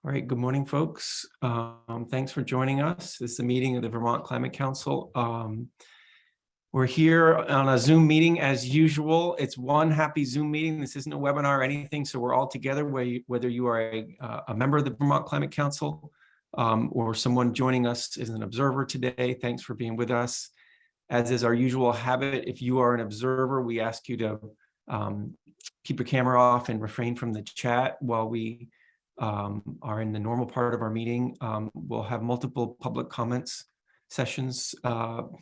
All right, good morning, folks. Thanks for joining us. This is a meeting of the Vermont Climate Council. We're here on a Zoom meeting as usual. It's one happy Zoom meeting. This isn't a webinar or anything, so we're all together, whether you are a member of the Vermont Climate Council or someone joining us as an observer today. Thanks for being with us. As is our usual habit, if you are an observer, we ask you to keep your camera off and refrain from the chat while we are in the normal part of our meeting. We'll have multiple public comments sessions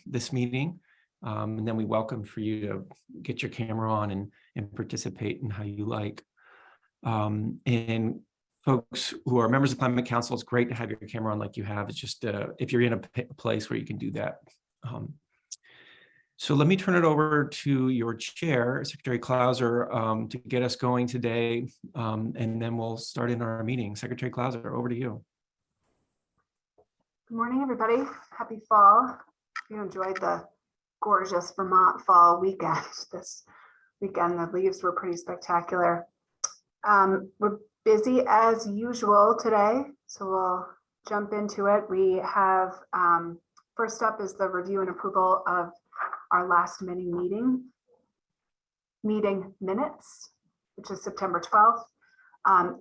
this meeting, and then we welcome for you to get your camera on and participate in how you like. And folks who are members of Climate Council, it's great to have your camera on like you have. It's just if you're in a place where you can do that. So let me turn it over to your chair, Secretary Klauser, to get us going today, and then we'll start in our meeting. Secretary Klauser, over to you. Good morning, everybody. Happy fall. Hope you enjoyed the gorgeous Vermont fall weekend. This weekend, the leaves were pretty spectacular. We're busy as usual today, so we'll jump into it. We have, first up is the review and approval of our last meeting minutes, which is September 12th.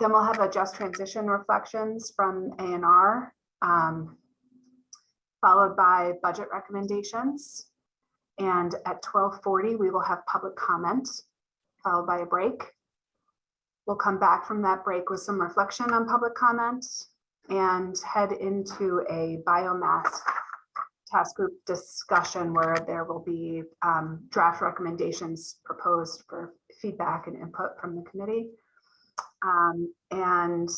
Then we'll have a just transition reflections from A&R, followed by budget recommendations. And at 12:40, we will have public comment, followed by a break. We'll come back from that break with some reflection on public comment and head into a biomass task group discussion where there will be draft recommendations proposed for feedback and input from the committee. And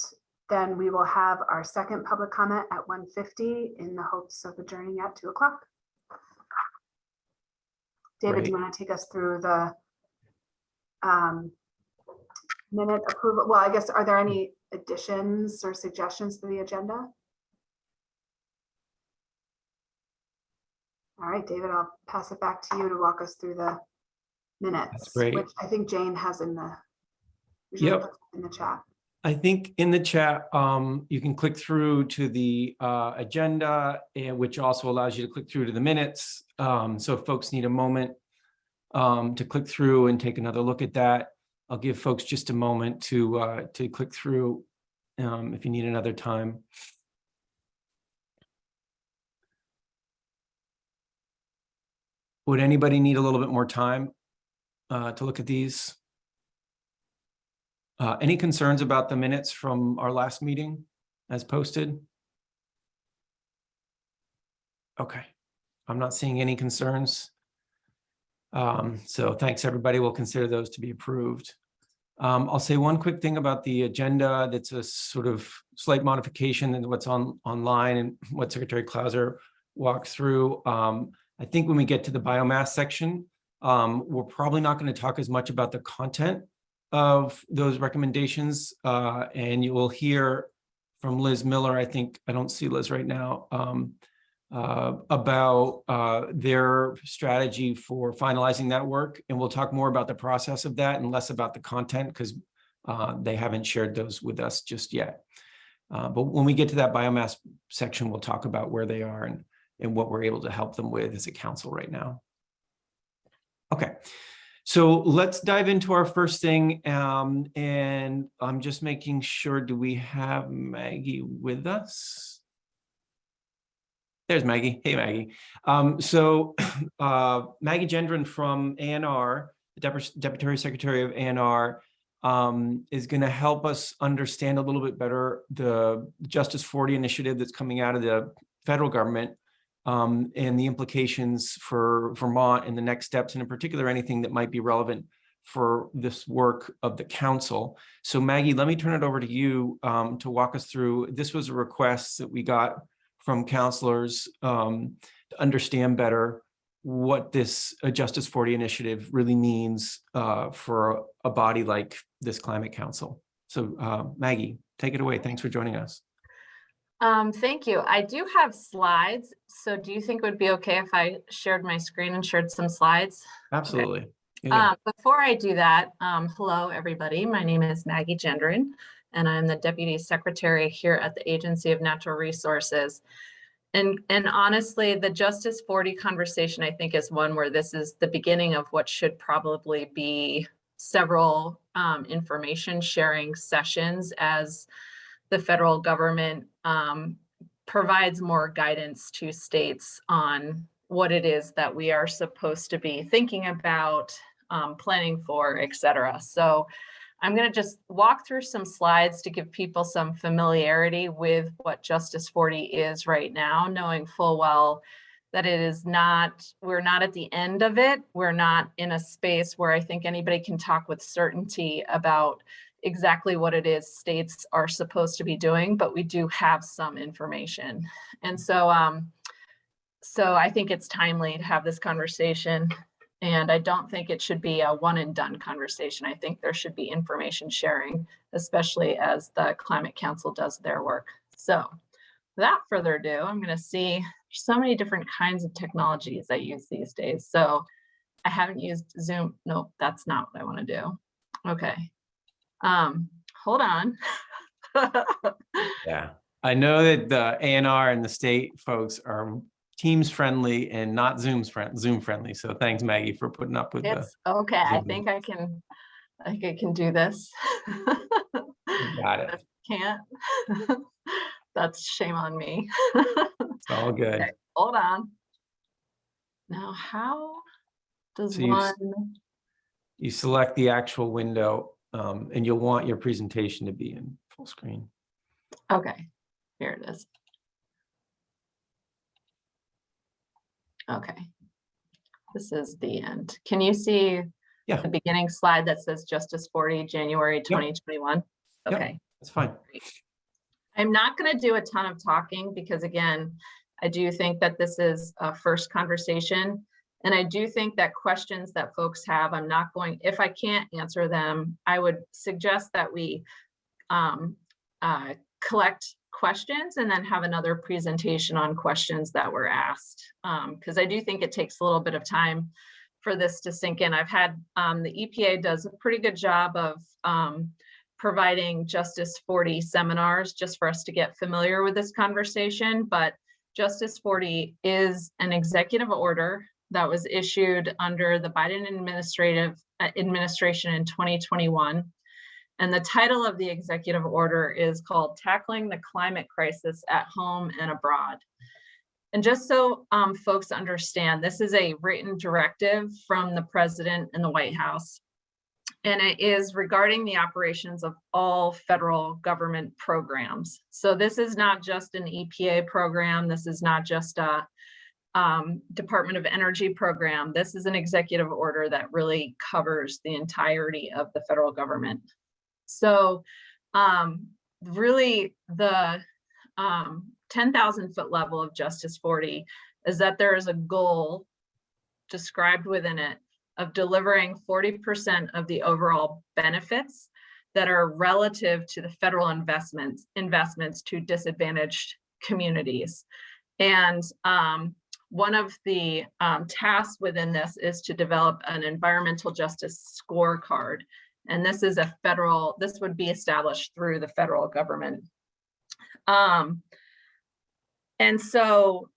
then we will have our second public comment at 1:50 in the hopes of adjourning at 2 o'clock. David, Great. do you want to take us through the minute approval? Well, I guess, are there any additions or suggestions to the agenda? All right, David, I'll pass it back to you to walk us through the minutes. That's great. Which I think Jane has in the, Yep. in the chat. I think in the chat, you can click through to the agenda, which also allows you to click through to the minutes. So if folks need a moment to click through and take another look at that, I'll give folks just a moment to click through if you need another time. Would anybody need a little bit more time to look at these? Any concerns about the minutes from our last meeting as posted? Okay, I'm not seeing any concerns. So thanks, everybody. We'll consider those to be approved. I'll say one quick thing about the agenda that's a sort of slight modification in what's online and what Secretary Klauser walked through. I think when we get to the biomass section, we're probably not going to talk as much about the content of those recommendations, and you will hear from Liz Miller. I don't see Liz right now, about their strategy for finalizing that work, and we'll talk more about the process of that and less about the content because they haven't shared those with us just yet. But when we get to that biomass section, we'll talk about where they are and what we're able to help them with as a council right now. Okay. So let's dive into our first thing, and I'm just making sure, do we have Maggie with us? There's Maggie. Hey, Maggie. Maggie Gendron from A&R, the Deputy Secretary of A&R, is going to help us understand a little bit better the Justice 40 initiative that's coming out of the federal government, and the implications for Vermont and the next steps, and in particular, anything that might be relevant for this work of the council. So Maggie, let me turn it over to you to walk us through. This was a request that we got from counselors to understand better what this Justice 40 initiative really means for a body like this Climate Council. So Maggie, take it away. Thanks for joining us. Thank you. I do have slides. So do you think it would be okay if I shared my screen and shared some slides? Absolutely. Okay. Before I do that, hello, everybody. My name is Maggie Gendron, and I'm the Deputy Secretary here at the Agency of Natural Resources. And honestly, the Justice 40 conversation, I think, is one where this is the beginning of what should probably be several information sharing sessions as the federal government provides more guidance to states on what it is that we are supposed to be thinking about, planning for, et cetera. So I'm going to just walk through some slides to give people some familiarity with what Justice 40 is right now, knowing full well that it is not, we're not at the end of it. We're not in a space where I think anybody can talk with certainty about exactly what it is states are supposed to be doing, but we do have some information. And so, so I think it's timely to have this conversation. And I don't think it should be a one and done conversation. I think there should be information sharing, especially as the Climate Council does their work. So without further ado, I'm going to see so many different kinds of technologies I use these days. So I haven't used Zoom. Nope, that's not what I want to do. Okay. Hold on. Yeah, I know that the ANR and the state folks are Teams friendly and not Zoom friendly. So thanks, Maggie, for putting up with It's okay. I Zoom. think I can do this. You got it. Can't. That's shame on me. It's all good. Okay, hold on. Now, how does So you select the actual window and you'll want your presentation to be in full screen. Okay, here it is. Okay, this is the end. Can you see the beginning slide that says Justice 40, January 2021? Yep. Okay, that's fine. I'm not going to do a ton of talking because, again, I do think that this is a first conversation. And I do think that questions that folks have, I'm not going, if I can't answer them, I would suggest that we collect questions and then have another presentation on questions that were asked. Because I do think it takes a little bit of time for this to sink in. I've had, the EPA does a pretty good job of providing Justice 40 seminars just for us to get familiar with this conversation. But Justice 40 is an executive order that was issued under the Biden administration in 2021. And the title of the executive order is called Tackling the Climate Crisis at Home and Abroad. And just so folks understand, this is a written directive from the president and the White House. And it is regarding the operations of all federal government programs. So this is not just an EPA program. This is not just a Department of Energy program. This is an executive order that really covers the entirety of the federal government. So really the 10,000 foot level of Justice 40 is that there is a goal described within it of delivering 40% of the overall benefits that are relative to the federal investments to disadvantaged communities. And one of the tasks within this is to develop an environmental justice scorecard. And this is this would be established through the federal government. And so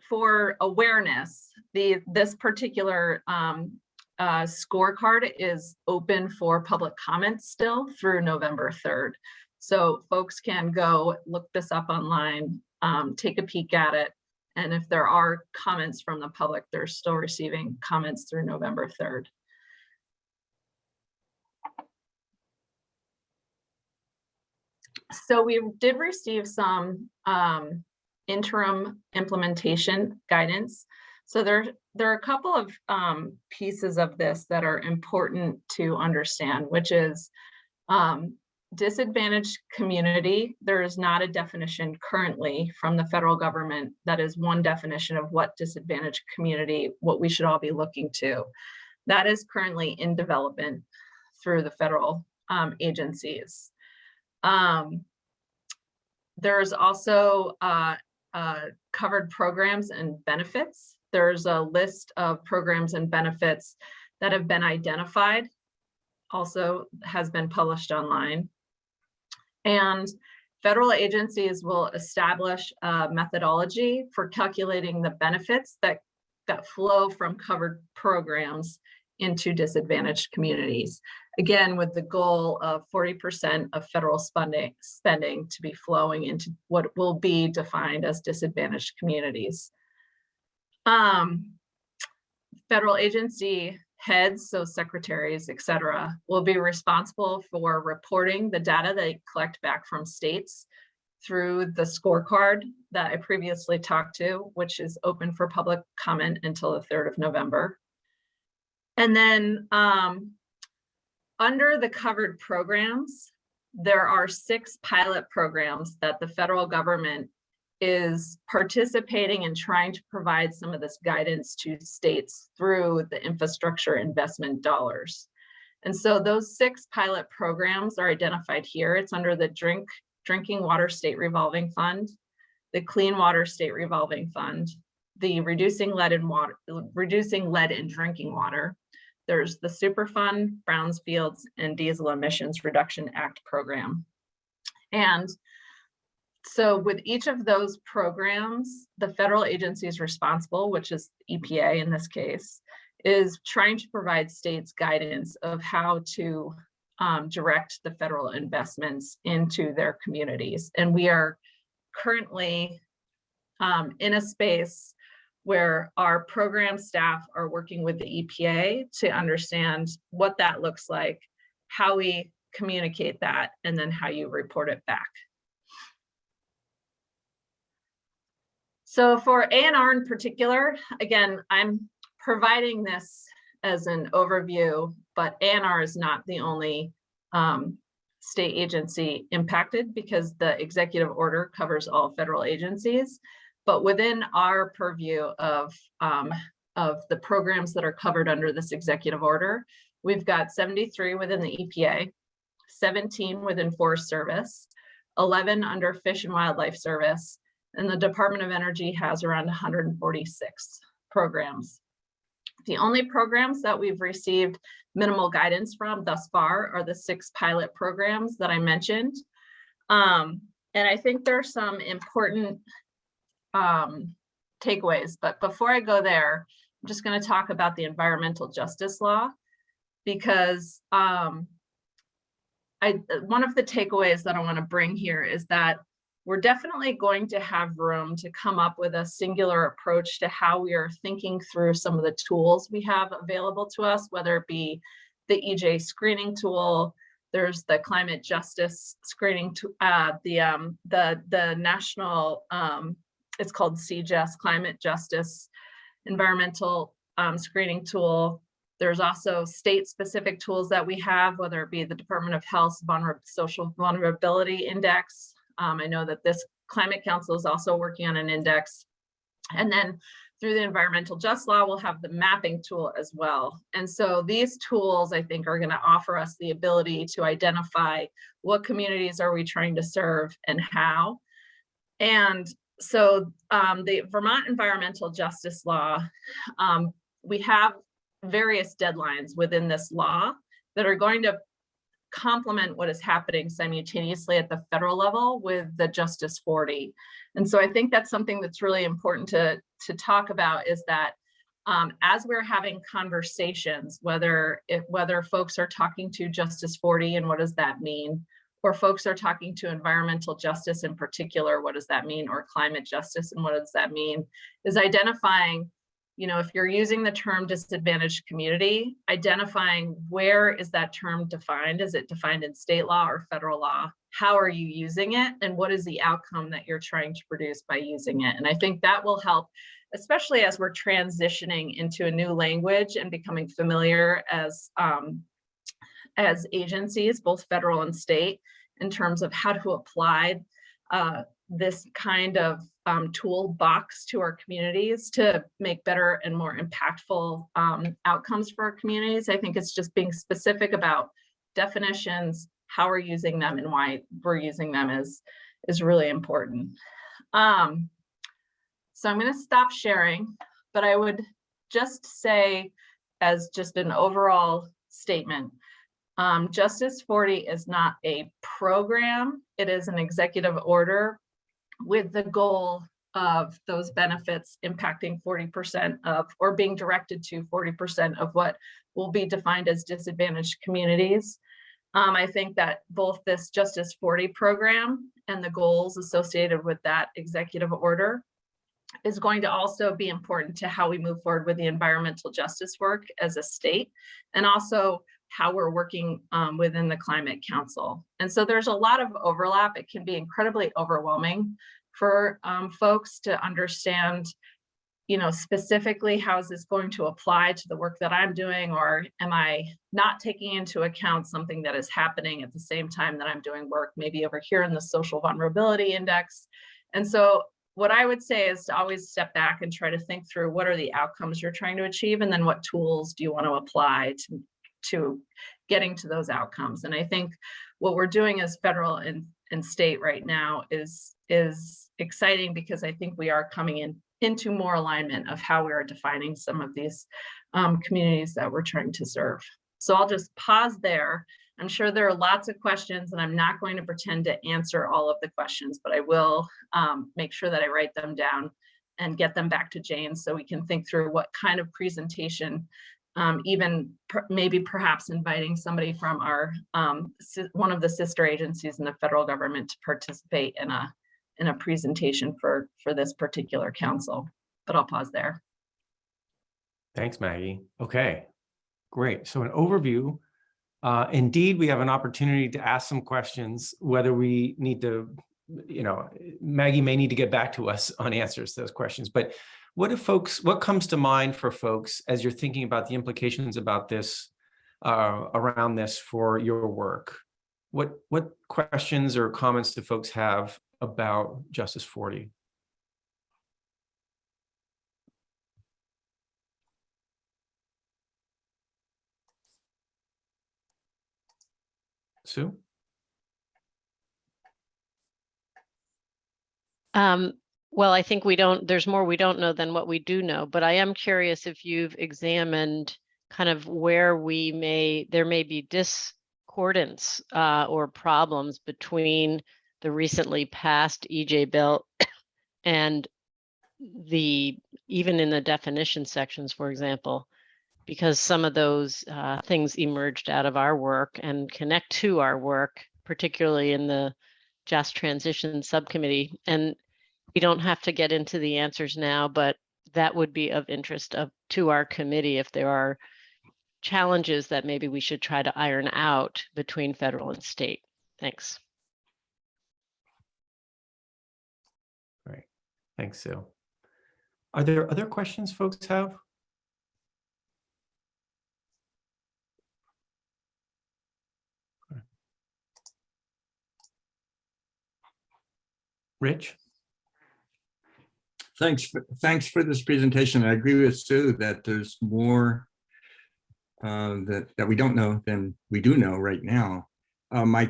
for awareness, this particular scorecard is open for public comment still through November 3rd. So folks can go look this up online, take a peek at it. And if there are comments from the public, they're still receiving comments through November 3rd. So we did receive some interim implementation guidance. So there are a couple of pieces of this that are important to understand, which is disadvantaged community. There is not a definition currently from the federal government that is one definition of what disadvantaged community, what we should all be looking to. That is currently in development through the federal agencies. There's also covered programs and benefits. there's a list of programs and benefits that have been identified, also has been published online. And federal agencies will establish a methodology for calculating the benefits that flow from covered programs into disadvantaged communities. Again, with the goal of 40% of federal spending to be flowing into what will be defined as disadvantaged communities. Federal agency heads, so secretaries, et cetera, will be responsible for reporting the data they collect back from states through the scorecard that I previously talked to, which is open for public comment until the 3rd of November. And then under the covered programs, there are 6 pilot programs that the federal government is participating in trying to provide some of this guidance to states through the infrastructure investment dollars. And so those 6 pilot programs are identified here. It's under the Drinking Water State Revolving Fund, the Clean Water State Revolving Fund, the Reducing Lead in Drinking Water. There's the Superfund, Brownfields, and Diesel Emissions Reduction Act program. And so with each of those programs, the federal agency is responsible, which is EPA in this case, is trying to provide states guidance of how to direct the federal investments into their communities. And we are currently in a space where our program staff are working with the EPA to understand what that looks like, how we communicate that, and then how you report it back. So for ANR in particular, again, I'm providing this as an overview, but ANR is not the only state agency impacted because the executive order covers all federal agencies. But within our purview of the programs that are covered under this executive order, we've got 73 within the EPA, 17 within Forest Service, 11 under Fish and Wildlife Service, and the Department of Energy has around 146 programs. The only programs that we've received minimal guidance from thus far are the 6 pilot programs that I mentioned. And I think there are some important takeaways, but before I go there, I'm just going to talk about the environmental justice law, because one of the takeaways that I want to bring here is that we're definitely going to have room to come up with a singular approach to how we are thinking through some of the tools we have available to us, whether it be the EJ screening tool, there's the climate justice screening, the national, it's called CJUS, Climate Justice Environmental Screening Tool. There's also state-specific tools that we have, whether it be the Department of Health's Social Vulnerability Index. I know that this Climate Council is also working on an index. And then through the environmental justice law, we'll have the mapping tool as well. And so these tools, I think, are going to offer us the ability to identify what communities are we trying to serve and how. And so the Vermont environmental justice law, we have various deadlines within this law that are going to complement what is happening simultaneously at the federal level with the Justice 40. And so I think that's something that's really important to talk about, is that as we're having conversations, whether folks are talking to Justice 40 and what does that mean, or folks are talking to environmental justice in particular, what does that mean, or climate justice and what does that mean, is identifying, if you're using the term disadvantaged community, identifying where is that term defined? Is it defined in state law or federal law? How are you using it? And what is the outcome that you're trying to produce by using it? And I think that will help, especially as we're transitioning into a new language and becoming familiar as agencies, both federal and state, in terms of how to apply this kind of toolbox to our communities to make better and more impactful outcomes for our communities. I think it's just being specific about definitions, how we're using them, and why we're using them is really important. So I'm going to stop sharing, but I would just say, as just an overall statement, Justice 40 is not a program. It is an executive order with the goal of those benefits impacting 40% of, or being directed to 40% of what will be defined as disadvantaged communities. I think that both this Justice 40 program and the goals associated with that executive order is going to also be important to how we move forward with the environmental justice work as a state, and also how we're working within the Climate Council. And so there's a lot of overlap. It can be incredibly overwhelming for folks to understand, specifically how is this going to apply to the work that I'm doing, or am I not taking into account something that is happening at the same time that I'm doing work, maybe over here in the social vulnerability index. And so what I would say is to always step back and try to think through what are the outcomes you're trying to achieve, and then what tools do you want to apply to getting to those outcomes. And I think what we're doing as federal and state right now is exciting, because I think we are coming into more alignment of how we are defining some of these communities that we're trying to serve. So I'll just pause there. I'm sure there are lots of questions, and I'm not going to pretend to answer all of the questions, but I will make sure that I write them down and get them back to Jane so we can think through what kind of presentation, even maybe perhaps inviting somebody from our one of the sister agencies in the federal government to participate in a presentation for this particular council. But I'll pause there. Thanks, Maggie. Okay, great. So an overview. Indeed, we have an opportunity to ask some questions, whether we need to, Maggie may need to get back to us on answers to those questions. But what comes to mind for folks as you're thinking about the implications about this, around this for your work? What questions or comments do folks have about Justice 40? Sue? Well, I think there's more we don't know than what we do know, but I am curious if you've examined kind of where there may be discordance or problems between the recently passed EJ bill and even in the definition sections, for example, because some of those things emerged out of our work and connect to our work, particularly in the Just Transition Subcommittee. And we don't have to get into the answers now, but that would be of interest to our committee if there are challenges that maybe we should try to iron out between federal and state. Thanks. Great. Thanks, Sue. Are there other questions folks have? Rich? Thanks for this presentation. I agree with Sue that there's more that we don't know than we do know right now. My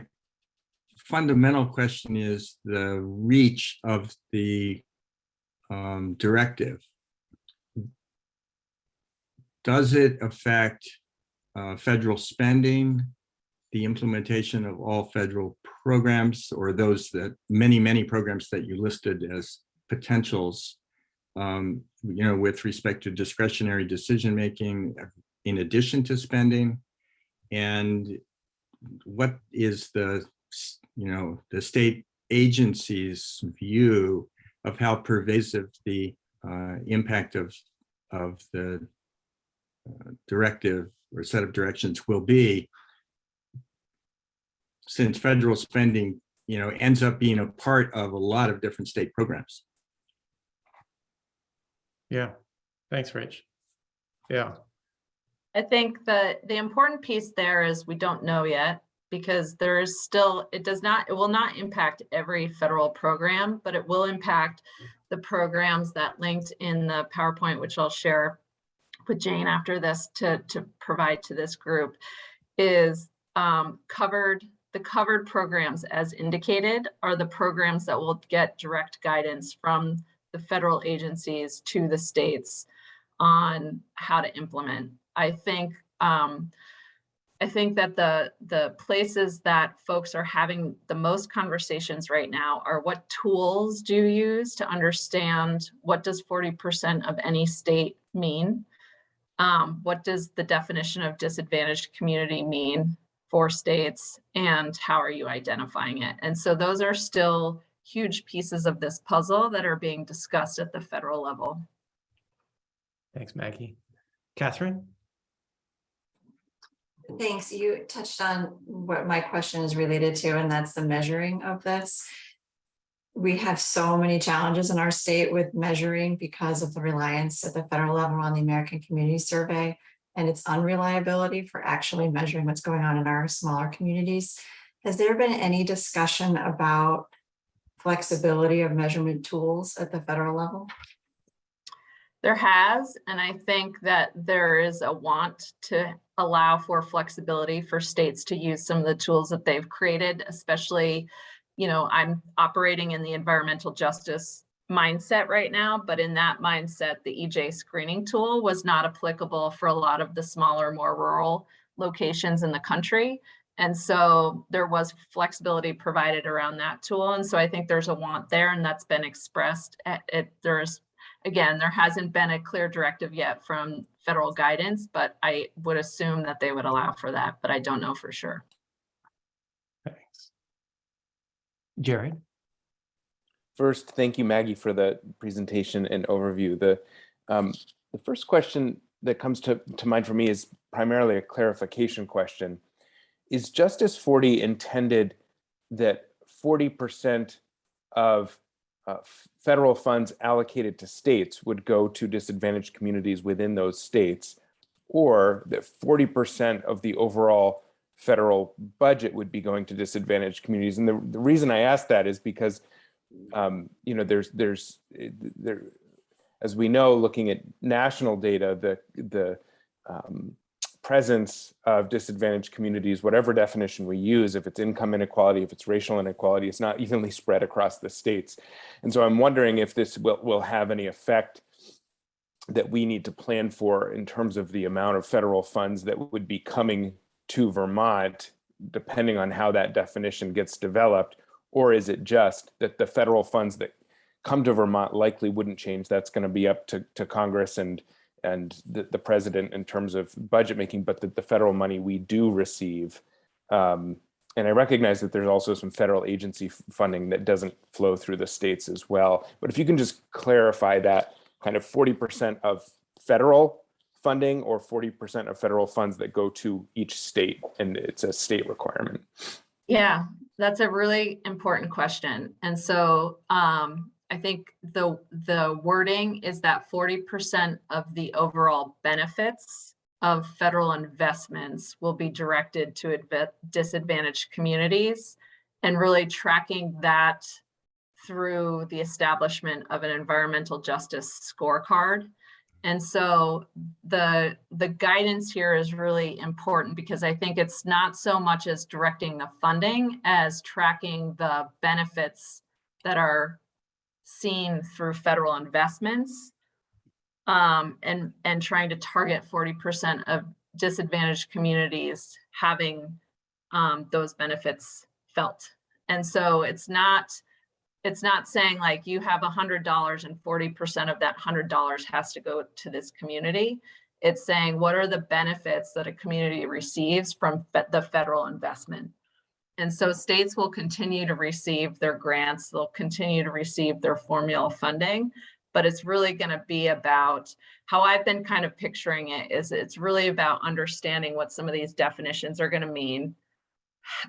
fundamental question is the reach of the directive. Does it affect federal spending, the implementation of all federal programs, or those that many programs that you listed as potentials, with respect to discretionary decision making in addition to spending? And what is the state agency's view of how pervasive the impact of the directive or set of directions will be, since federal spending ends up being a part of a lot of different state programs? Yeah, thanks, Rich. Yeah. I think the important piece there is we don't know yet, because there's still, it will not impact every federal program, but it will impact the programs that linked in the PowerPoint, which I'll share with Jane after this to provide to this group, is the covered programs as indicated are the programs that will get direct guidance from the federal agencies to the states on how to implement. I think that the places that folks are having the most conversations right now are what tools do you use to understand what does 40% of any state mean? What does the definition of disadvantaged community mean for states, and how are you identifying it? And so those are still huge pieces of this puzzle that are being discussed at the federal level. Thanks, Maggie. Catherine? Thanks. You touched on what my question is related to, and that's the measuring of this. We have so many challenges in our state with measuring because of the reliance at the federal level on the American Community Survey and its unreliability for actually measuring what's going on in our smaller communities. Has there been any discussion about flexibility of measurement tools at the federal level? There has, and I think that there is a want to allow for flexibility for states to use some of the tools that they've created, especially, I'm operating in the environmental justice mindset right now, but in that mindset, the EJ screening tool was not applicable for a lot of the smaller, more rural locations in the country. And so there was flexibility provided around that tool. And so I think there's a want there, and that's been expressed. Again, there hasn't been a clear directive yet from federal guidance, but I would assume that they would allow for that, but I don't know for sure. Thanks. Jared? First, thank you, Maggie, for the presentation and overview. The first question that comes to mind for me is primarily a clarification question. Is Justice 40 intended that 40% of federal funds allocated to states would go to disadvantaged communities within those states, or that 40% of the overall federal budget would be going to disadvantaged communities? And the reason I ask that is because, there's as we know, looking at national data, the presence of disadvantaged communities, whatever definition we use, if it's income inequality, if it's racial inequality, it's not evenly spread across the states. And so I'm wondering if this will have any effect that we need to plan for in terms of the amount of federal funds that would be coming to Vermont, depending on how that definition gets developed, or is it just that the federal funds that come to Vermont likely wouldn't change? That's going to be up to Congress and the president in terms of budget making, but that the federal money we do receive, and I recognize that there's also some federal agency funding that doesn't flow through the states as well. But if you can just clarify that kind of 40% of federal funding or 40% of federal funds that go to each state, and it's a state requirement. Yeah, that's a really important question. And so I think the wording is that 40% of the overall benefits of federal investments will be directed to disadvantaged communities, and really tracking that through the establishment of an environmental justice scorecard. And so the guidance here is really important, because I think it's not so much as directing the funding as tracking the benefits that are seen through federal investments, and trying to target 40% of disadvantaged communities having those benefits felt. And so it's not saying like you have $100 and 40% of that $100 has to go to this community. It's saying, what are the benefits that a community receives from the federal investment? And so states will continue to receive their grants, they'll continue to receive their formula funding, but it's really going to be about how I've been kind of picturing it is it's really about understanding what some of these definitions are going to mean,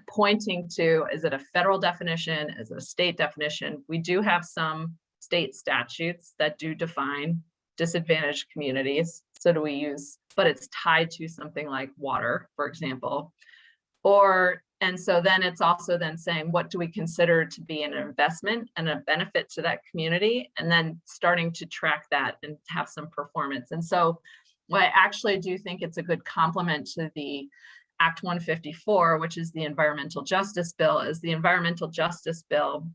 pointing to, is it a federal definition? Is it a state definition? We do have some state statutes that do define disadvantaged communities. So do we use, but it's tied to something like water, for example. And so then it's also then saying, what do we consider to be an investment and a benefit to that community? And then starting to track that and have some performance. And so I actually do think it's a good complement to the Act 154, which is the environmental justice bill, is the environmental justice bill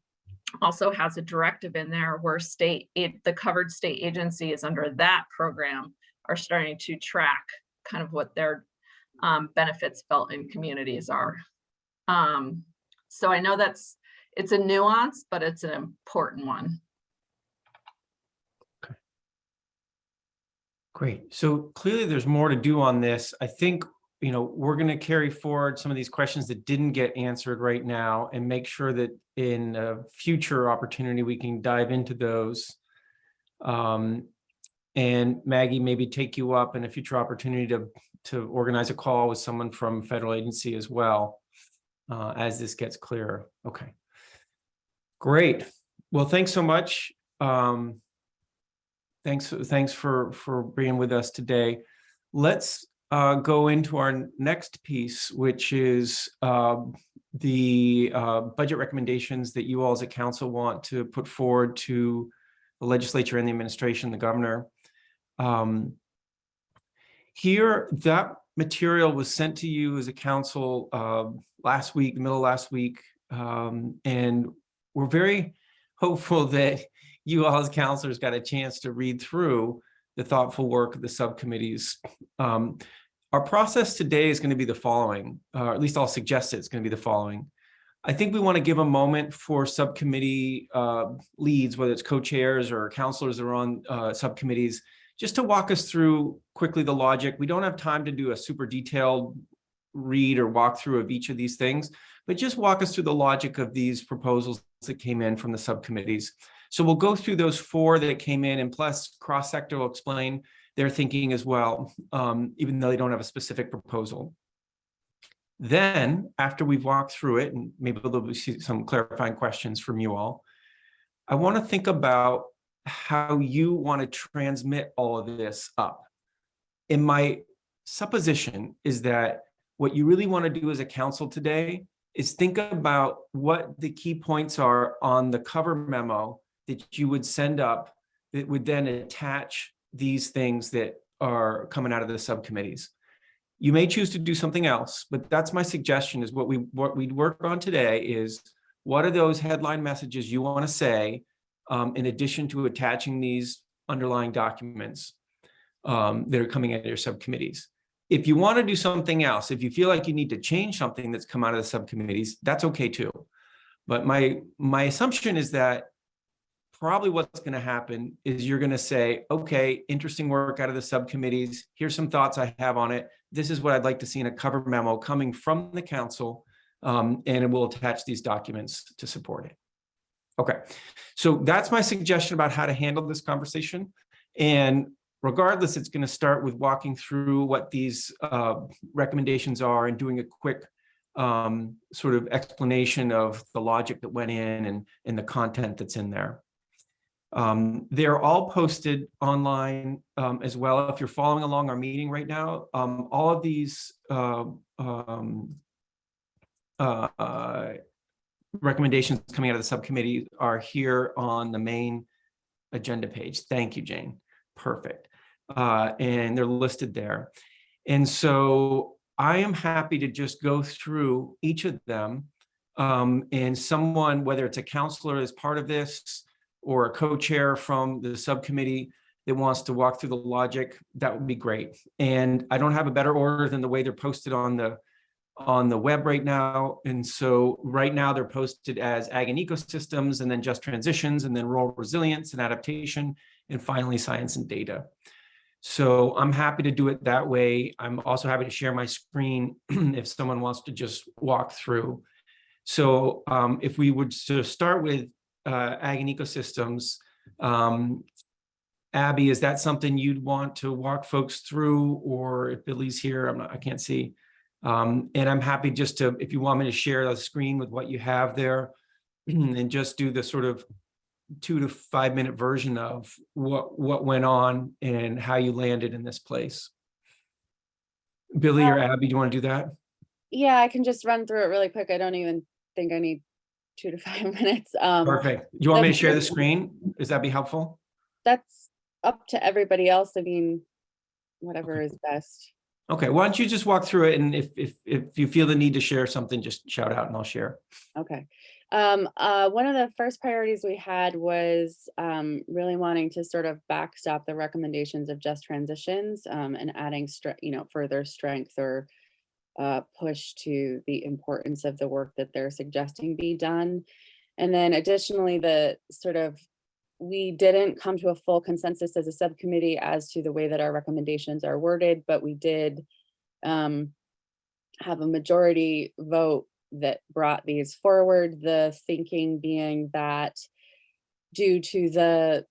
also has a directive in there where the covered state agency is under that program are starting to track kind of what their benefits felt in communities are. So I know it's a nuance, but it's an important one. Great. So clearly there's more to do on this. I think, we're going to carry forward some of these questions that didn't get answered right now and make sure that in a future opportunity, we can dive into those. And Maggie, maybe take you up in a future opportunity to organize a call with someone from federal agency as well, as this gets clearer. Okay. Great. Well, thanks so much. Thanks for being with us today. Let's go into our next piece, which is the budget recommendations that you all as a council want to put forward to the legislature and the administration, the governor. Here, that material was sent to you as a council last week, middle of last week, and we're very hopeful that you all as counselors got a chance to read through the thoughtful work of the subcommittees. Our process today is going to be the following, or at least I'll suggest it's going to be the following. I think we want to give a moment for subcommittee leads, whether it's co-chairs or counselors that are on subcommittees, just to walk us through quickly the logic. We don't have time to do a super detailed read or walkthrough of each of these things, but just walk us through the logic of these proposals that came in from the subcommittees. So we'll go through those 4 that came in, and plus cross-sector will explain their thinking as well, even though they don't have a specific proposal. Then, after we've walked through it, and maybe there'll be some clarifying questions from you all, I want to think about how you want to transmit all of this up. And my supposition is that what you really want to do as a council today is think about what the key points are on the cover memo that you would send up that would then attach these things that are coming out of the subcommittees. You may choose to do something else, but that's my suggestion. Is what we'd work on today is what are those headline messages you want to say in addition to attaching these underlying documents that are coming out of your subcommittees. If you want to do something else, if you feel like you need to change something that's come out of the subcommittees, that's okay too. But my assumption is that probably what's going to happen is you're going to say, okay, interesting work out of the subcommittees. Here's some thoughts I have on it. This is what I'd like to see in a cover memo coming from the council, and it will attach these documents to support it. Okay, so that's my suggestion about how to handle this conversation. And regardless, it's going to start with walking through what these recommendations are and doing a quick sort of explanation of the logic that went in and the content that's in there. They're all posted online as well. If you're following along our meeting right now, all of these recommendations coming out of the subcommittee are here on the main agenda page. Thank you, Jane. Perfect. And they're listed there. And so I am happy to just go through each of them. And someone, whether it's a counselor as part of this or a co-chair from the subcommittee that wants to walk through the logic, that would be great. And I don't have a better order than the way they're posted on the web right now. And so right now they're posted as ag and ecosystems, and then just transitions, and then rural resilience and adaptation, and finally science and data. So I'm happy to do it that way. I'm also happy to share my screen if someone wants to just walk through. So if we would sort of start with ag and ecosystems, Abby, is that something you'd want to walk folks through? Or if Billy's here, I can't see. And I'm happy just to, if you want me to share the screen with what you have there and just do the sort of 2 to 5 minute version of what went on and how you landed in this place. Billy or Abby, do you want to do that? Yeah, I can just run through it really quick. I don't even think I need 2 to 5 minutes. Perfect. You want me to share the screen? Does that be helpful? That's up to everybody else. I mean, whatever Okay. is best. Okay, why don't you just walk through it, and if you feel the need to share something, just shout out and I'll share. Okay. One of the first priorities we had was really wanting to sort of backstop the recommendations of Just Transitions and adding further strength or push to the importance of the work that they're suggesting be done. And then additionally, we didn't come to a full consensus as a subcommittee as to the way that our recommendations are worded, but we did have a majority vote that brought these forward. The thinking being that due to the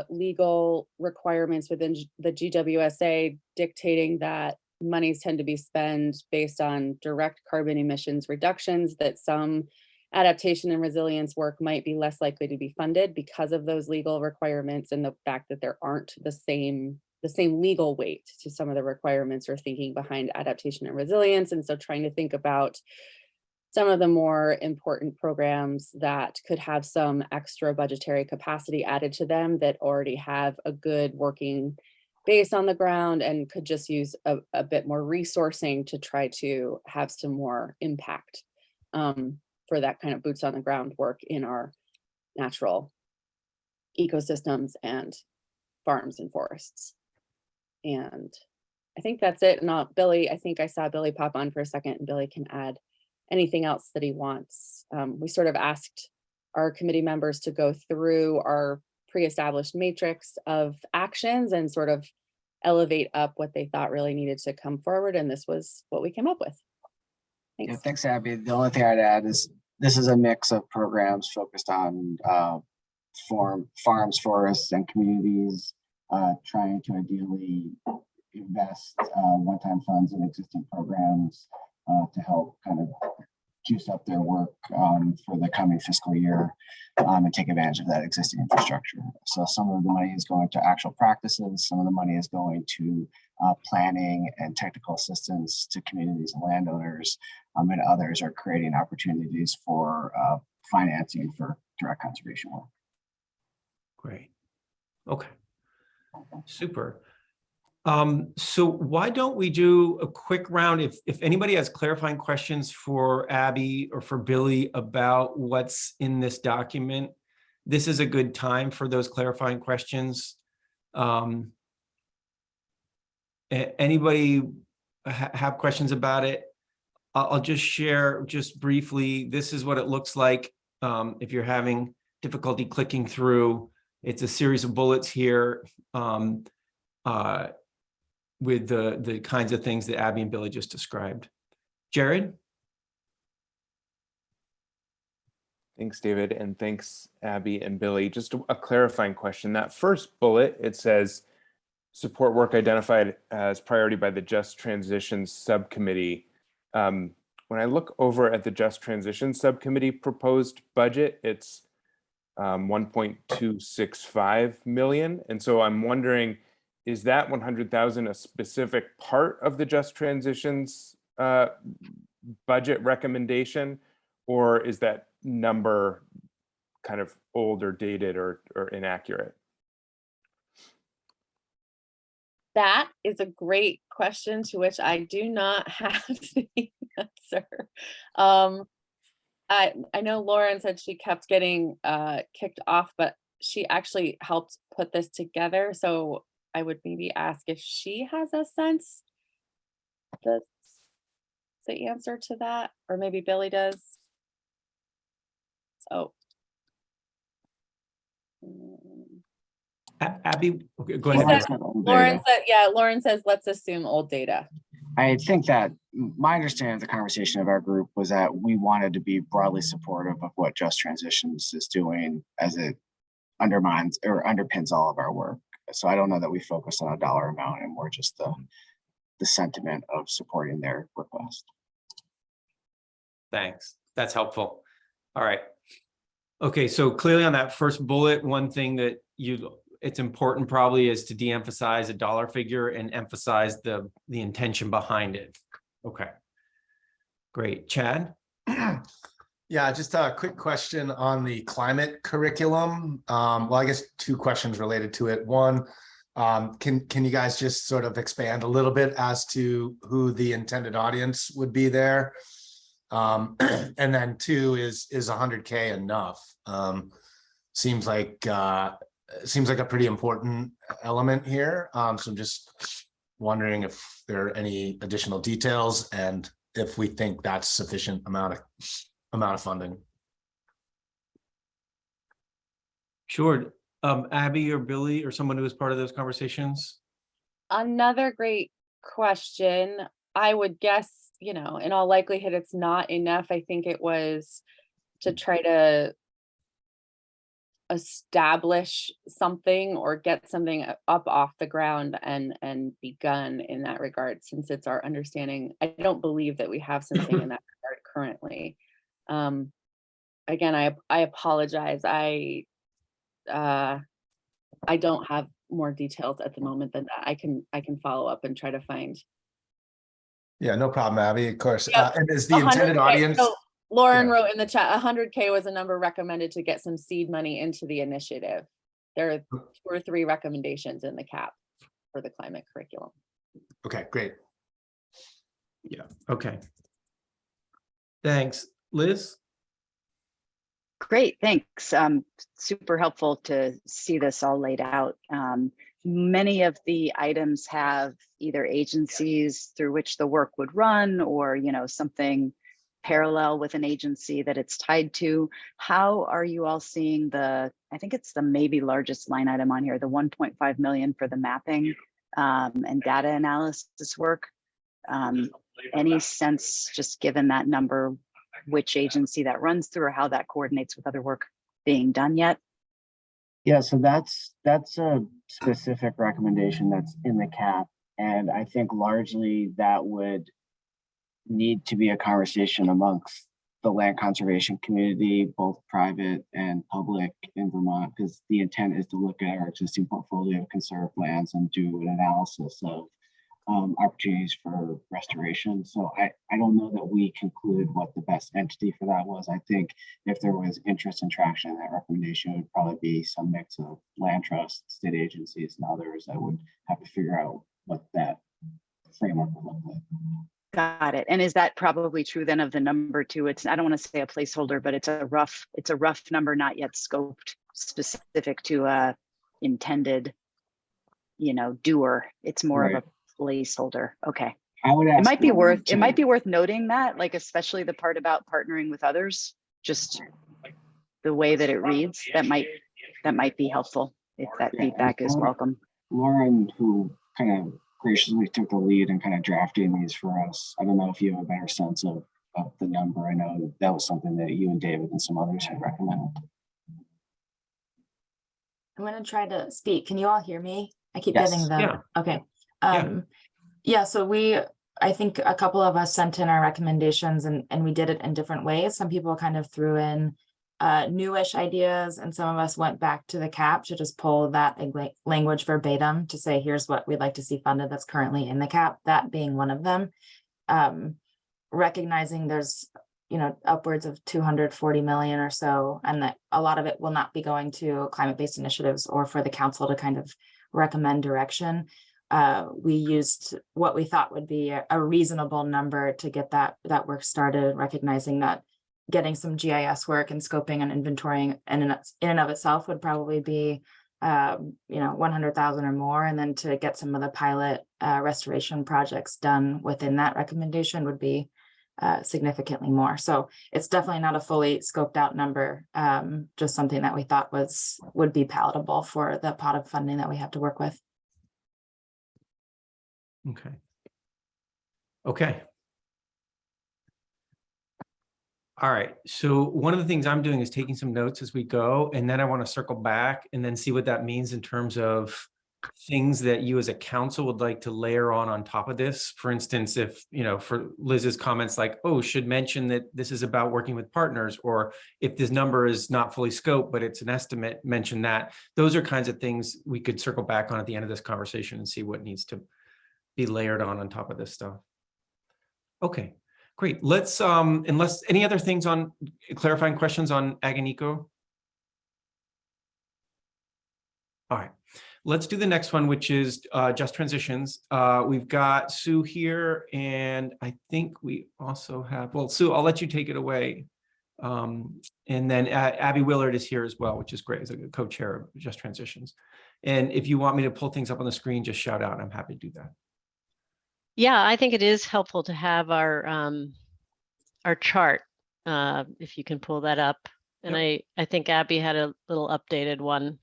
legal requirements within the GWSA dictating that monies tend to be spent based on direct carbon emissions reductions, that some adaptation and resilience work might be less likely to be funded because of those legal requirements and the fact that there aren't the same legal weight to some of the requirements or thinking behind adaptation and resilience. And so trying to think about some of the more important programs that could have some extra budgetary capacity added to them that already have a good working base on the ground and could just use a bit more resourcing to try to have some more impact for that kind of boots on the ground work in our natural ecosystems and farms and forests. And I think that's it. And Billy, I think I saw Billy pop on for a second, and Billy can add anything else that he wants. We sort of asked our committee members to go through our pre-established matrix of actions and sort of elevate up what they thought really needed to come forward. And this was what we came up with. Thanks. Yeah, thanks, Abby. The only thing I'd add is this is a mix of programs focused on farms, forests, and communities, trying to ideally invest one-time funds in existing programs to help kind of juice up their work for the coming fiscal year and take advantage of that existing infrastructure. So some of the money is going to actual practices, some of the money is going to planning and technical assistance to communities and landowners, and others are creating opportunities for financing for direct conservation work. Great. Okay. Super. So why don't we do a quick round? If anybody has clarifying questions for Abby or for Billy about what's in this document, this is a good time for those clarifying questions. Anybody have questions about it? I'll just share just briefly. This is what it looks like. If you're having difficulty clicking through, it's a series of bullets here. With the kinds of things that Abby and Billy just described. Jared? Thanks, David, and thanks, Abby and Billy. Just a clarifying question. That first bullet, it says, support work identified as priority by the Just Transition Subcommittee. When I look over at the Just Transition Subcommittee proposed budget, it's 1.265 million. And so I'm wondering, is that 100,000 a specific part of the Just Transitions budget recommendation, or is that number kind of old or dated or inaccurate? That is a great question to which I do not have the answer. I know Lauren said she kept getting kicked off, but she actually helped put this together. So I would maybe ask if she has a sense that's the answer to that, or maybe Billy does. So. Abby, okay, go She ahead. said, Lauren says, let's assume old data. I think that my understanding of the conversation of our group was that we wanted to be broadly supportive of what Just Transitions is doing as it undermines or underpins all of our work. So I don't know that we focus on a dollar amount and more just the sentiment of supporting their request. Thanks. That's helpful. All right. Okay, so clearly on that first bullet, one thing that it's important probably is to de-emphasize a dollar figure and emphasize the intention behind it. Okay. Great. Chad? Yeah, just a quick question on the climate curriculum. Well, I guess two questions related to it. One, can you guys just sort of expand a little bit as to who the intended audience would be there? And then two is 100K enough? Seems like a pretty important element here. So I'm just wondering if there are any additional details and if we think that's sufficient amount of funding. Sure. Abby or Billy or someone who was part of those conversations? Another great question. I would guess, in all likelihood, it's not enough. I think it was to try to establish something or get something up off the ground and begun in that regard, since it's our understanding. I don't believe that we have something in that regard currently. Again, I apologize. I don't have more details at the moment than that. I can follow up and try to find. Yeah, no problem, Abby, of course. Yep. And is the intended 100K. audience? So Lauren Yeah. wrote in the chat, 100K was a number recommended to get some seed money into the initiative. There are 2 or 3 recommendations in the cap for the climate curriculum. Okay, great. Yeah, okay. Thanks. Liz? Great, thanks. Super helpful to see this all laid out. Many of the items have either agencies through which the work would run or, something parallel with an agency that it's tied to. How are you all seeing I think it's the maybe largest line item on here, the 1.5 million for the mapping and data analysis work? Any sense, just given that number, which agency that runs through or how that coordinates with other work being done yet? Yeah, so that's a specific recommendation that's in the cap. And I think largely that would need to be a conversation amongst the land conservation community, both private and public in Vermont, because the intent is to look at our existing portfolio of conserved lands and do an analysis of opportunities for restoration. So I don't know that we concluded what the best entity for that was. I think if there was interest and traction in that recommendation, it would probably be some mix of land trusts, state agencies, and others that would have to figure out what that framework would look like. Got it. And is that probably true then of the number two? It's, I don't want to say a placeholder, but it's a rough number, not yet scoped specific to a intended, doer. It's more of a placeholder. Okay. I would ask It might be worth noting that, like, especially the part about partnering with others, just the way that it reads, that might be helpful if that feedback is welcome. Lauren, who kind of graciously took the lead and kind of drafting these for us, I don't know if you have a better sense of the number. I know that was something that you and David and some others had recommended. I'm going to try to speak. Can you all hear me? I keep Yes. getting the, Yeah. okay. Yeah. Yeah, so I think a couple of us sent in our recommendations and we did it in different ways. Some people kind of threw in newish ideas, and some of us went back to the cap to just pull that language verbatim to say, here's what we'd like to see funded that's currently in the cap, that being one of them. Recognizing there's, upwards of 240 million or so, and that a lot of it will not be going to climate-based initiatives or for the council to kind of recommend direction. We used what we thought would be a reasonable number to get that work started, recognizing that getting some GIS work and scoping and inventorying in and of itself would probably be 100,000 or more, and then to get some of the pilot restoration projects done within that recommendation would be significantly more. So it's definitely not a fully scoped out number, just something that we thought would be palatable for the pot of funding that we have to work with. Okay. All right. So one of the things I'm doing is taking some notes as we go, and then I want to circle back and then see what that means in terms of things that you as a council would like to layer on top of this. For instance, if, for Liz's comments like, oh, should mention that this is about working with partners, or if this number is not fully scoped, but it's an estimate, mention that. Those are kinds of things we could circle back on at the end of this conversation and see what needs to be layered on top of this stuff. Okay, great. Let's, unless any other things on clarifying questions on Ag and Eco? All right, let's do the next one, which is just transitions. We've got Sue here, and I think we also have, well, Sue, I'll let you take it away. And then Abby Willard is here as well, which is great, as a co-chair of Just Transitions. And if you want me to pull things up on the screen, just shout out. I'm happy to do that. Yeah, I think it is helpful to have our chart, if you can pull that up. And I think Abby had a little updated one.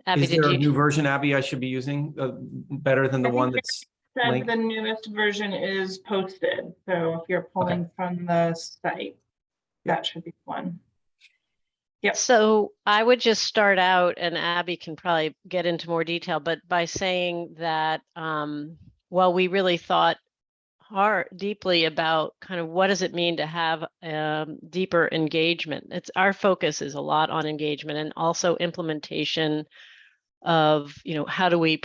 Abby, Is there a did new you? version, Abby, I should be using better than the one that's Said linked? the newest version is posted. So if you're pulling from the site, that should be one. Yep. So I would just start out, and Abby can probably get into more detail, but by saying that while we really thought deeply about kind of what does it mean to have deeper engagement, our focus is a lot on engagement and also implementation of, how do we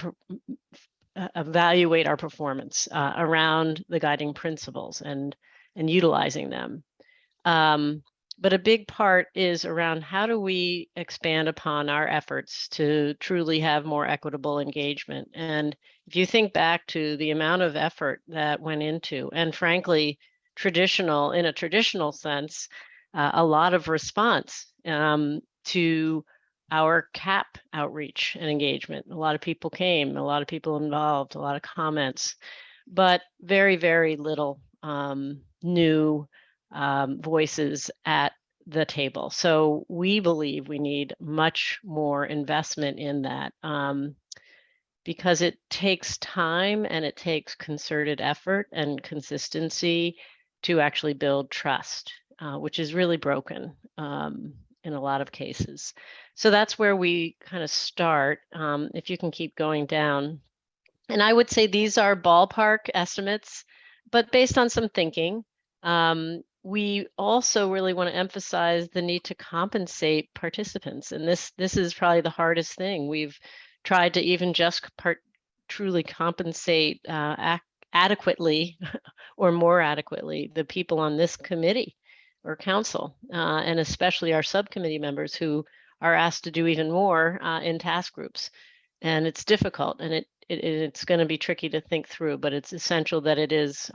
evaluate our performance around the guiding principles and utilizing them. But a big part is around how do we expand upon our efforts to truly have more equitable engagement. And if you think back to the amount of effort that went into, and frankly, in a traditional sense, a lot of response to our CAP outreach and engagement. A lot of people came, a lot of people involved, a lot of comments, but very, very little new voices at the table. So we believe we need much more investment in that because it takes time and it takes concerted effort and consistency to actually build trust, which is really broken in a lot of cases. So that's where we kind of start. If you can keep going down. And I would say these are ballpark estimates, but based on some thinking. We also really want to emphasize the need to compensate participants. And this is probably the hardest thing. We've tried to even just truly compensate adequately or more adequately the people on this committee or council, and especially our subcommittee members who are asked to do even more in task groups. And it's difficult, and it's going to be tricky to think through, but it's essential that it is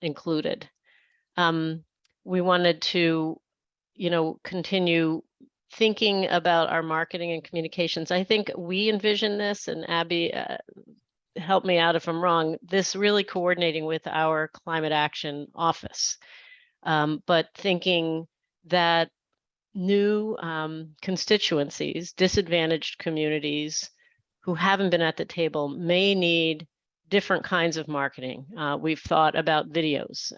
included. We wanted to, continue thinking about our marketing and communications. I think we envision this, and Abby, help me out if I'm wrong, this really coordinating with our climate action office, but thinking that new constituencies, disadvantaged communities who haven't been at the table may need different kinds of marketing. We've thought about videos.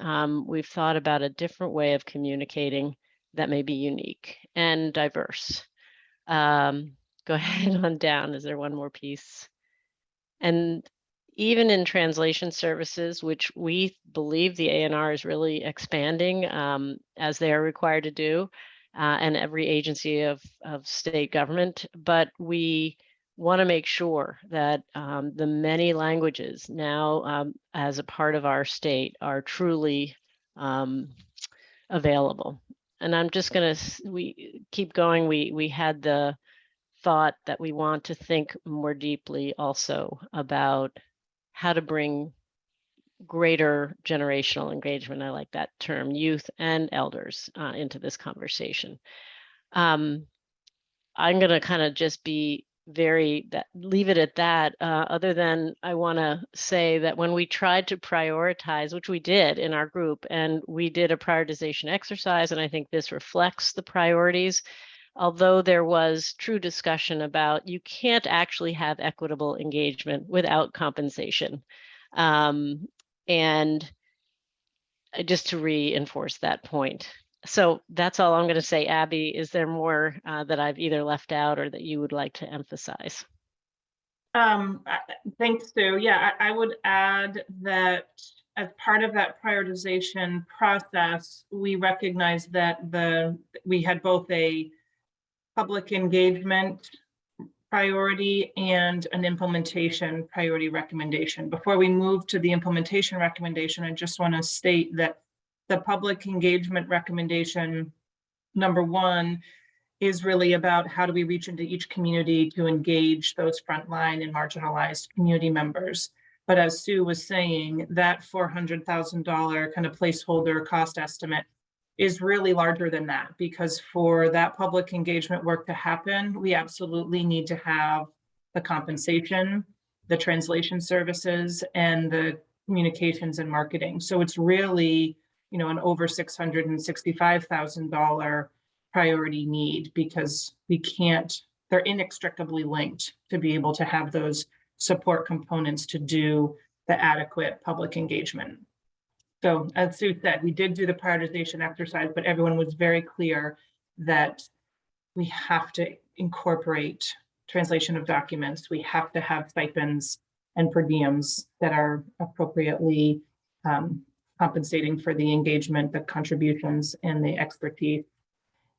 We've thought about a different way of communicating that may be unique and diverse. Go ahead on down. Is there one more piece? And even in translation services, which we believe the ANR is really expanding as they are required to do, and every agency of state government, but we want to make sure that the many languages now as a part of our state are truly available. And I'm just going to, we keep going. We had the thought that we want to think more deeply also about how to bring greater generational engagement. I like that term, youth and elders, into this conversation. I'm going to kind of just be leave it at that, other than I want to say that when we tried to prioritize, which we did in our group, and we did a prioritization exercise, and I think this reflects the priorities, although there was true discussion about you can't actually have equitable engagement without compensation. And just to reinforce that point. So that's all I'm going to say. Abby, is there more that I've either left out or that you would like to emphasize? Thanks, Sue. Yeah, I would add that as part of that prioritization process, we recognize that we had both a public engagement priority and an implementation priority recommendation. Before we move to the implementation recommendation, I just want to state that the public engagement recommendation, number one, is really about how do we reach into each community to engage those frontline and marginalized community members. But as Sue was saying, that $400,000 kind of placeholder cost estimate is really larger than that, because for that public engagement work to happen, we absolutely need to have the compensation, the translation services, and the communications and marketing. So it's really, an over $665,000 priority need, because they're inextricably linked to be able to have those support components to do the adequate public engagement. So as Sue said, we did do the prioritization exercise, but everyone was very clear that we have to incorporate translation of documents. We have to have stipends and per diems that are appropriately compensating for the engagement, the contributions, and the expertise.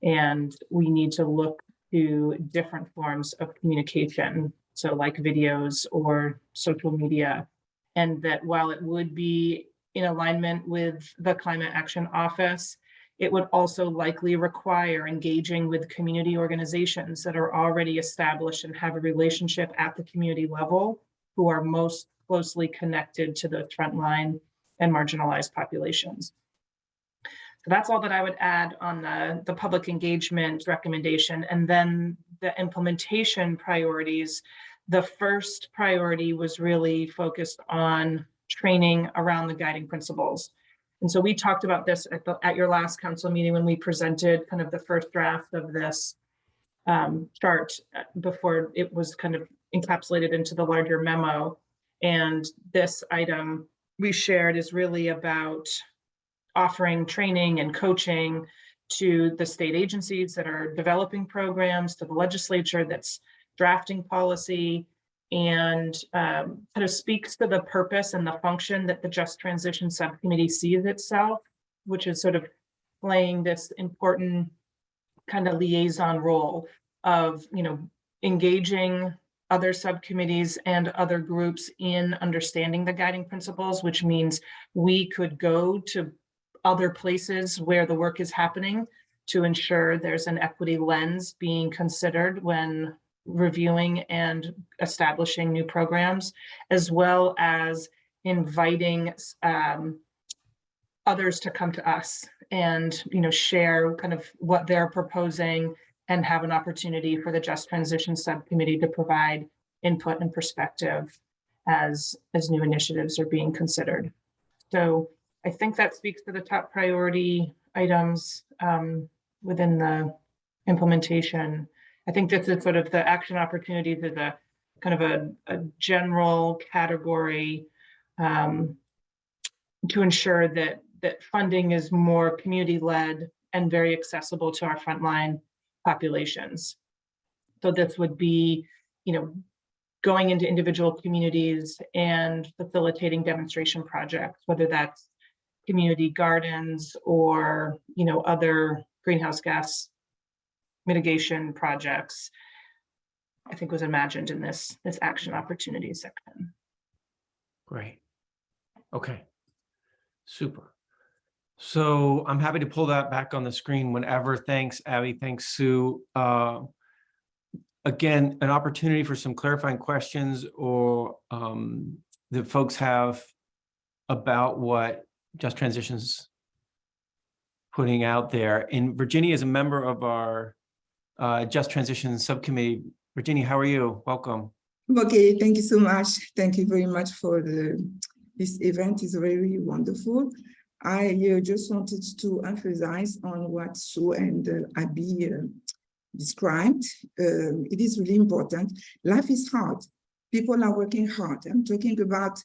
And we need to look to different forms of communication, so like videos or social media. And that while it would be in alignment with the Climate Action Office, it would also likely require engaging with community organizations that are already established and have a relationship at the community level, who are most closely connected to the frontline and marginalized populations. So that's all that I would add on the public engagement recommendation. And then the implementation priorities, the first priority was really focused on training around the guiding principles. And so we talked about this at your last council meeting when we presented kind of the first draft of this chart before it was kind of encapsulated into the larger memo. And this item we shared is really about offering training and coaching to the state agencies that are developing programs, to the legislature that's drafting policy, and kind of speaks to the purpose and the function that the Just Transition Subcommittee sees itself, which is sort of playing this important kind of liaison role of, engaging other subcommittees and other groups in understanding the guiding principles, which means we could go to other places where the work is happening to ensure there's an equity lens being considered when reviewing and establishing new programs, as well as inviting others to come to us and share kind of what they're proposing, and have an opportunity for the Just Transition Subcommittee to provide input and perspective as new initiatives are being considered. So I think that speaks to the top priority items within the implementation. I think this is sort of the action opportunities is a kind of a general category to ensure that funding is more community-led and very accessible to our frontline populations. So this would be, going into individual communities and facilitating demonstration projects, whether that's community gardens or, other greenhouse gas mitigation projects, I think was imagined in this action opportunity section. Great. Okay. Super. So I'm happy to pull that back on the screen whenever. Thanks, Abby. Thanks, Sue. Again, an opportunity for some clarifying questions or that folks have about what Just Transition's putting out there. And Virginia is a member of our Just Transition Subcommittee. Virginia, how are you? Welcome. Okay, thank you so much. Thank you very much for this event. Is very wonderful. I just wanted to emphasize on what Sue and Abby described. It is really important. Life is hard. People are working hard. I'm talking about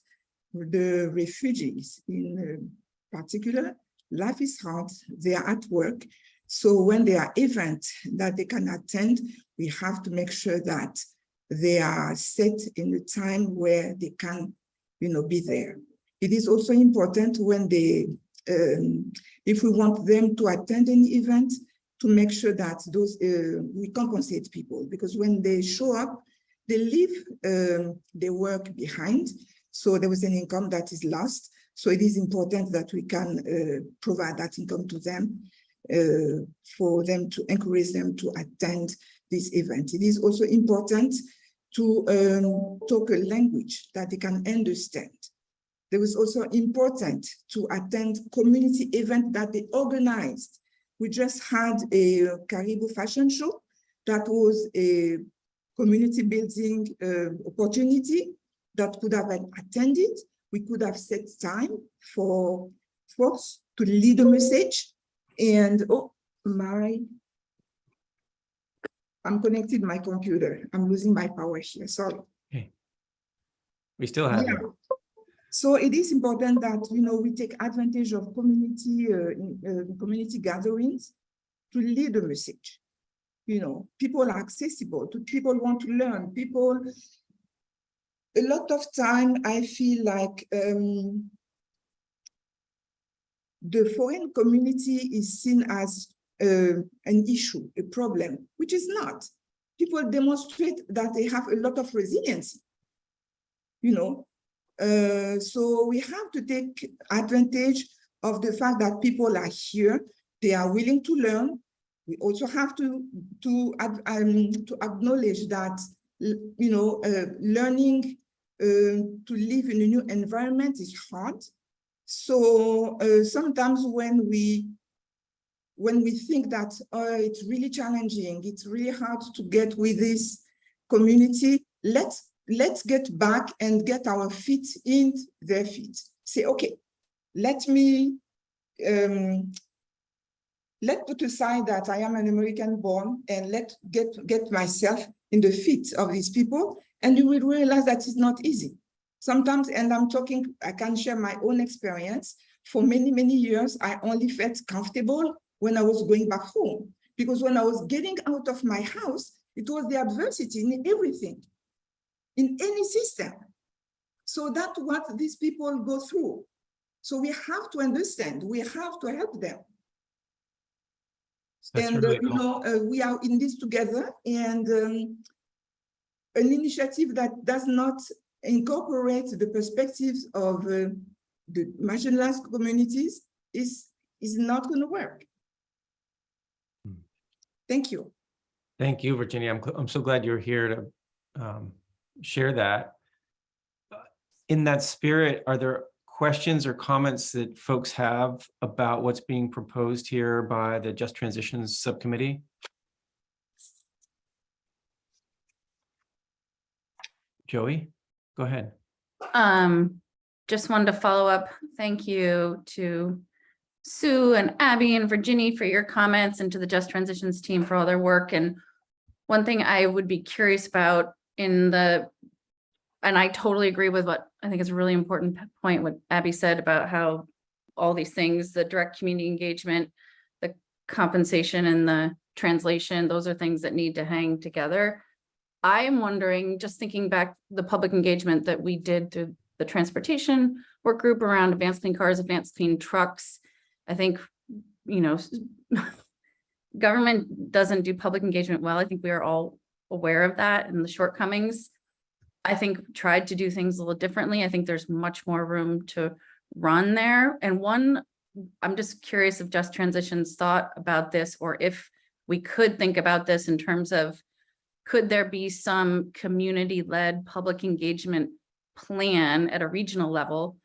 the refugees in particular. Life is hard. They are at work. So when there are events that they can attend, we have to make sure that they are set in the time where they can, be there. It is also important when they, if we want them to attend an event, to make sure that those we compensate people, because when they show up, they leave their work behind. So there was an income that is lost. So it is important that we can provide that income to them. for them to encourage them to attend this event. It is also important to talk a language that they can understand. It was also important to attend community event that they organized. We just had a Caribou fashion show that was a community building opportunity that could have been attended. We could have set time for folks to lead a message. And oh, I'm connected to my computer. I'm losing my power here, sorry. Okay. We still have you. So it is important that, you know, we take advantage of community community gatherings to lead a message. You know, people are accessible to people want to learn. People, a lot of time I feel like the foreign community is seen as an issue, a problem, which is not. People demonstrate that they have a lot of resilience, you know. So we have to take advantage of the fact that people are here, they are willing to learn. We also have to acknowledge that, you know, learning to live in a new environment is hard. So sometimes when we think that it's really challenging, it's really hard to get with this community, let's get back and get our feet in their feet. Say, okay, let's put aside that I am an American born and let's get myself in the feet of these people, and you will realize that it's not easy. Sometimes, and I can share my own experience. For many, many years, I only felt comfortable when I was going back home, because when I was getting out of my house, it was the adversity in everything, in any system. So that's what these people go through. So we have to understand, we have to help them. That's and really you know, we are in this together, and an initiative that does not incorporate the perspectives of the marginalized communities is not going to work. Thank you. Thank you, Virginia. I'm so glad you're here to share that. In that spirit, are there questions or comments that folks have about what's being proposed here by the Just Transitions Subcommittee? Joey, go ahead. Just wanted to follow up. Thank you to Sue and Abby and Virginia for your comments, and to the Just Transitions team for all their work. And one thing I would be curious about and I totally agree with what I think is a really important point, what Abby said about how all these things, the direct community engagement, the compensation and the translation, those are things that need to hang together. I am wondering, just thinking back the public engagement that we did through the transportation work group around advanced clean cars, advanced clean trucks. I think, you know, government doesn't do public engagement well. I think we are all aware of that and the shortcomings. I think tried to do things a little differently. I think there's much more room to run there. And I'm just curious if Just Transitions thought about this, or if we could think about this in terms of, could there be some community-led public engagement plan at a regional level?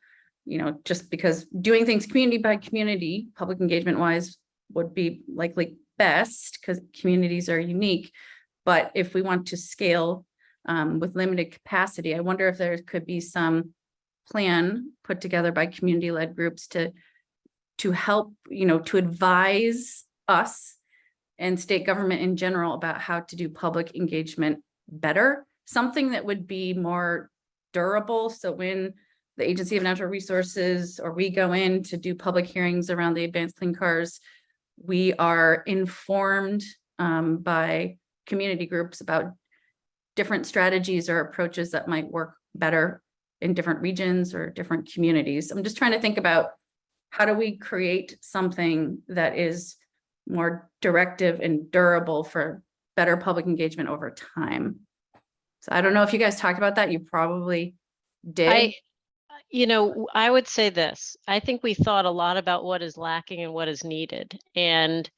You know, just because doing things community by community, public engagement wise, would be likely best because communities are unique. But if we want to scale with limited capacity, I wonder if there could be some plan put together by community-led groups to help, you know, to advise us and state government in general about how to do public engagement better, something that would be more durable. So when the Agency of Natural Resources or we go in to do public hearings around the advanced clean cars, we are informed by community groups about different strategies or approaches that might work better in different regions or different communities. I'm just trying to think about, how do we create something that is more directive and durable for better public engagement over time? So I don't know if you guys talked about that. You probably did. You know, I would say this. I think we thought a lot about what is lacking and what is needed. And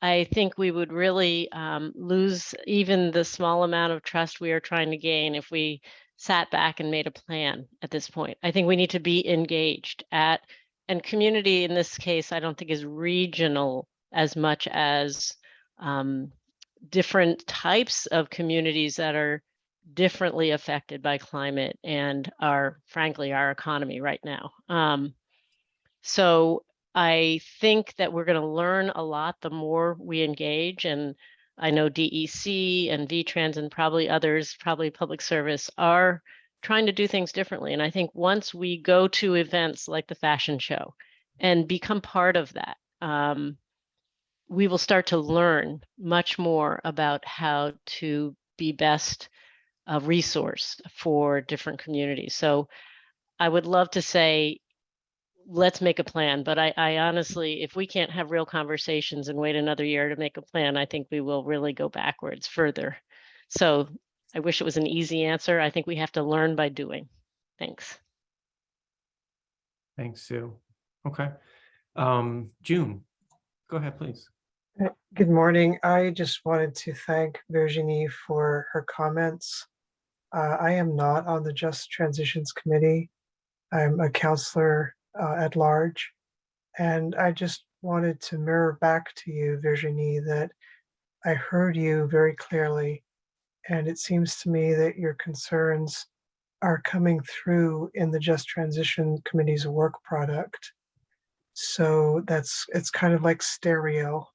I think we would really lose even the small amount of trust we are trying to gain if we sat back and made a plan at this point. I think we need to be engaged and community in this case, I don't think is regional as much as different types of communities that are differently affected by climate and frankly, our economy right now. So I think that we're going to learn a lot the more we engage. And I know DEC and VTrans and probably others, probably public service, are trying to do things differently. And I think once we go to events like the fashion show and become part of that, we will start to learn much more about how to be best a resource for different communities. So I would love to say, let's make a plan. But I honestly, if we can't have real conversations and wait another year to make a plan, I think we will really go backwards further. So I wish it was an easy answer. I think we have to learn by doing. Thanks. Thanks, Sue. Okay. June, go ahead, please. Good morning. I just wanted to thank Virginie for her comments. I am not on the Just Transitions Committee. I'm a counselor at large. And I just wanted to mirror back to you, Virginie, that I heard you very clearly. And it seems to me that your concerns are coming through in the Just Transition Committee's work product. So it's kind of like stereo.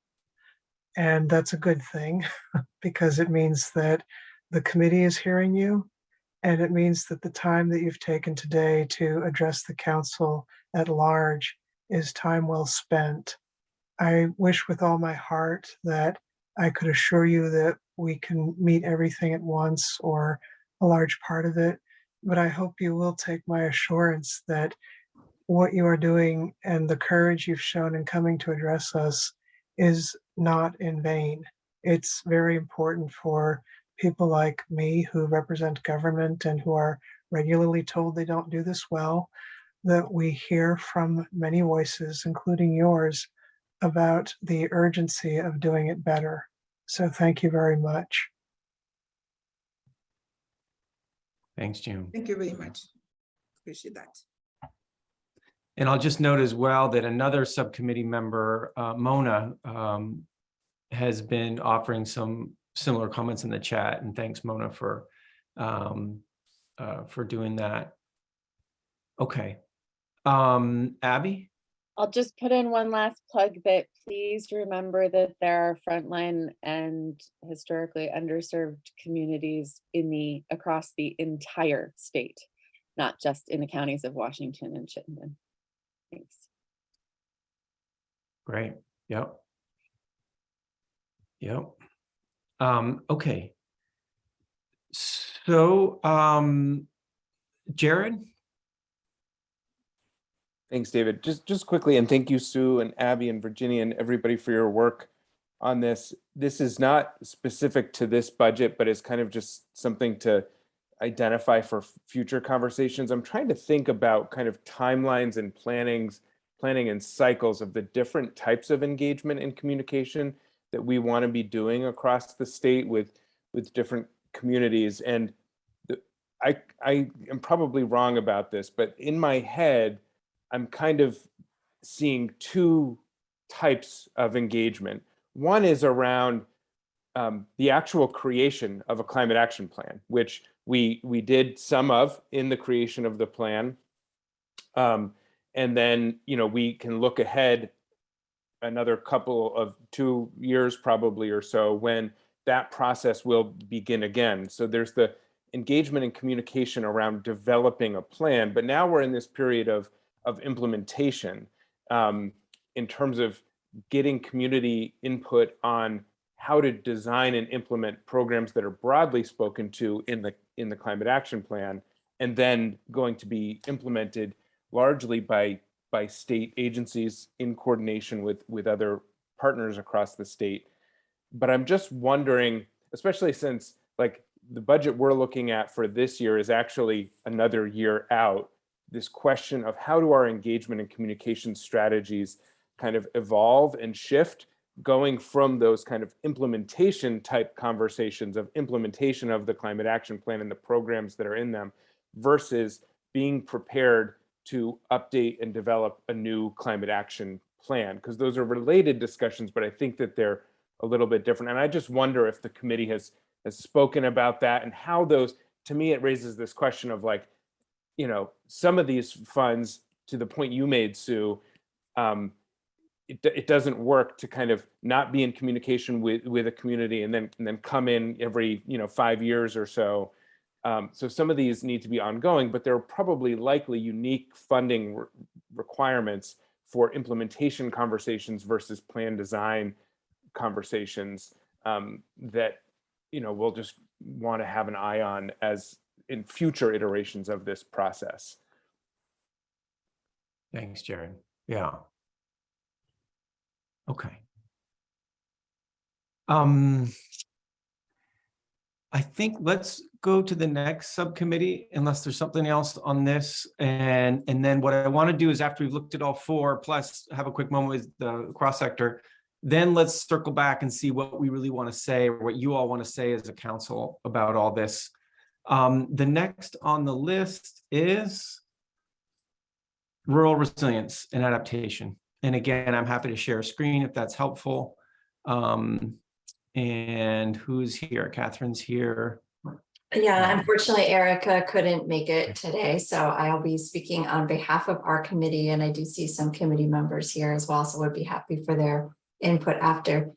And that's a good thing because it means that the committee is hearing you. And it means that the time that you've taken today to address the council at large is time well spent. I wish with all my heart that I could assure you that we can meet everything at once or a large part of it, but I hope you will take my assurance that what you are doing and the courage you've shown in coming to address us is not in vain. It's very important for people like me who represent government and who are regularly told they don't do this well, that we hear from many voices, including yours, about the urgency of doing it better. So thank you very much. Thanks, June. Thank you very much. Appreciate that. And I'll just note as well that another subcommittee member, Mona, has been offering some similar comments in the chat. And thanks, Mona, for doing that. Okay. Abby? I'll just put in one last plug that please remember that there are frontline and historically underserved communities across the entire state, not just in the counties of Washington and Chittenden. Thanks. Great. Yep. Okay. So, Jared? Thanks, David. Just quickly, and thank you, Sue and Abby and Virginia and everybody for your work on this. This is not specific to this budget, but it's kind of just something to identify for future conversations. I'm trying to think about kind of timelines and planning and cycles of the different types of engagement and communication that we want to be doing across the state with different communities. And I am probably wrong about this, but in my head, I'm kind of seeing two types of engagement. One is around the actual creation of a climate action plan, which we did some of in the creation of the plan. And then, we can look ahead another couple of 2 years probably or so when that process will begin again. So there's the engagement and communication around developing a plan, but now we're in this period of implementation in terms of getting community input on how to design and implement programs that are broadly spoken to in the climate action plan, and then going to be implemented largely by state agencies in coordination with other partners across the state. But I'm just wondering, especially since like the budget we're looking at for this year is actually another year out, this question of how do our engagement and communication strategies kind of evolve and shift, going from those kind of implementation type conversations of implementation of the climate action plan and the programs that are in them, versus being prepared to update and develop a new climate action plan, because those are related discussions, but I think that they're a little bit different. And I just wonder if the committee has spoken about that, and how those, to me, it raises this question of like, you know, some of these funds, to the point you made, Sue, it doesn't work to kind of not be in communication with a community and then come in every 5 years or so. So some of these need to be ongoing, but there are probably likely unique funding requirements for implementation conversations versus plan design conversations that we'll just want to have an eye on as in future iterations of this process. Thanks, Jared. Yeah. Okay. I think let's go to the next subcommittee unless there's something else on this. And then what I want to do is, after we've looked at all four, plus have a quick moment with the cross sector, then let's circle back and see what we really want to say, or what you all want to say as a council about all this. The next on the list is rural resilience and adaptation. And again, I'm happy to share a screen if that's helpful. And who's here? Catherine's here. Yeah, unfortunately, Erica couldn't make it today, so I'll be speaking on behalf of our committee, and I do see some committee members here as well, so we'd be happy for their input after.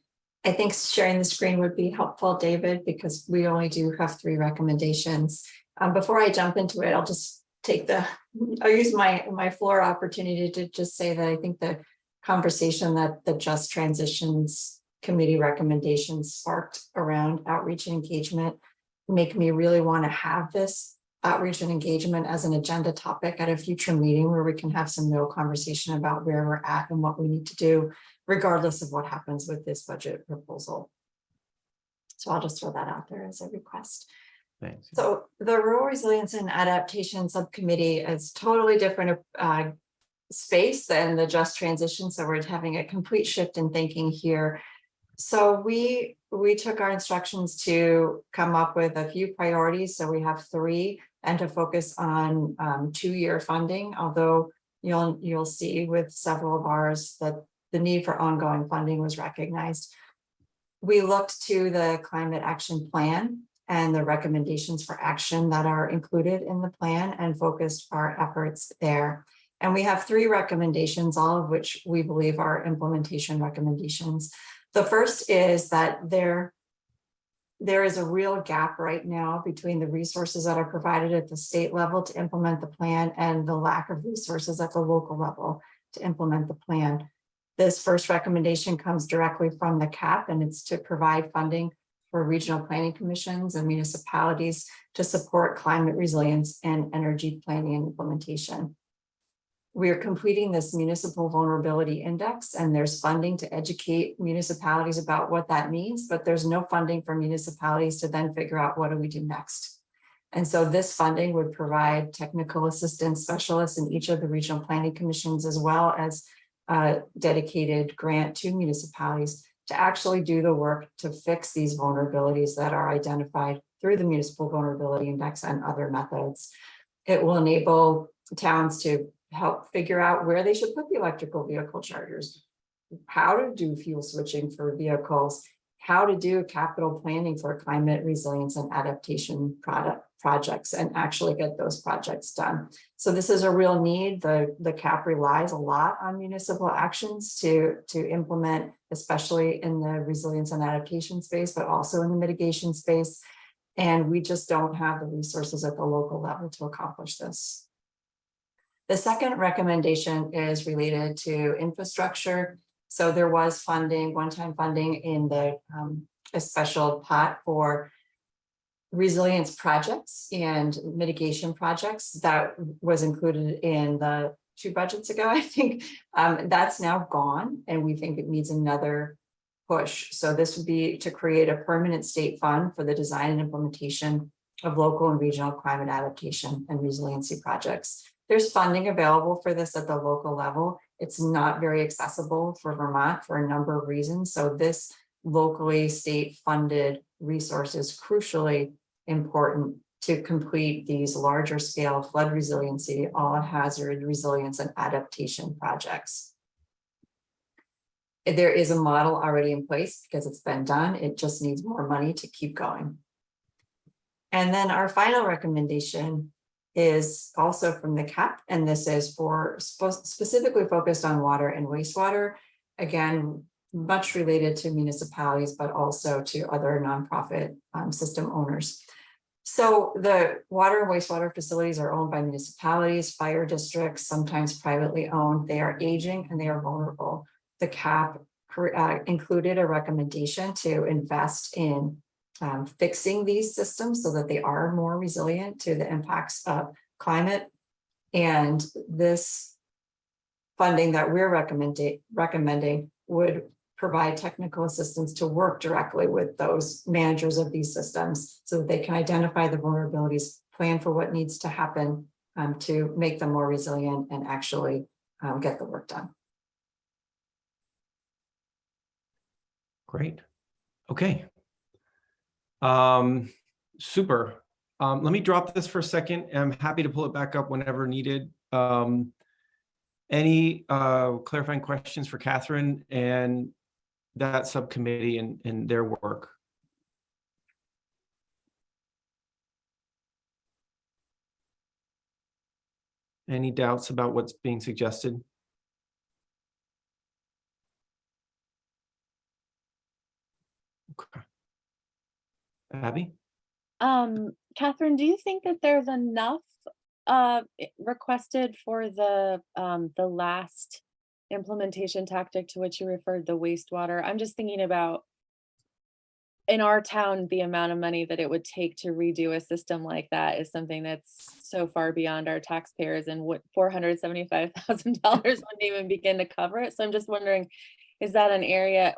I think sharing the screen would be helpful, David, because we only do have 3 recommendations. Before I jump into it, I'll just I'll use my floor opportunity to just say that I think the conversation that the Just Transitions Committee recommendations sparked around outreach and engagement make me really want to have this outreach and engagement as an agenda topic at a future meeting, where we can have some real conversation about where we're at and what we need to do, regardless of what happens with this budget proposal. So I'll just throw that out there as a request. Thanks. So the Rural Resilience and Adaptation Subcommittee is totally different space than the Just Transition. So we're having a complete shift in thinking here. So we took our instructions to come up with a few priorities. So we have 3, and to focus on 2-year funding, although you'll see with several of ours that the need for ongoing funding was recognized. We looked to the Climate Action Plan and the recommendations for action that are included in the plan and focused our efforts there. And we have 3 recommendations, all of which we believe are implementation recommendations. The first is that there is a real gap right now between the resources that are provided at the state level to implement the plan and the lack of resources at the local level to implement the plan. This first recommendation comes directly from the CAP, and it's to provide funding for regional planning commissions and municipalities to support climate resilience and energy planning and implementation. We are completing this municipal vulnerability index, and there's funding to educate municipalities about what that means, but there's no funding for municipalities to then figure out what do we do next. And so this funding would provide technical assistance specialists in each of the regional planning commissions, as well as a dedicated grant to municipalities to actually do the work to fix these vulnerabilities that are identified through the municipal vulnerability index and other methods. It will enable towns to help figure out where they should put the electrical vehicle chargers, how to do fuel switching for vehicles, how to do capital planning for climate resilience and adaptation projects, and actually get those projects done. So this is a real need. The CAP relies a lot on municipal actions to implement, especially in the resilience and adaptation space, but also in the mitigation space. And we just don't have the resources at the local level to accomplish this. The second recommendation is related to infrastructure. So there was funding, one-time funding in the a special pot for resilience projects and mitigation projects that was included in the 2 budgets ago, I think. That's now gone, and we think it needs another push. So this would be to create a permanent state fund for the design and implementation of local and regional climate adaptation and resiliency projects. There's funding available for this at the local level. It's not very accessible for Vermont for a number of reasons. So this locally state funded resource is crucially important to complete these larger scale flood resiliency, all hazard resilience and adaptation projects. There is a model already in place because it's been done. It just needs more money to keep going. And then our final recommendation is also from the CAP, and this is for specifically focused on water and wastewater. Again, much related to municipalities, but also to other nonprofit system owners. So the water and wastewater facilities are owned by municipalities, fire districts, sometimes privately owned. They are aging and they are vulnerable. The CAP included a recommendation to invest in fixing these systems so that they are more resilient to the impacts of climate. And this funding that we're recommending would provide technical assistance to work directly with those managers of these systems so that they can identify the vulnerabilities, plan for what needs to happen to make them more resilient and actually get the work done. Great. Okay. Super. Let me drop this for a second. I'm happy to pull it back up whenever needed. Any clarifying questions for Catherine and that subcommittee and their work? Any doubts about what's being suggested? Okay. Abby? Catherine, do you think that there's enough requested for the last implementation tactic to which you referred, the wastewater? I'm just thinking about in our town, the amount of money that it would take to redo a system like that is something that's so far beyond our taxpayers, and what $475,000 wouldn't even begin to cover it. So I'm just wondering, is that an area,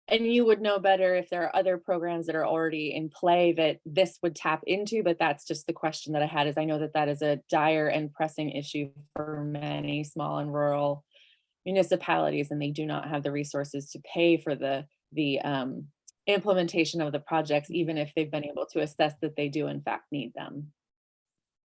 and you would know better if there are other programs that are already in play that this would tap into, but that's just the question that I had, is I know that that is a dire and pressing issue for many small and rural municipalities, and they do not have the resources to pay for the implementation of the projects, even if they've been able to assess that they do in fact need them.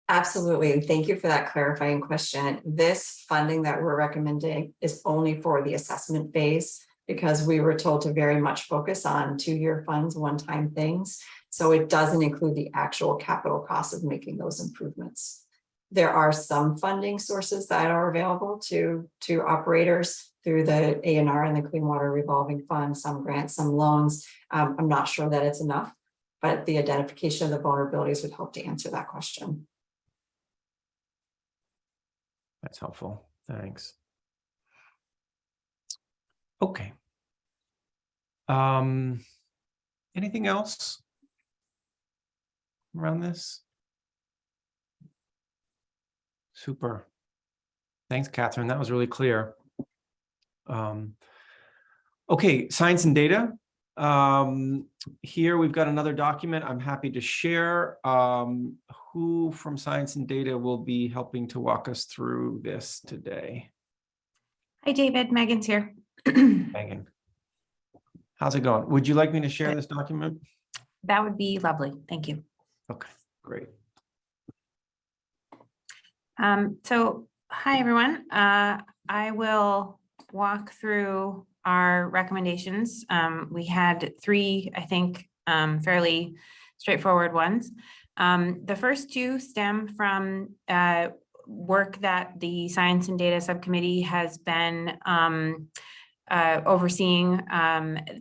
Absolutely. Thank you for that clarifying question. This funding that we're recommending is only for the assessment phase, because we were told to very much focus on 2-year funds, one-time things. So it doesn't include the actual capital costs of making those improvements. There are some funding sources that are available to operators through the A&R and the Clean Water Revolving Fund, some grants, some loans. I'm not sure that it's enough, but the identification of the vulnerabilities would help to answer that question. That's helpful. Thanks. Okay. Anything else around this? Super. Thanks, Catherine. That was really clear. Okay, science and data. Here we've got another document I'm happy to share. Who from science and data will be helping to walk us through this today? Hi, David. Megan's here. Megan. How's it going? Would you like me to share this document? That would be lovely. Thank you. Okay, great. So hi, everyone. I will walk through our recommendations. We had 3, I think, fairly straightforward ones. The first 2 stem from work that the Science and Data Subcommittee has been overseeing.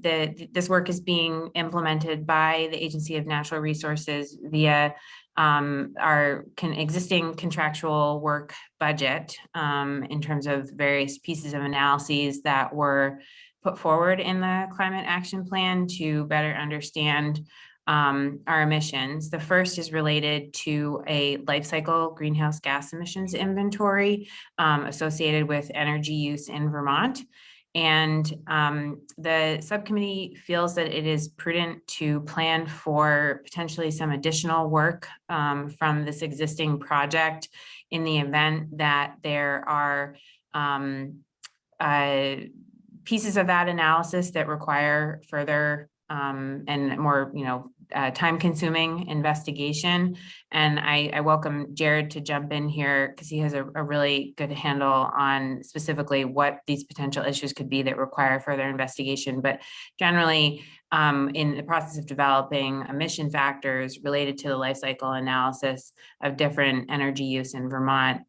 This work is being implemented by the Agency of Natural Resources via our existing contractual work budget in terms of various pieces of analyses that were put forward in the Climate Action Plan to better understand our emissions. The first is related to a life cycle greenhouse gas emissions inventory associated with energy use in Vermont. And the subcommittee feels that it is prudent to plan for potentially some additional work from this existing project in the event that there are pieces of that analysis that require further and more, time-consuming investigation. And I welcome Jared to jump in here because he has a really good handle on specifically what these potential issues could be that require further investigation. But generally, in the process of developing emission factors related to the life cycle analysis of different energy use in Vermont,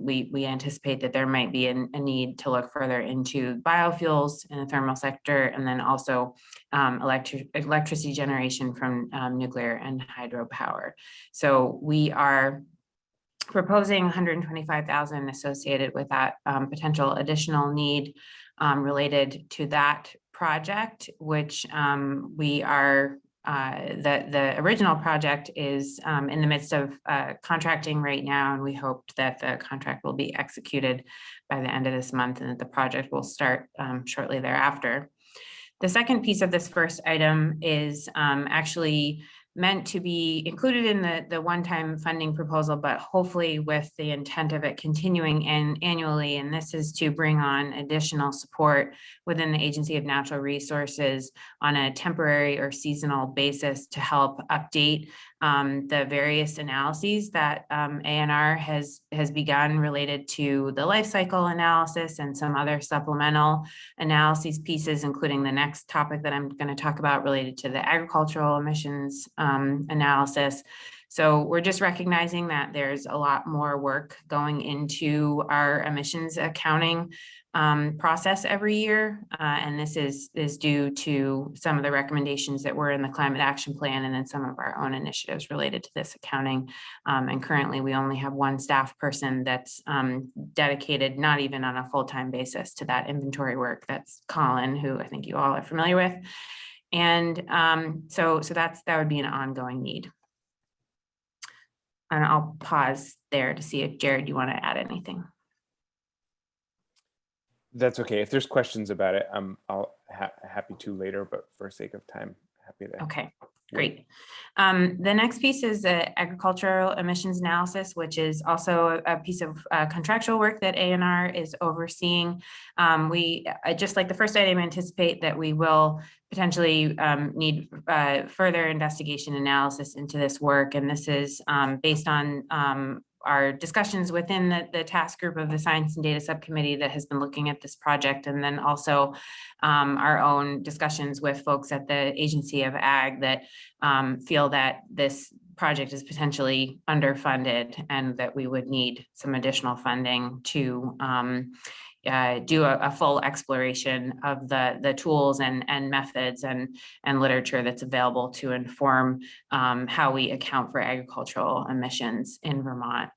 we anticipate that there might be a need to look further into biofuels in the thermal sector, and then also electricity generation from nuclear and hydropower. So we are proposing 125,000 associated with that potential additional need related to that project, which we are the original project is in the midst of contracting right now, and we hope that the contract will be executed by the end of this month and that the project will start shortly thereafter. The second piece of this first item is actually meant to be included in the one-time funding proposal, but hopefully with the intent of it continuing annually. And this is to bring on additional support within the Agency of Natural Resources on a temporary or seasonal basis to help update the various analyses that ANR has begun related to the life cycle analysis and some other supplemental analyses pieces, including the next topic that I'm going to talk about related to the agricultural emissions analysis. So we're just recognizing that there's a lot more work going into our emissions accounting process every year. And this is due to some of the recommendations that were in the climate action plan and then some of our own initiatives related to this accounting. And currently we only have one staff person that's dedicated, not even on a full-time basis, to that inventory work. That's Colin, who I think you all are familiar with. And so that would be an ongoing need. And I'll pause there to see if Jared, you want to add anything. That's okay. If there's questions about it, I'll happy to later, but for sake of time, happy to. Okay, great. The next piece is the agricultural emissions analysis, which is also a piece of contractual work that ANR is overseeing. We, just like the first item, anticipate that we will potentially need further investigation analysis into this work. And this is based on our discussions within the task group of the Science and Data Subcommittee that has been looking at this project, and then also our own discussions with folks at the Agency of Ag that feel that this project is potentially underfunded and that we would need some additional funding to do a full exploration of the tools and methods and literature that's available to inform how we account for agricultural emissions in Vermont.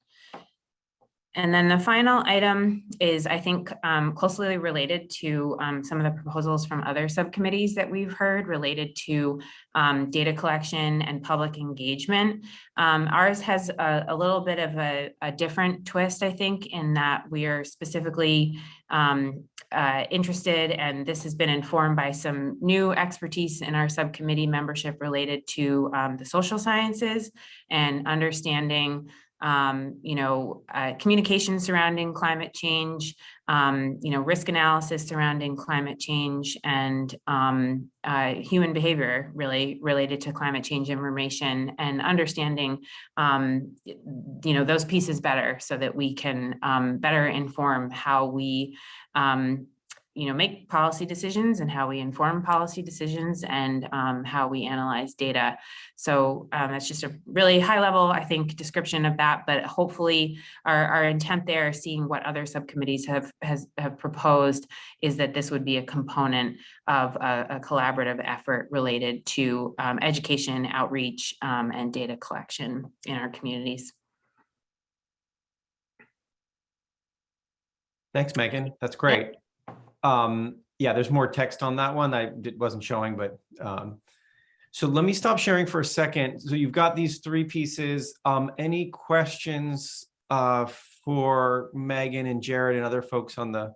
And then the final item is, I think, closely related to some of the proposals from other subcommittees that we've heard related to data collection and public engagement. Ours has a little bit of a different twist, I think, in that we are specifically interested, and this has been informed by some new expertise in our subcommittee membership related to the social sciences and understanding communication surrounding climate change, risk analysis surrounding climate change, and human behavior really related to climate change information, and understanding, those pieces better so that we can better inform how we make policy decisions and how we inform policy decisions and how we analyze data. So that's just a really high level, I think, description of that, but hopefully our intent there, seeing what other subcommittees have proposed, is that this would be a component of a collaborative effort related to education, outreach, and data collection in our communities. Thanks, Megan. That's great. Yeah, there's more text on that one. Wasn't showing, but so let me stop sharing for a second. So you've got these three pieces. Any questions for Megan and Jared and other folks on the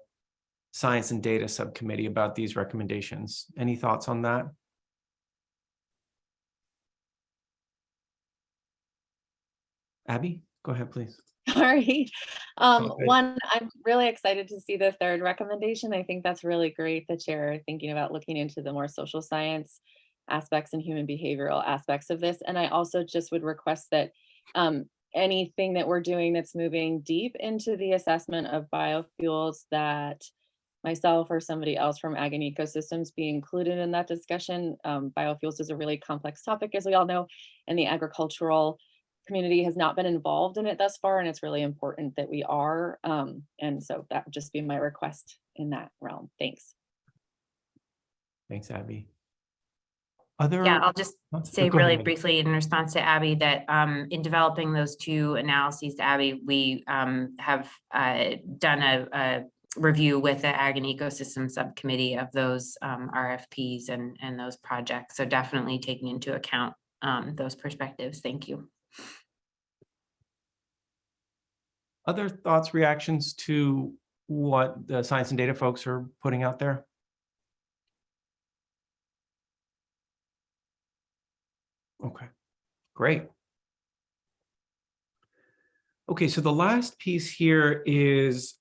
Science and Data Subcommittee about these recommendations. Any thoughts on that? Abby, go ahead, please. Sorry. Okay. One, I'm really excited to see the third recommendation. I think that's really great that you're thinking about looking into the more social science aspects and human behavioral aspects of this. And I also just would request that anything that we're doing that's moving deep into the assessment of biofuels, that myself or somebody else from Ag and Ecosystems be included in that discussion. Biofuels is a really complex topic, as we all know, and the agricultural community has not been involved in it thus far, and it's really important that we are. And so that would just be my request in that realm. Thanks. Thanks, Abby. Other? Yeah, I'll just say Go really ahead. briefly in response to Abby that in developing those two analyses, Abby, we have done a review with the Ag and Ecosystem Subcommittee of those RFPs and those projects. So definitely taking into account those perspectives. Thank you. Other thoughts, reactions to what the science and data folks are putting out there? Okay, great. Okay, so the last piece here is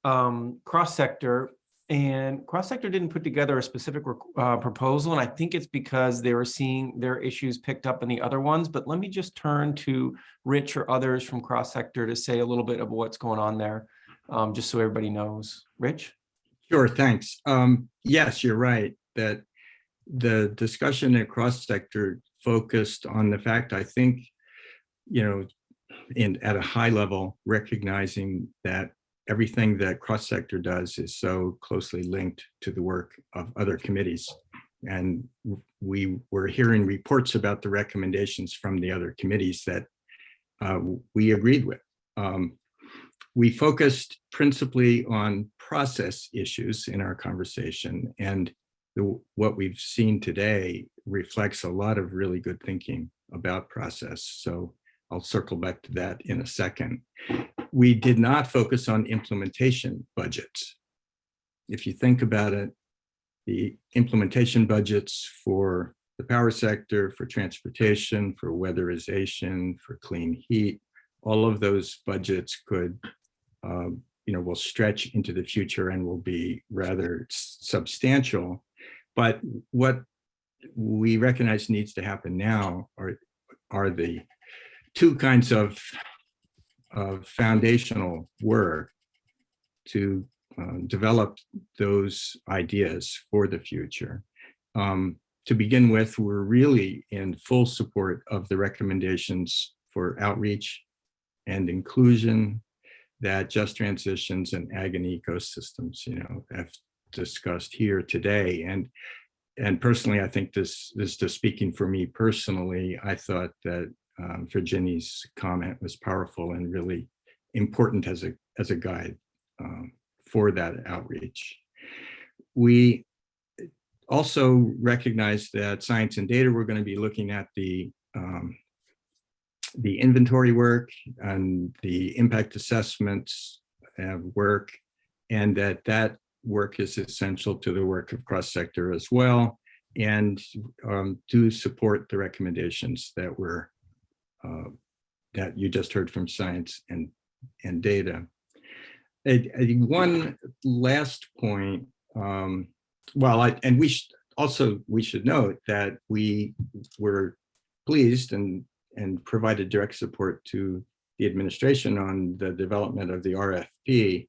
cross-sector, and cross-sector didn't put together a specific proposal, and I think it's because they were seeing their issues picked up in the other ones, but let me just turn to Rich or others from cross-sector to say a little bit of what's going on there, just so everybody knows. Rich? Sure, thanks. Yes, you're right that the discussion at cross-sector focused on the fact, I think, at a high level, recognizing that everything that cross-sector does is so closely linked to the work of other committees. And we were hearing reports about the recommendations from the other committees that we agreed with. We focused principally on process issues in our conversation, and what we've seen today reflects a lot of really good thinking about process. So I'll circle back to that in a second. We did not focus on implementation budgets. If you think about it, the implementation budgets for the power sector, for transportation, for weatherization, for clean heat, all of those budgets could, will stretch into the future and will be rather substantial. But what we recognize needs to happen now are the two kinds of foundational work to develop those ideas for the future. To begin with, we're really in full support of the recommendations for outreach and inclusion that Just Transitions and Ag and Ecosystems, have discussed here today. And personally, I think this is just speaking for me personally. I thought that Virginia's comment was powerful and really important as a guide for that outreach. We also recognize that science and data, we're going to be looking at the inventory work and the impact assessments work, and that work is essential to the work of cross-sector as well, and do support the recommendations that were that you just heard from science and data. One last point, we should note that we were pleased and provided direct support to the administration on the development of the RFP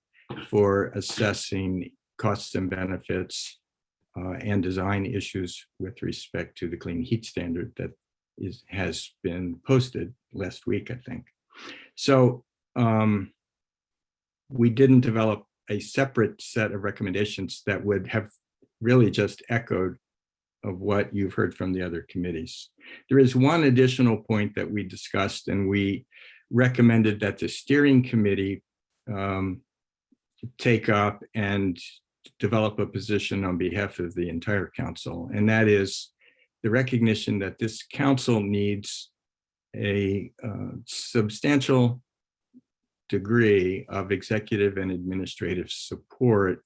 for assessing costs and benefits and design issues with respect to the clean heat standard that has been posted last week, I think. So we didn't develop a separate set of recommendations that would have really just echoed of what you've heard from the other committees. There is one additional point that we discussed, and we recommended that the steering committee take up and develop a position on behalf of the entire council, and that is the recognition that this council needs a substantial degree of executive and administrative support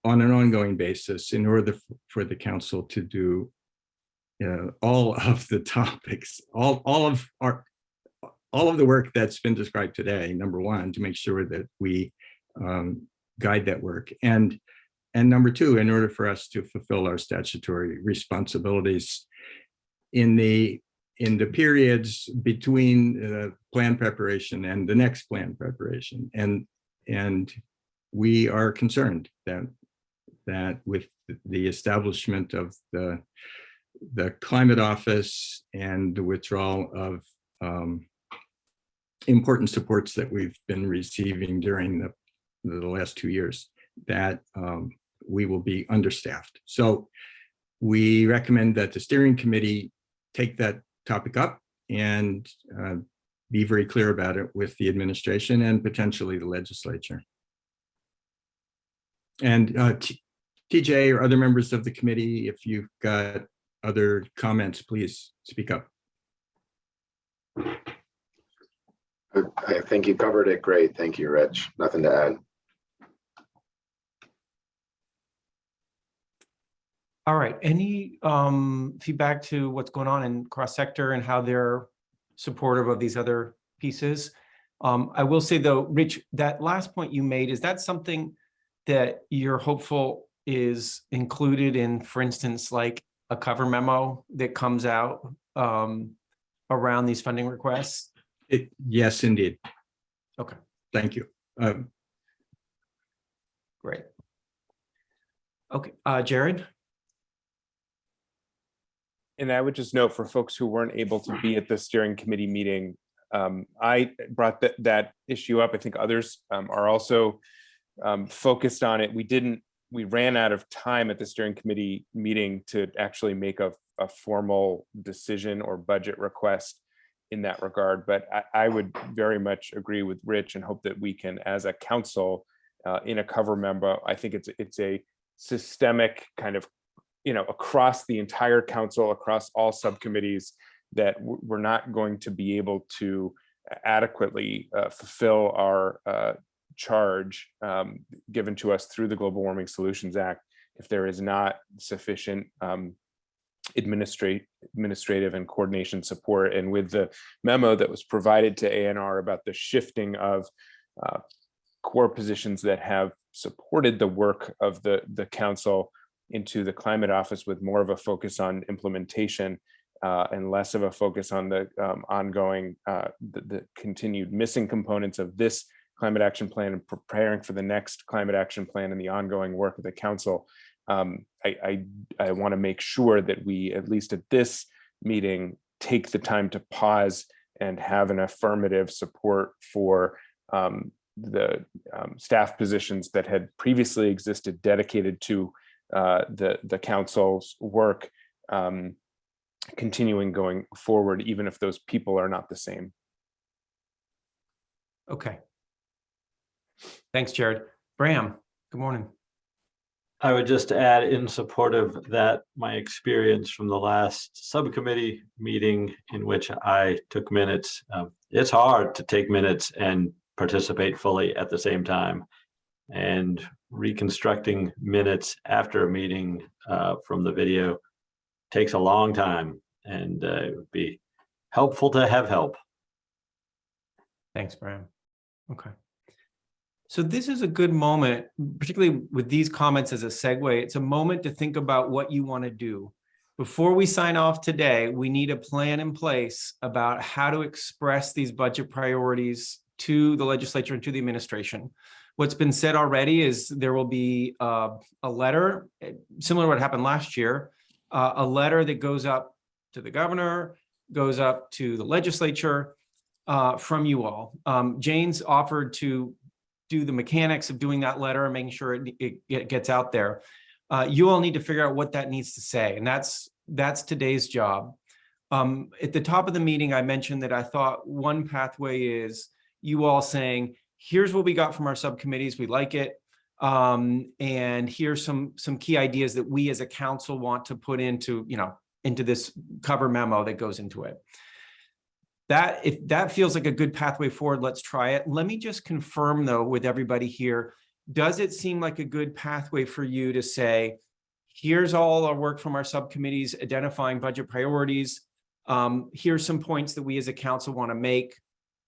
on an ongoing basis in order for the council to do all of the topics, all of the work that's been described today, number one, to make sure that we guide that work. And number two, in order for us to fulfill our statutory responsibilities in the periods between plan preparation and the next plan preparation. And we are concerned that with the establishment of the climate office and the withdrawal of important supports that we've been receiving during the last 2 years, that we will be understaffed. So we recommend that the steering committee take that topic up and be very clear about it with the administration and potentially the legislature. And TJ or other members of the committee, if you've got other comments, please speak up. I think you covered it great. Thank you, Rich. Nothing to add. All right, any feedback to what's going on in cross-sector and how they're supportive of these other pieces? I will say though, Rich, that last point you made, is that something that you're hopeful is included in, for instance, like a cover memo that comes out around these funding requests? Yes, indeed. Okay. Thank you. Great. Okay, Jared? And I would just note for folks who weren't able to be at the steering committee meeting, I brought that issue up. I think others are also focused on it. We ran out of time at the steering committee meeting to actually make a formal decision or budget request in that regard. But I would very much agree with Rich and hope that we can, as a council, in a cover memo, I think it's a systemic kind of, across the entire council, across all subcommittees, that we're not going to be able to adequately fulfill our charge given to us through the Global Warming Solutions Act if there is not sufficient administrative and coordination support. And with the memo that was provided to ANR about the shifting of core positions that have supported the work of the council into the climate office with more of a focus on implementation and less of a focus on the ongoing, the continued missing components of this climate action plan and preparing for the next climate action plan and the ongoing work of the council. I want to make sure that we, at least at this meeting, take the time to pause and have an affirmative support for the staff positions that had previously existed dedicated to the council's work, continuing going forward, even if those people are not the same. Okay. Thanks, Jared. Bram, good morning. I would just add, in support of that, my experience from the last subcommittee meeting in which I took minutes. It's hard to take minutes and participate fully at the same time. And reconstructing minutes after a meeting from the video takes a long time, and it would be helpful to have help. Thanks, Bram. Okay. So this is a good moment, particularly with these comments as a segue. It's a moment to think about what you want to do. Before we sign off today, we need a plan in place about how to express these budget priorities to the legislature and to the administration. What's been said already is there will be a letter, similar to what happened last year, a letter that goes up to the governor, goes up to the legislature from you all. Jane's offered to do the mechanics of doing that letter and making sure it gets out there. You all need to figure out what that needs to say, and that's today's job. At the top of the meeting, I mentioned that I thought one pathway is you all saying, here's what we got from our subcommittees, we like it, and here's some key ideas that we as a council want to put into this cover memo that goes into it. If that feels like a good pathway forward, let's try it. Let me just confirm though with everybody here, does it seem like a good pathway for you to say, here's all our work from our subcommittees identifying budget priorities. Here's some points that we as a council want to make,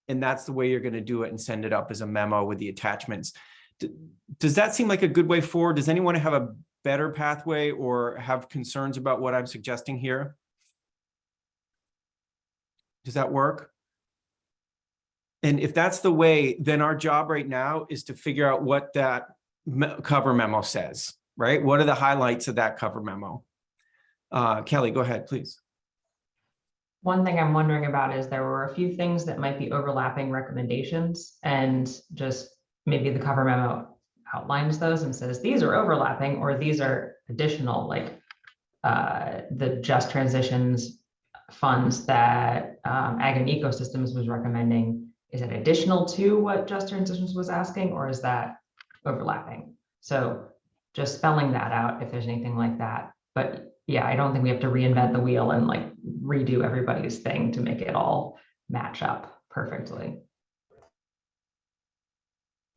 and that's the way you're going to do it, and send it up as a memo with the attachments. Does that seem like a good way forward? Does anyone have a better pathway or have concerns about what I'm suggesting here? Does that work? And if that's the way, then our job right now is to figure out what that cover memo says, right? What are the highlights of that cover memo? Kelly, go ahead, please. One thing I'm wondering about is there were a few things that might be overlapping recommendations, and just maybe the cover memo outlines those and says, these are overlapping, or these are additional, like the Just Transitions funds that Ag and Ecosystems was recommending. Is it additional to what Just Transitions was asking, or is that overlapping? So just spelling that out if there's anything like that. But yeah, I don't think we have to reinvent the wheel and like redo everybody's thing to make it all match up perfectly.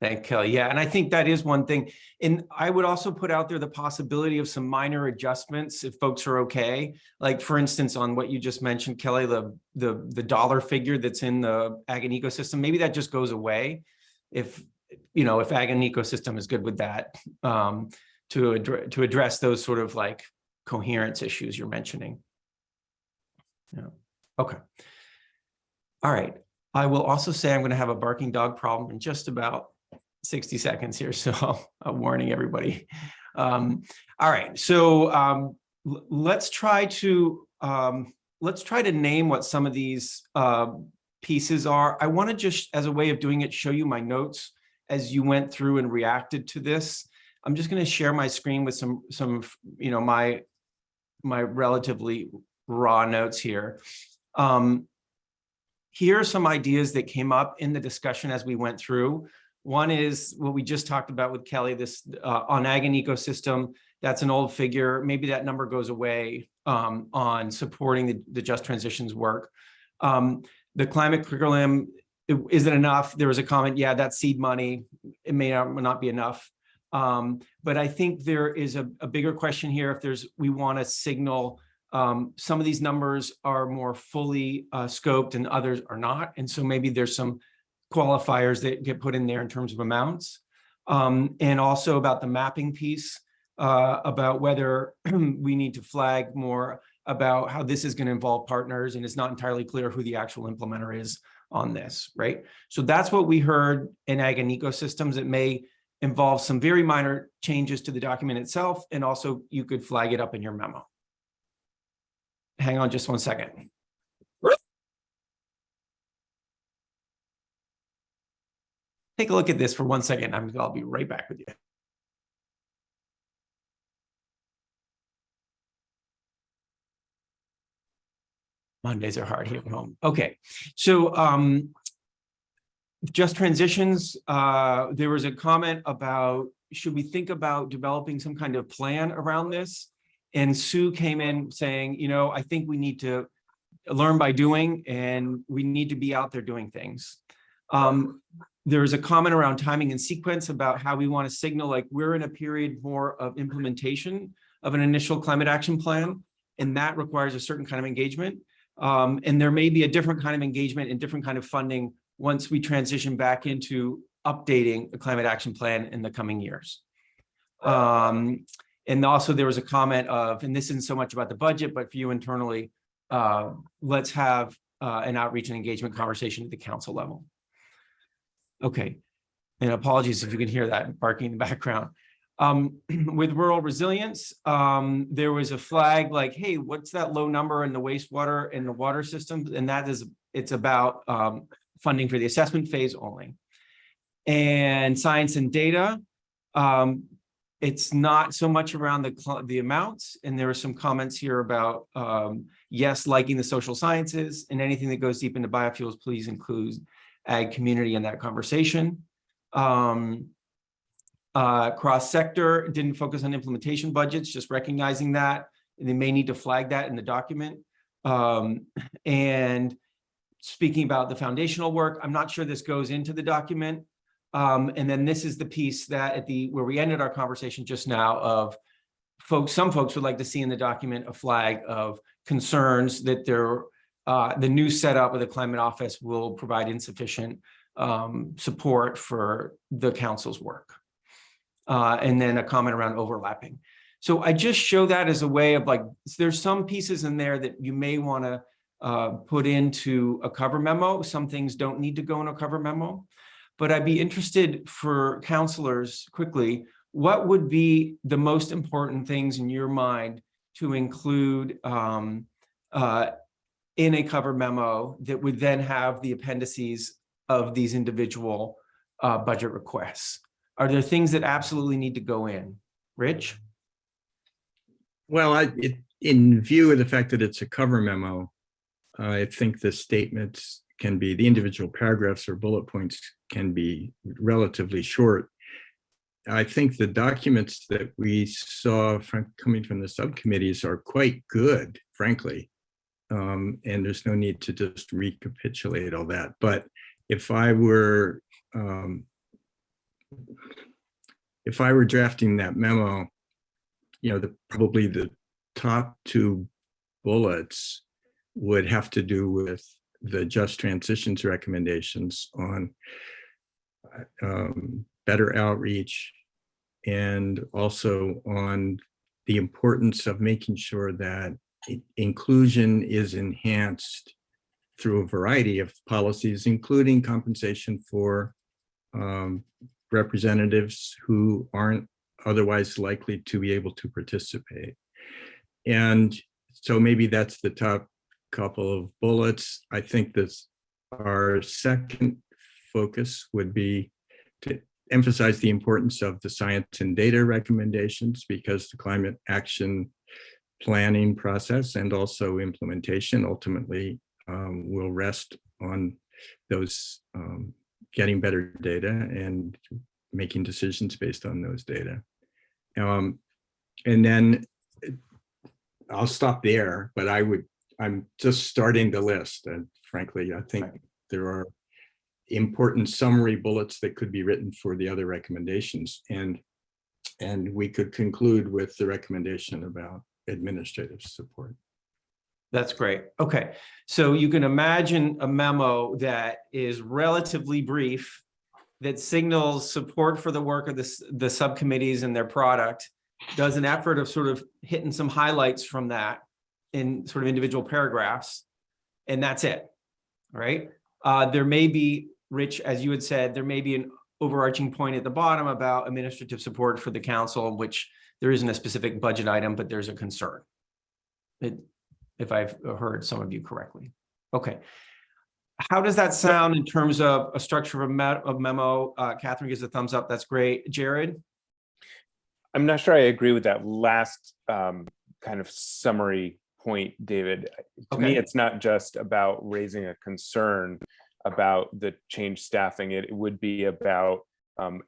Thank you, Kelly. Yeah, and I think that is one thing. And I would also put out there the possibility of some minor adjustments if folks are okay. Like for instance, on what you just mentioned, Kelly, the dollar figure that's in the Ag and Ecosystem, maybe that just goes away. If Ag and Ecosystem is good with that, to address those sort of like coherence issues you're mentioning. Yeah. Okay. All right. I will also say I'm going to have a barking dog problem in just about 60 seconds here, so I'm warning everybody. All right, so let's try to name what some of these pieces are. I want to just, as a way of doing it, show you my notes as you went through and reacted to this. I'm just going to share my screen with some my relatively raw notes here. Here are some ideas that came up in the discussion as we went through. One is what we just talked about with Kelly, this on Ag and Ecosystem. That's an old figure. Maybe that number goes away on supporting the Just Transitions work. The climate curriculum, is it enough? There was a comment, yeah, that's seed money. It may not be enough. But I think there is a bigger question here. If we want to signal some of these numbers are more fully scoped and others are not. And so maybe there's some qualifiers that get put in there in terms of amounts. And also about the mapping piece, about whether we need to flag more about how this is going to involve partners, and it's not entirely clear who the actual implementer is on this, right? So that's what we heard in Ag and Ecosystems. It may involve some very minor changes to the document itself, and also you could flag it up in your memo. Hang on just one second. Take a look at this for 1 second. I'll be right back with you. Mondays are hard here at home. Okay, so Just Transitions, there was a comment about, should we think about developing some kind of plan around this? And Sue came in saying, I think we need to learn by doing, and we need to be out there doing things. There's a comment around timing and sequence about how we want to signal like we're in a period more of implementation of an initial climate action plan, and that requires a certain kind of engagement. And there may be a different kind of engagement and different kind of funding once we transition back into updating the climate action plan in the coming years. And also there was a comment of, and this isn't so much about the budget, but for you internally, let's have an outreach and engagement conversation at the council level. Okay, and apologies if you can hear that barking in the background. With rural resilience, there was a flag like, hey, what's that low number in the wastewater and the water systems? And that is, it's about funding for the assessment phase only. And science and data, it's not so much around the amounts. And there were some comments here about, yes, liking the social sciences, and anything that goes deep into biofuels, please include Ag community in that conversation. Cross-sector didn't focus on implementation budgets, just recognizing that, and they may need to flag that in the document. And speaking about the foundational work, I'm not sure this goes into the document, And then this is the piece that where we ended our conversation just now of some folks would like to see in the document a flag of concerns that the new setup of the climate office will provide insufficient support for the council's work. And then a comment around overlapping. So I just show that as a way of like, there's some pieces in there that you may want to put into a cover memo. Some things don't need to go in a cover memo, but I'd be interested for counselors quickly, what would be the most important things in your mind to include in a cover memo that would then have the appendices of these individual budget requests? Are there things that absolutely need to go in? Rich? Well, in view of the fact that it's a cover memo, I think the statements can be, the individual paragraphs or bullet points can be relatively short. I think the documents that we saw coming from the subcommittees are quite good, frankly. And there's no need to just recapitulate all that. But if I were drafting that memo, probably the top two bullets would have to do with the just transitions recommendations on better outreach, and also on the importance of making sure that inclusion is enhanced through a variety of policies, including compensation for representatives who aren't otherwise likely to be able to participate. And so maybe that's the top couple of bullets. I think our second focus would be to emphasize the importance of the science and data recommendations, because the climate action planning process and also implementation ultimately will rest on those getting better data and making decisions based on those data. And then I'll stop there, but I'm just starting the list. And frankly, I think there are important summary bullets that could be written for the other recommendations. And we could conclude with the recommendation about administrative support. That's great. Okay, so you can imagine a memo that is relatively brief, that signals support for the work of the subcommittees and their product, does an effort of sort of hitting some highlights from that in sort of individual paragraphs, and that's it, right? There may be, Rich, as you had said, there may be an overarching point at the bottom about administrative support for the council, which there isn't a specific budget item, but there's a concern, if I've heard some of you correctly. Okay. How does that sound in terms of a structure of a memo? Catherine gives a thumbs up. That's great. Jared? I'm not sure I agree with that last kind of summary point, David. To me, it's not just about raising a concern about the change staffing. It would be about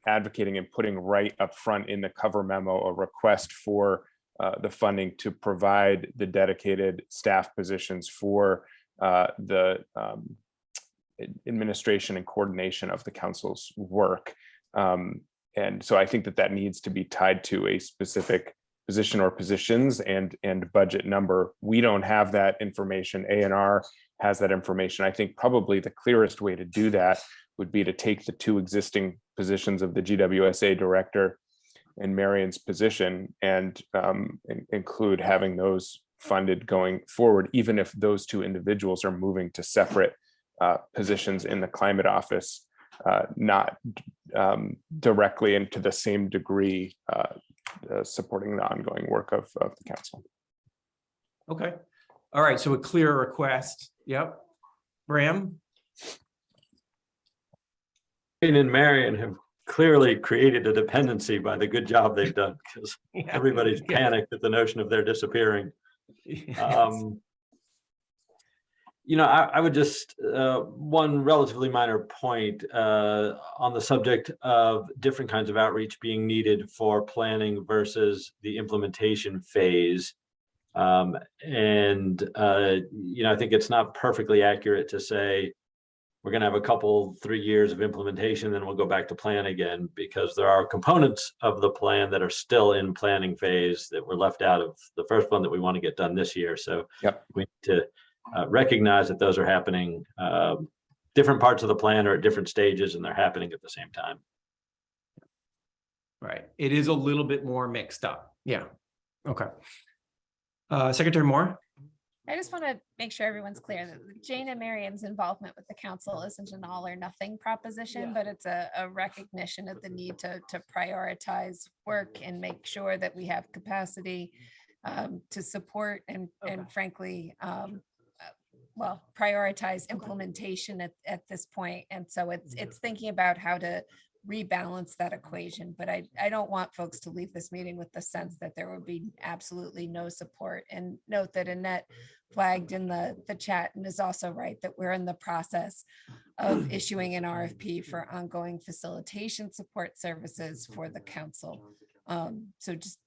advocating and putting right up front in the cover memo a request for the funding to provide the dedicated staff positions for the administration and coordination of the council's work. And so I think that needs to be tied to a specific position or positions and budget number. We don't have that information. A&R has that information. I think probably the clearest way to do that would be to take the two existing positions of the GWSA director and Marion's position and include having those funded going forward, even if those two individuals are moving to separate positions in the climate office, not directly and to the same degree supporting the ongoing work of the council. Okay. All right. So a clear request. Yep. Bram? Jane and Marion have clearly created a dependency by the good job they've done, because everybody's panicked at the notion of their disappearing. Yes. I would just, one relatively minor point on the subject of different kinds of outreach being needed for planning versus the implementation phase. I think it's not perfectly accurate to say we're going to have a couple, 3 years of implementation, then we'll go back to plan again, because there are components of the plan that are still in planning phase that were left out of the first one that we want to get done this year. So we need to recognize that those are happening. Different parts of the plan are at different stages and they're happening at the same time. Right. It is a little bit more mixed up. Yeah. Okay. Secretary Moore? I just want to make sure everyone's clear that Jane and Marion's involvement with the council isn't an all or nothing proposition, but it's a recognition of the need to prioritize work and make sure that we have capacity to support and frankly, well, prioritize implementation at this point. And so it's thinking about how to rebalance that equation. But I don't want folks to leave this meeting with the sense that there would be absolutely no support. And note that Annette flagged in the chat and is also right that we're in the process of issuing an RFP for ongoing facilitation support services for the council. So just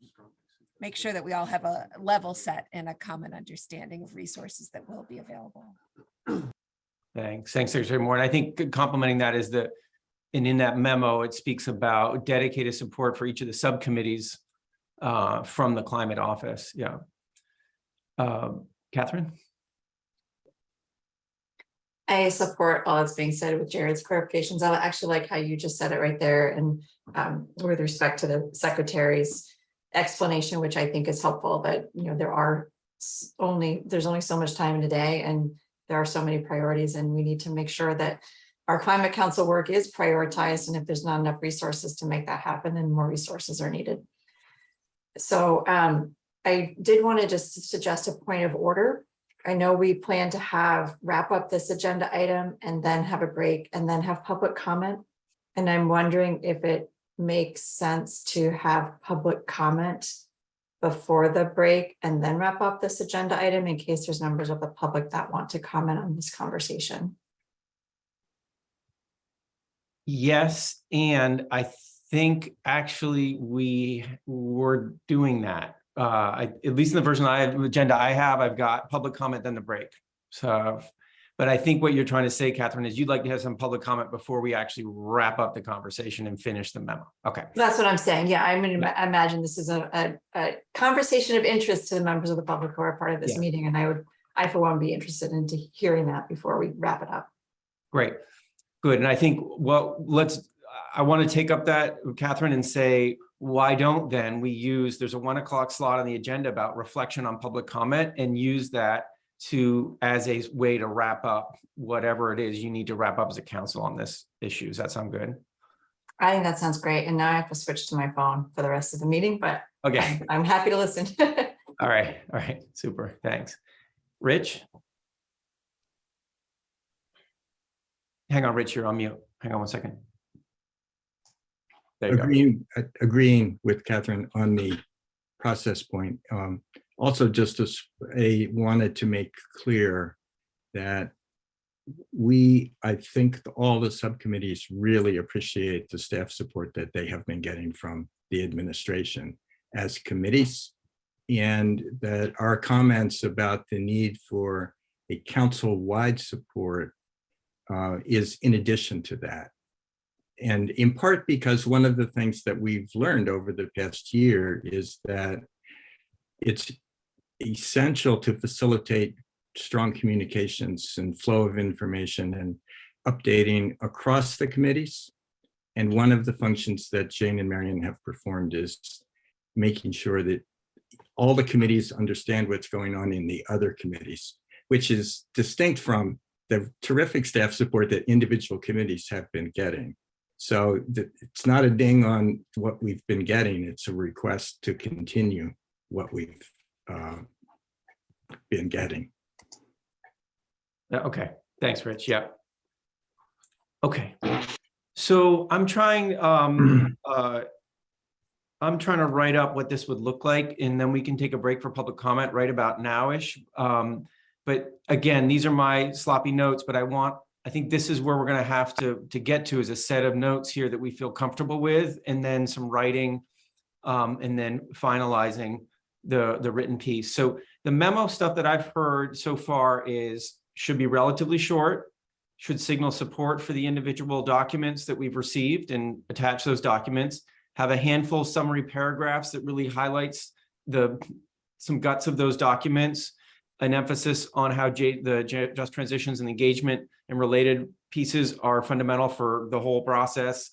make sure that we all have a level set and a common understanding of resources that will be available. Thanks, Secretary Moore. And I think complementing that is that, and in that memo, it speaks about dedicated support for each of the subcommittees from the climate office. Yeah. Catherine? I support all that's being said with Jared's clarifications. I actually like how you just said it right there. And with respect to the secretary's explanation, which I think is helpful, that, you know, there's only so much time in a day and there are so many priorities, and we need to make sure that our climate council work is prioritized. And if there's not enough resources to make that happen, then more resources are needed. So I did want to just suggest a point of order. I know we plan to wrap up this agenda item and then have a break and then have public comment. And I'm wondering if it makes sense to have public comment before the break and then wrap up this agenda item in case there's members of the public that want to comment on this conversation. Yes, and I think actually we were doing that. At least in the version agenda I have, I've got public comment, then the break. So, but I think what you're trying to say, Catherine, is you'd like to have some public comment before we actually wrap up the conversation and finish the memo. Okay. That's what I'm saying. Yeah, I'm going to imagine this is a conversation of interest to the members of the public who are part of this meeting. And I for one, be interested in hearing that before we wrap it up. Great. Good. And I think, well, I want to take up that, Catherine, and say, why don't then we use, there's a 1 o'clock slot on the agenda about reflection on public comment, and use that as a way to wrap up whatever it is you need to wrap up as a council on this issue. Does that sound good? I think that sounds great. And now I have to switch to my phone for the rest of the meeting, but okay, I'm happy to listen. All right. Super. Thanks. Rich? Hang on, Rich, you're on mute. Hang on one second. There you go. Agreeing with Catherine on the process point. Also, just wanted to make clear that I think all the subcommittees really appreciate the staff support that they have been getting from the administration as committees, and that our comments about the need for a council-wide support is in addition to that. And in part because one of the things that we've learned over the past year is that it's essential to facilitate strong communications and flow of information and updating across the committees. And one of the functions that Jane and Marion have performed is making sure that all the committees understand what's going on in the other committees, which is distinct from the terrific staff support that individual committees have been getting. So it's not a ding on what we've been getting, it's a request to continue what we've been getting. Okay, thanks, Rich. Yeah. Okay, so I'm trying to write up what this would look like, and then we can take a break for public comment right about now-ish. But again, these are my sloppy notes, but I think this is where we're going to have to get to, is a set of notes here that we feel comfortable with, and then some writing, and then finalizing the written piece. So the memo stuff that I've heard so far should be relatively short. should signal support for the individual documents that we've received and attach those documents, have a handful of summary paragraphs that really highlights some guts of those documents, an emphasis on how the just transitions and engagement and related pieces are fundamental for the whole process.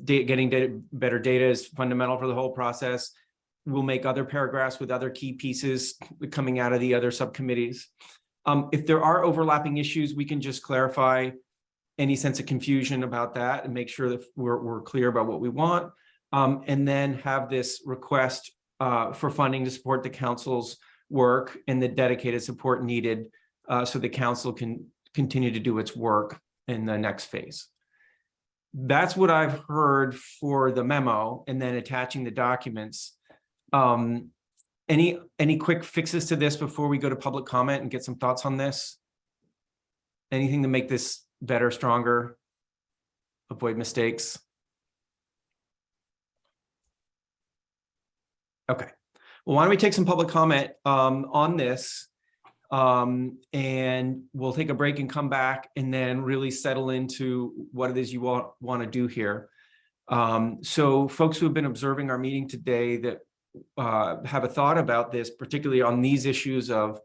Getting better data is fundamental for the whole process. We'll make other paragraphs with other key pieces coming out of the other subcommittees. If there are overlapping issues, we can just clarify any sense of confusion about that and make sure that we're clear about what we want. And then have this request for funding to support the council's work and the dedicated support needed so the council can continue to do its work in the next phase. That's what I've heard for the memo, and then attaching the documents. Any quick fixes to this before we go to public comment and get some thoughts on this? Anything to make this better, stronger, avoid mistakes? Okay, well, why don't we take some public comment on this, and we'll take a break and come back and then really settle into what it is you want to do here. So folks who have been observing our meeting today that have a thought about this, particularly on these issues of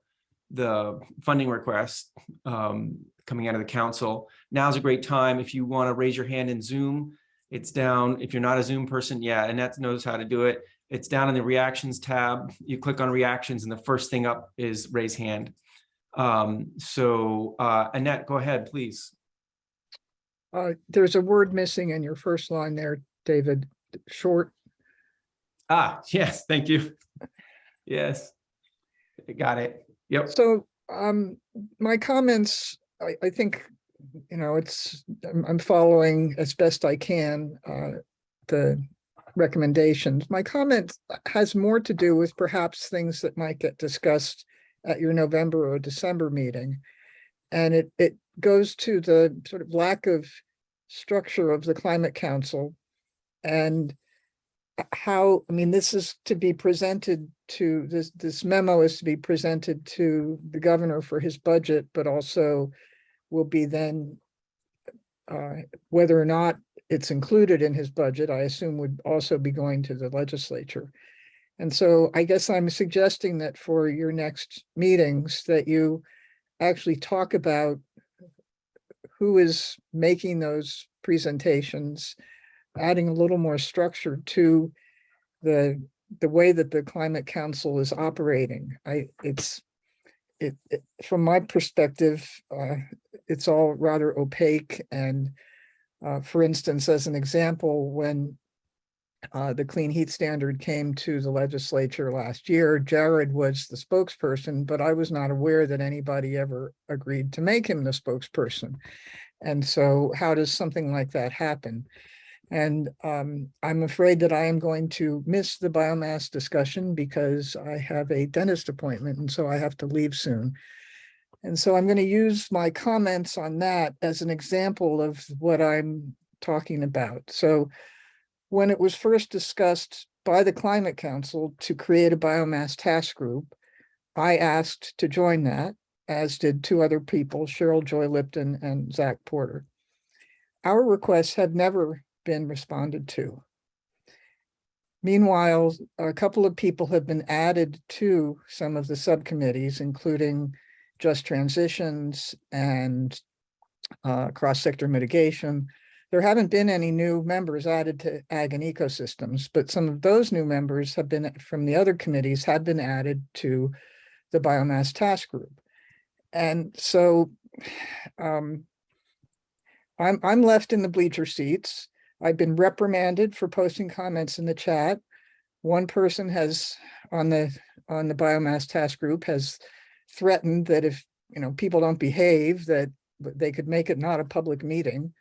the funding request coming out of the council, now's a great time. If you want to raise your hand in Zoom, it's down. If you're not a Zoom person, yeah, Annette knows how to do it. It's down in the reactions tab. You click on reactions and the first thing up is raise hand. Annette, go ahead, please. There's a word missing in your first line there, David. Short. Yes, thank you. Yes, got it. Yep. So my comments, I think, I'm following as best I can the recommendations. My comment has more to do with perhaps things that might get discussed at your November or December meeting. And it goes to the sort of lack of structure of the Climate Council and how, this is to be presented to, this memo is to be presented to the governor for his budget, but also will be then, whether or not it's included in his budget, I assume would also be going to the legislature. And so I guess I'm suggesting that for your next meetings that you actually talk about who is making those presentations, adding a little more structure to the way that the Climate Council is operating. From my perspective, it's all rather opaque. And for instance, as an example, when the Clean Heat Standard came to the legislature last year, Jared was the spokesperson, but I was not aware that anybody ever agreed to make him the spokesperson. And so how does something like that happen? And I'm afraid that I am going to miss the biomass discussion because I have a dentist appointment, and so I have to leave soon. And so I'm going to use my comments on that as an example of what I'm talking about. So when it was first discussed by the Climate Council to create a biomass task group, I asked to join that, as did two other people, Cheryl Joy Lipton and Zach Porter. Our requests had never been responded to. Meanwhile, a couple of people have been added to some of the subcommittees, including Just Transitions and cross-sector mitigation. There haven't been any new members added to Ag and Ecosystems, but some of those new members have been from the other committees had been added to the biomass task group. And so I'm left in the bleacher seats. I've been reprimanded for posting comments in the chat. One person has on the biomass task group has threatened that if people don't behave, that they could make it not a public meeting.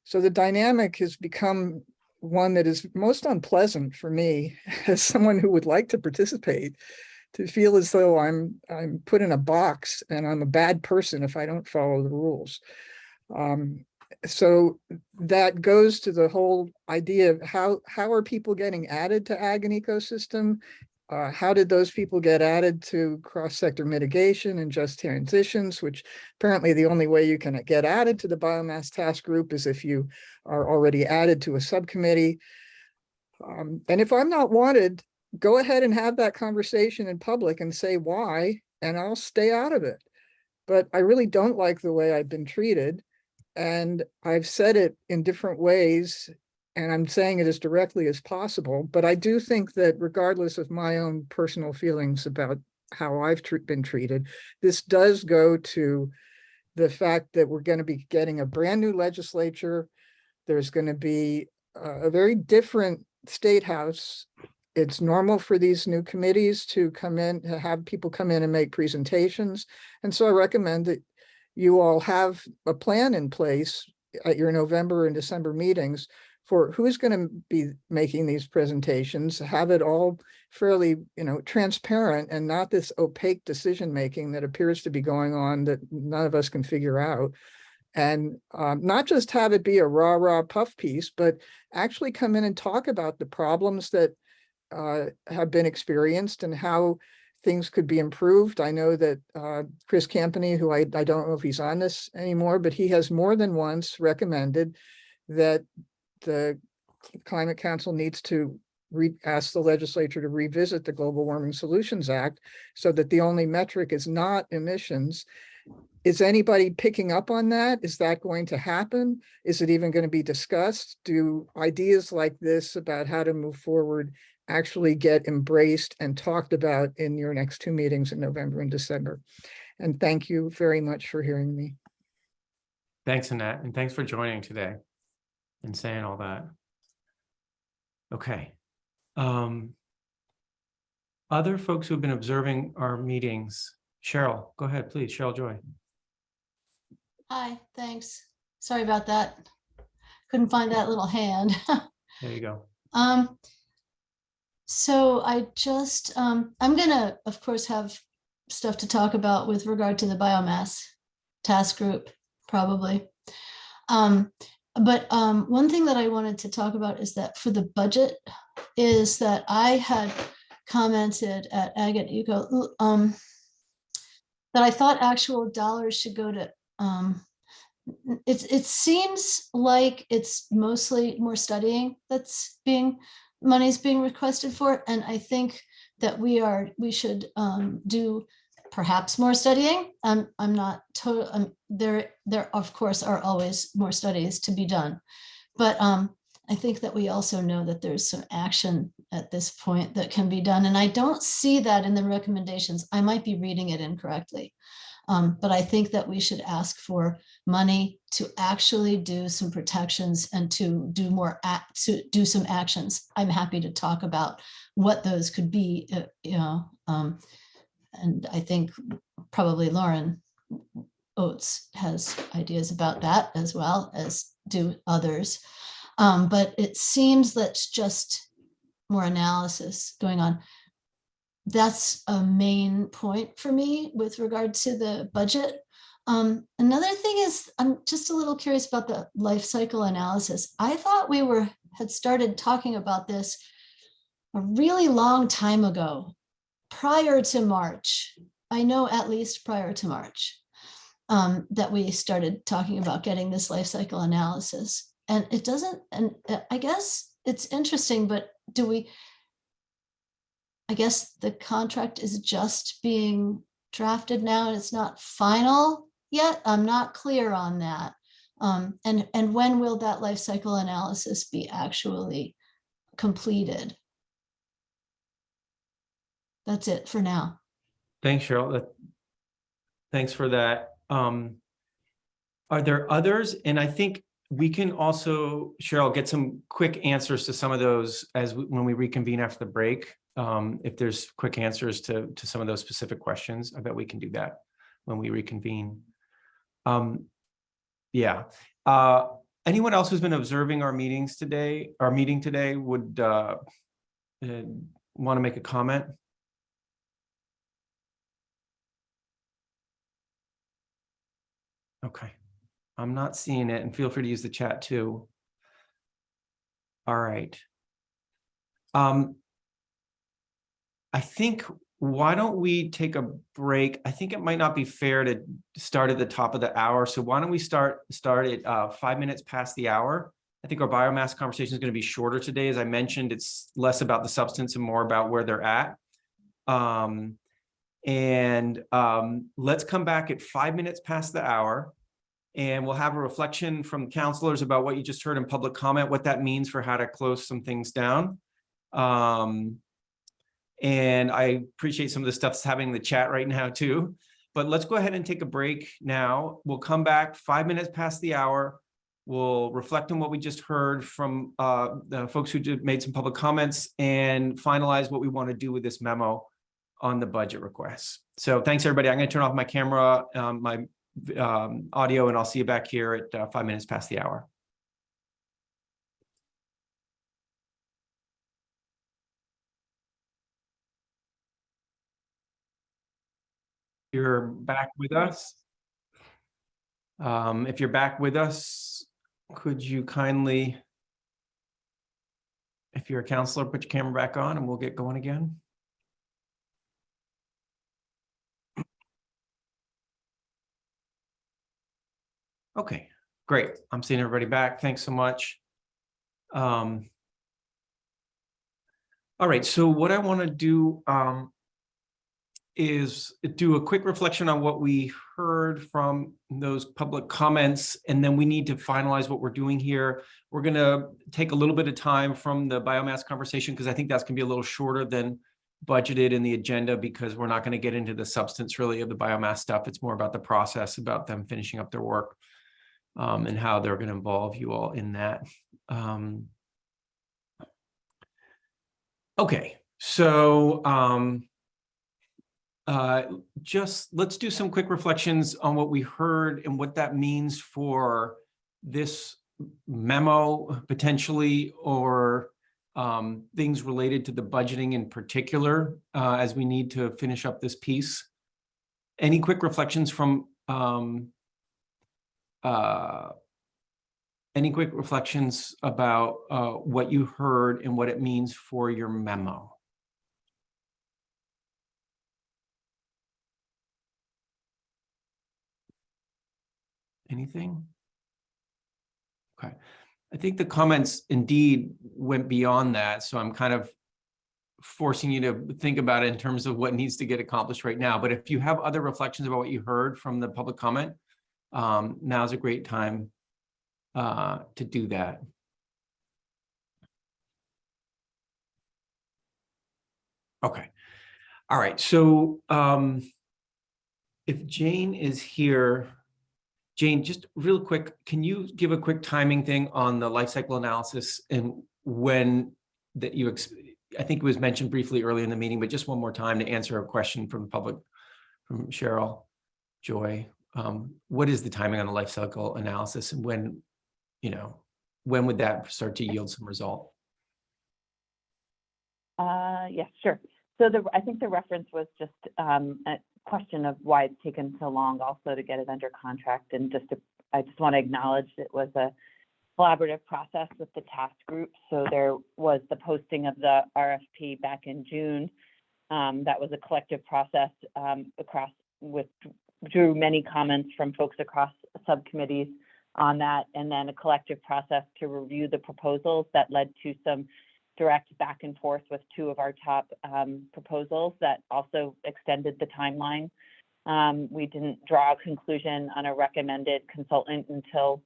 So the dynamic has become one that is most unpleasant for me as someone who would like to participate, to feel as though I'm put in a box and I'm a bad person if I don't follow the rules. So that goes to the whole idea of how are people getting added to Ag and Ecosystem? How did those people get added to cross-sector mitigation and just transitions, which apparently the only way you can get added to the biomass task group is if you are already added to a subcommittee. And if I'm not wanted, go ahead and have that conversation in public and say why, and I'll stay out of it. But I really don't like the way I've been treated. And I've said it in different ways, and I'm saying it as directly as possible. But I do think that regardless of my own personal feelings about how I've been treated, this does go to the fact that we're going to be getting a brand new legislature. There's going to be a very different state house. It's normal for these new committees to come in, to have people come in and make presentations. And so I recommend that you all have a plan in place at your November and December meetings for who's going to be making these presentations, have it all fairly, transparent and not this opaque decision-making that appears to be going on that none of us can figure out. And not just have it be a rah-rah puff piece, but actually come in and talk about the problems that have been experienced and how things could be improved. I know that Chris Campany, who I don't know if he's on this anymore, but he has more than once recommended that the Climate Council needs to ask the legislature to revisit the Global Warming Solutions Act so that the only metric is not emissions. Is anybody picking up on that? Is that going to happen? Is it even going to be discussed? Do ideas like this about how to move forward actually get embraced and talked about in your next two meetings in November and December? And thank you very much for hearing me. Thanks, Annette, and thanks for joining today and saying all that. Okay. Other folks who've been observing our meetings. Cheryl, go ahead, please. Cheryl Joy. Hi, thanks. Sorry about that. Couldn't find that little hand. There you go. So I just, I'm gonna, of course, have stuff to talk about with regard to the biomass task group, probably. But one thing that I wanted to talk about is that for the budget is that I had commented at Ag and Eco that I thought actual dollars should go to, it seems like it's mostly more studying that's money's being requested for. And I think that we should do perhaps more studying. I'm not total, there of course are always more studies to be done. But I think that we also know that there's some action at this point that can be done. And I don't see that in the recommendations. I might be reading it incorrectly. But I think that we should ask for money to actually do some protections and to do some actions. I'm happy to talk about what those could be, and I think probably Lauren Oates has ideas about that as well as do others. But it seems that's just more analysis going on. That's a main point for me with regard to the budget. Another thing is, I'm just a little curious about the life cycle analysis. I thought we had started talking about this a really long time ago, prior to March. I know at least prior to March, that we started talking about getting this life cycle analysis. And it doesn't, and I guess it's interesting, but I guess the contract is just being drafted now and it's not final yet. I'm not clear on that. And when will that life cycle analysis be actually completed? That's it for now. Thanks, Cheryl. Thanks for that. Are there others? And I think we can also, Cheryl, get some quick answers to some of those when we reconvene after the break. If there's quick answers to some of those specific questions, I bet we can do that when we reconvene. Yeah. Anyone else who's been observing our meeting today would want to make a comment? Okay. I'm not seeing it, and feel free to use the chat too. All right. I think, why don't we take a break? I think it might not be fair to start at the top of the hour. So why don't we start at 5 minutes past the hour? I think our biomass conversation is going to be shorter today. As I mentioned, it's less about the substance and more about where they're at. Let's come back at 5 minutes past the hour, and we'll have a reflection from counselors about what you just heard in public comment, what that means for how to close some things down. And I appreciate some of the stuff that's happening in the chat right now too. But let's go ahead and take a break now. We'll come back 5 minutes past the hour. We'll reflect on what we just heard from the folks who made some public comments and finalize what we want to do with this memo on the budget requests. So thanks, everybody. I'm going to turn off my camera, my audio, and I'll see you back here at 5 minutes past the hour. You're back with us. If you're back with us, could you kindly, if you're a counselor, put your camera back on and we'll get going again. Okay, great. I'm seeing everybody back. Thanks so much. All right, so what I want to do is do a quick reflection on what we heard from those public comments, and then we need to finalize what we're doing here. We're going to take a little bit of time from the biomass conversation because I think that's going to be a little shorter than budgeted in the agenda, because we're not going to get into the substance really of the biomass stuff. It's more about the process, about them finishing up their work, and how they're going to involve you all in that. Okay, so just let's do some quick reflections on what we heard and what that means for this memo potentially, or things related to the budgeting in particular, as we need to finish up this piece. Any quick reflections from any quick reflections about what you heard and what it means for your memo? Anything? Okay. I think the comments indeed went beyond that. So I'm kind of forcing you to think about it in terms of what needs to get accomplished right now. But if you have other reflections about what you heard from the public comment, now's a great time to do that. Okay. All right. So if Jane is here, Jane, just real quick, can you give a quick timing thing on the life cycle analysis and when that you, I think it was mentioned briefly earlier in the meeting, but just one more time to answer a question from the public, from Cheryl Joy. What is the timing on the life cycle analysis, and when, when would that start to yield some result? Yeah, sure. So I think the reference was just a question of why it's taken so long also to get it under contract. And I just want to acknowledge it was a collaborative process with the task group. So there was the posting of the RFP back in June. That was a collective process drew many comments from folks across subcommittees on that, and then a collective process to review the proposals that led to some direct back and forth with two of our top proposals that also extended the timeline. We didn't draw a conclusion on a recommended consultant until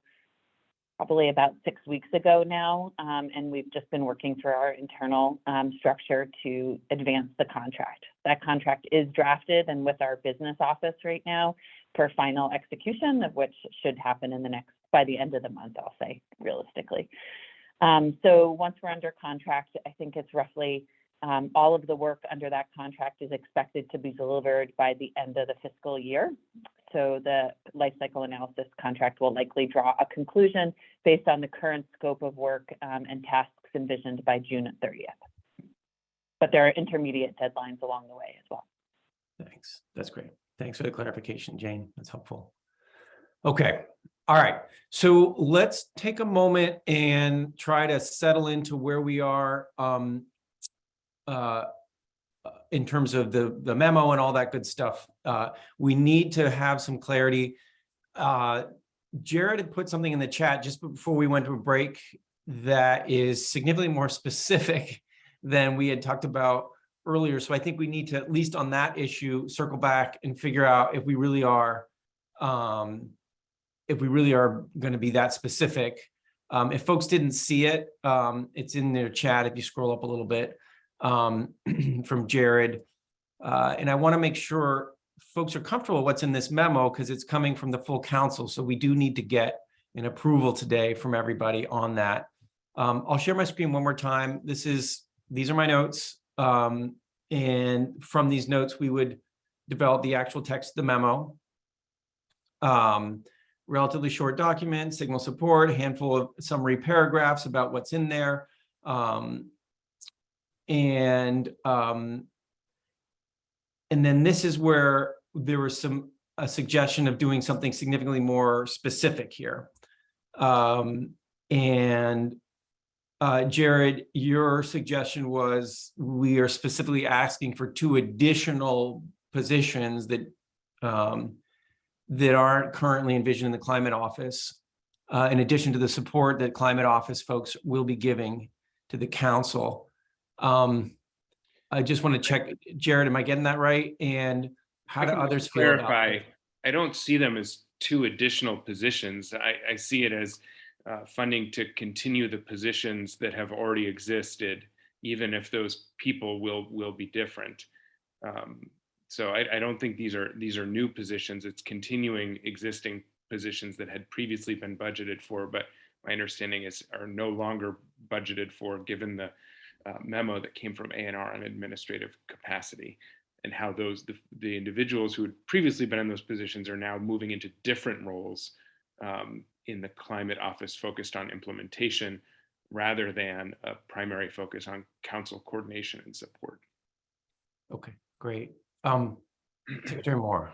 probably about 6 weeks ago now, and we've just been working through our internal structure to advance the contract. That contract is drafted and with our business office right now for final execution, of which should happen by the end of the month, I'll say, realistically. So once we're under contract, I think it's roughly all of the work under that contract is expected to be delivered by the end of the fiscal year. So the life cycle analysis contract will likely draw a conclusion based on the current scope of work and tasks envisioned by June 30th. But there are intermediate deadlines along the way as well. Thanks. That's great. Thanks for the clarification, Jane. That's helpful. Okay. All right. So let's take a moment and try to settle into where we are in terms of the memo and all that good stuff. We need to have some clarity. Jared had put something in the chat just before we went to a break that is significantly more specific than we had talked about earlier. So I think we need to, at least on that issue, circle back and figure out if we really are going to be that specific. If folks didn't see it, it's in their chat if you scroll up a little bit, from Jared. And I want to make sure folks are comfortable with what's in this memo because it's coming from the full council. So we do need to get an approval today from everybody on that. I'll share my screen one more time. These are my notes. And from these notes, we would develop the actual text of the memo. Relatively short document, signal support, a handful of summary paragraphs about what's in there. And then this is where there was a suggestion of doing something significantly more specific here. Jared, your suggestion was we are specifically asking for 2 additional positions that aren't currently envisioned in the Climate Office, in addition to the support that Climate Office folks will be giving to the council. I just want to check, Jared, am I getting that right? And how do others feel about it? I don't see them as 2 additional positions. I see it as funding to continue the positions that have already existed, even if those people will be different. So I don't think these are new positions. It's continuing existing positions that had previously been budgeted for, but my understanding is are no longer budgeted for, given the memo that came from A&R on administrative capacity, and how the individuals who had previously been in those positions are now moving into different roles in the Climate Office focused on implementation rather than a primary focus on council coordination and support. Okay, great. Secretary Moore.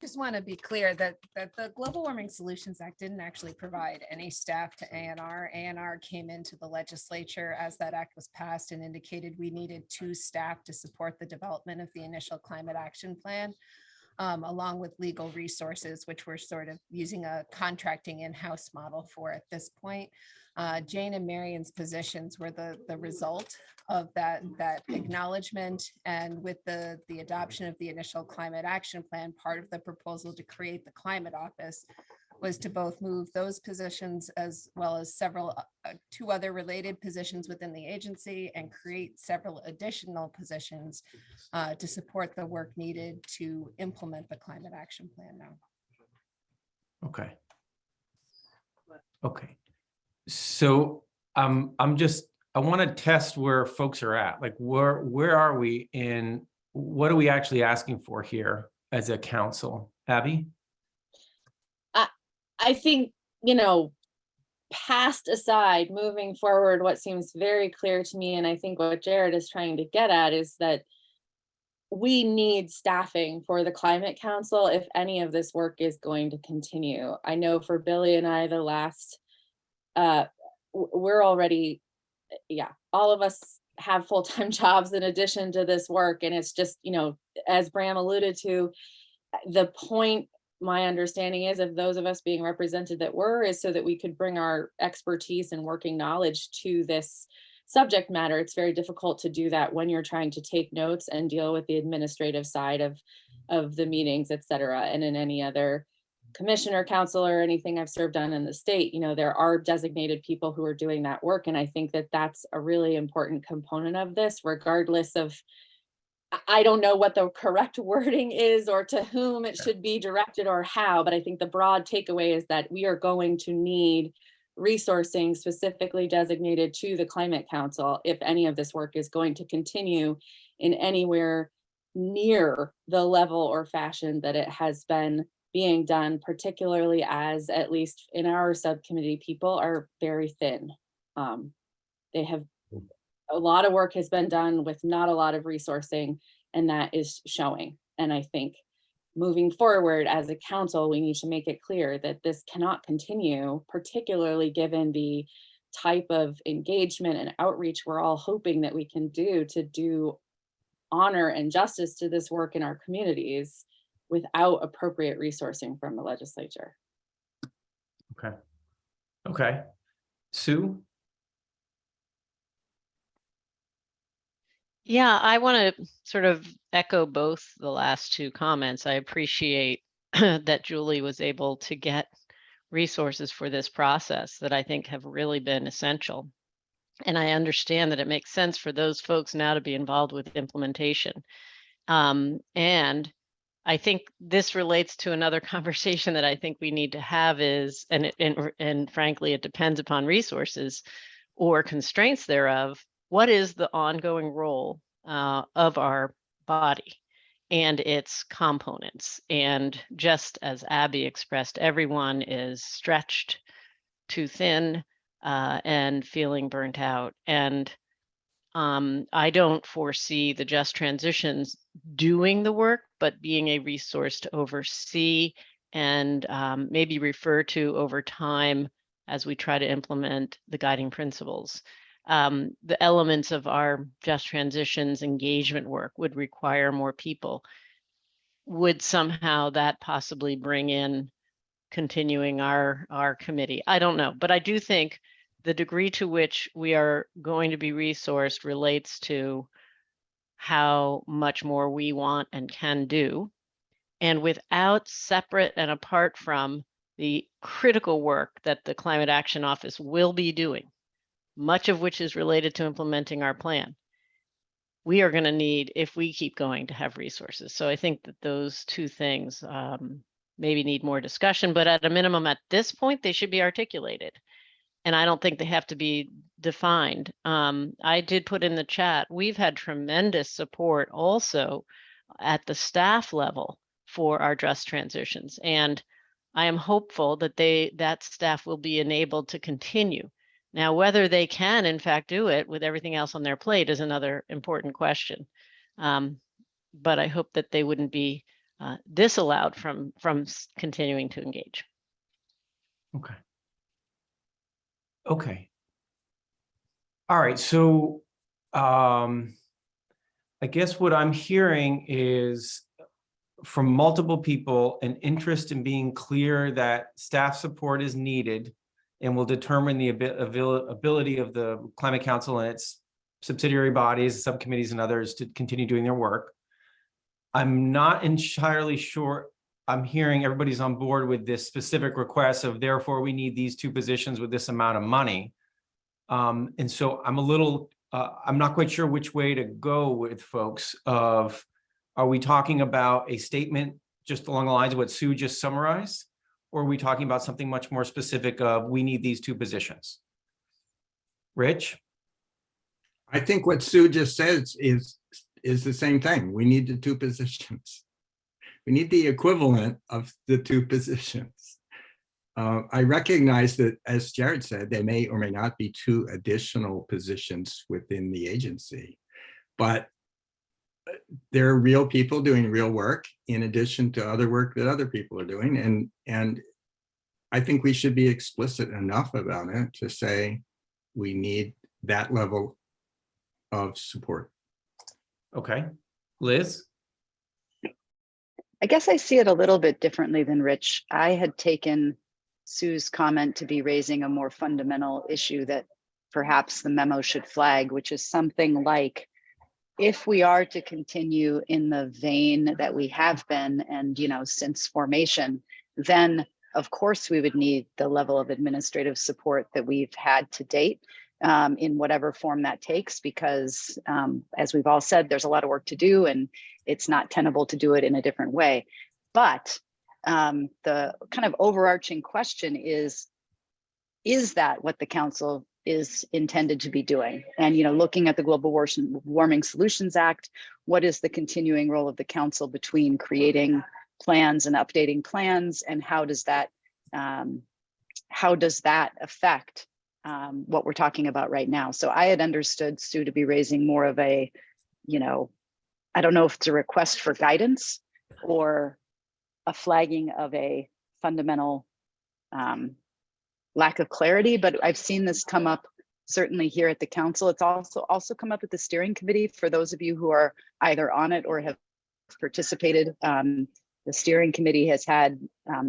Just want to be clear that the Global Warming Solutions Act didn't actually provide any staff to A&R. A&R came into the legislature as that act was passed and indicated we needed 2 staff to support the development of the initial climate action plan, along with legal resources, which we're sort of using a contracting in-house model for at this point. Jane and Marion's positions were the result of that acknowledgement, and with the adoption of the initial climate action plan, part of the proposal to create the Climate Office was to both move those positions as well as several 2 other related positions within the agency and create several additional positions to support the work needed to implement the climate action plan now. Okay. Okay. So I want to test where folks are at. Like, where are we in, what are we actually asking for here as a council? Abby? I think, past aside, moving forward, what seems very clear to me, and I think what Jared is trying to get at, is that we need staffing for the Climate Council if any of this work is going to continue. I know for Billy and I, the last, we're already, all of us have full-time jobs in addition to this work. And it's just, as Bram alluded to, the point, my understanding is, of those of us being represented that were, is so that we could bring our expertise and working knowledge to this subject matter. It's very difficult to do that when you're trying to take notes and deal with the administrative side of the meetings, et cetera. And in any other commission or council or anything I've served on in the state, there are designated people who are doing that work. And I think that that's a really important component of this, regardless of, I don't know what the correct wording is or to whom it should be directed or how, but I think the broad takeaway is that we are going to need resourcing specifically designated to the Climate Council if any of this work is going to continue in anywhere near the level or fashion that it has been being done, particularly as, at least in our subcommittee, people are very thin. They have, a lot of work has been done with not a lot of resourcing, and that is showing. And I think moving forward as a council, we need to make it clear that this cannot continue, particularly given the type of engagement and outreach we're all hoping that we can do to do honor and justice to this work in our communities without appropriate resourcing from the legislature. Okay. Okay. Sue? Yeah, I want to sort of echo both the last two comments. I appreciate that Julie was able to get resources for this process that I think have really been essential. And I understand that it makes sense for those folks now to be involved with implementation. And I think this relates to another conversation that I think we need to have is, and frankly, it depends upon resources or constraints thereof. What is the ongoing role of our body and its components? And just as Abby expressed, everyone is stretched too thin and feeling burnt out. And I don't foresee the Just Transitions doing the work, but being a resource to oversee and maybe refer to over time as we try to implement the guiding principles. The elements of our Just Transitions engagement work would require more people. Would somehow that possibly bring in continuing our committee? I don't know, but I do think the degree to which we are going to be resourced relates to how much more we want and can do. And without separate and apart from the critical work that the Climate Action Office will be doing, much of which is related to implementing our plan, we are going to need, if we keep going, to have resources. So I think that those two things maybe need more discussion, but at a minimum at this point, they should be articulated. And I don't think they have to be defined. I did put in the chat, we've had tremendous support also at the staff level for our Just Transitions. And I am hopeful that that staff will be enabled to continue. Now, whether they can in fact do it with everything else on their plate is another important question. But I hope that they wouldn't be disallowed from continuing to engage. Okay. Okay. All right. So I guess what I'm hearing is from multiple people an interest in being clear that staff support is needed and will determine the ability of the Climate Council and its subsidiary bodies, subcommittees, and others to continue doing their work. I'm not entirely sure I'm hearing everybody's on board with this specific request of therefore we need these two positions with this amount of money. And so I'm a little, I'm not quite sure which way to go with folks of, are we talking about a statement just along the lines of what Sue just summarized? Or are we talking about something much more specific of we need these two positions? Rich? I think what Sue just says is the same thing. We need the two positions. We need the equivalent of the two positions. I recognize that, as Jared said, there may or may not be two additional positions within the agency, but there are real people doing real work in addition to other work that other people are doing. And I think we should be explicit enough about it to say we need that level of support. Okay. Liz? I guess I see it a little bit differently than Rich. I had taken Sue's comment to be raising a more fundamental issue that perhaps the memo should flag, which is something like, if we are to continue in the vein that we have been and, since formation, then of course we would need the level of administrative support that we've had to date in whatever form that takes, because as we've all said, there's a lot of work to do and it's not tenable to do it in a different way. But the kind of overarching question is that what the council is intended to be doing? And, looking at the Global Warming Solutions Act, what is the continuing role of the council between creating plans and updating plans? And how does that affect what we're talking about right now? So I had understood Sue to be raising more of a, I don't know if it's a request for guidance or a flagging of a fundamental lack of clarity, but I've seen this come up certainly here at the council. It's also come up at the steering committee for those of you who are either on it or have participated. The steering committee has had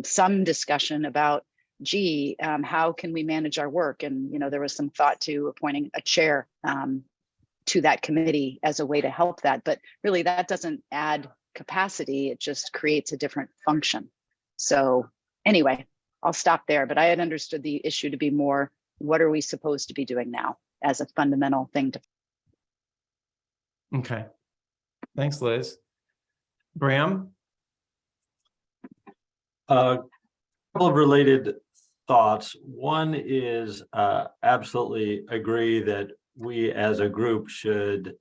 some discussion about, gee, how can we manage our work? And, you know, there was some thought to appointing a chair to that committee as a way to help that. But really, that doesn't add capacity. It just creates a different function. So anyway, I'll stop there. But I had understood the issue to be more, what are we supposed to be doing now as a fundamental thing to. Okay. Thanks, Liz. Bram? A couple of related thoughts. One is absolutely agree that we as a group should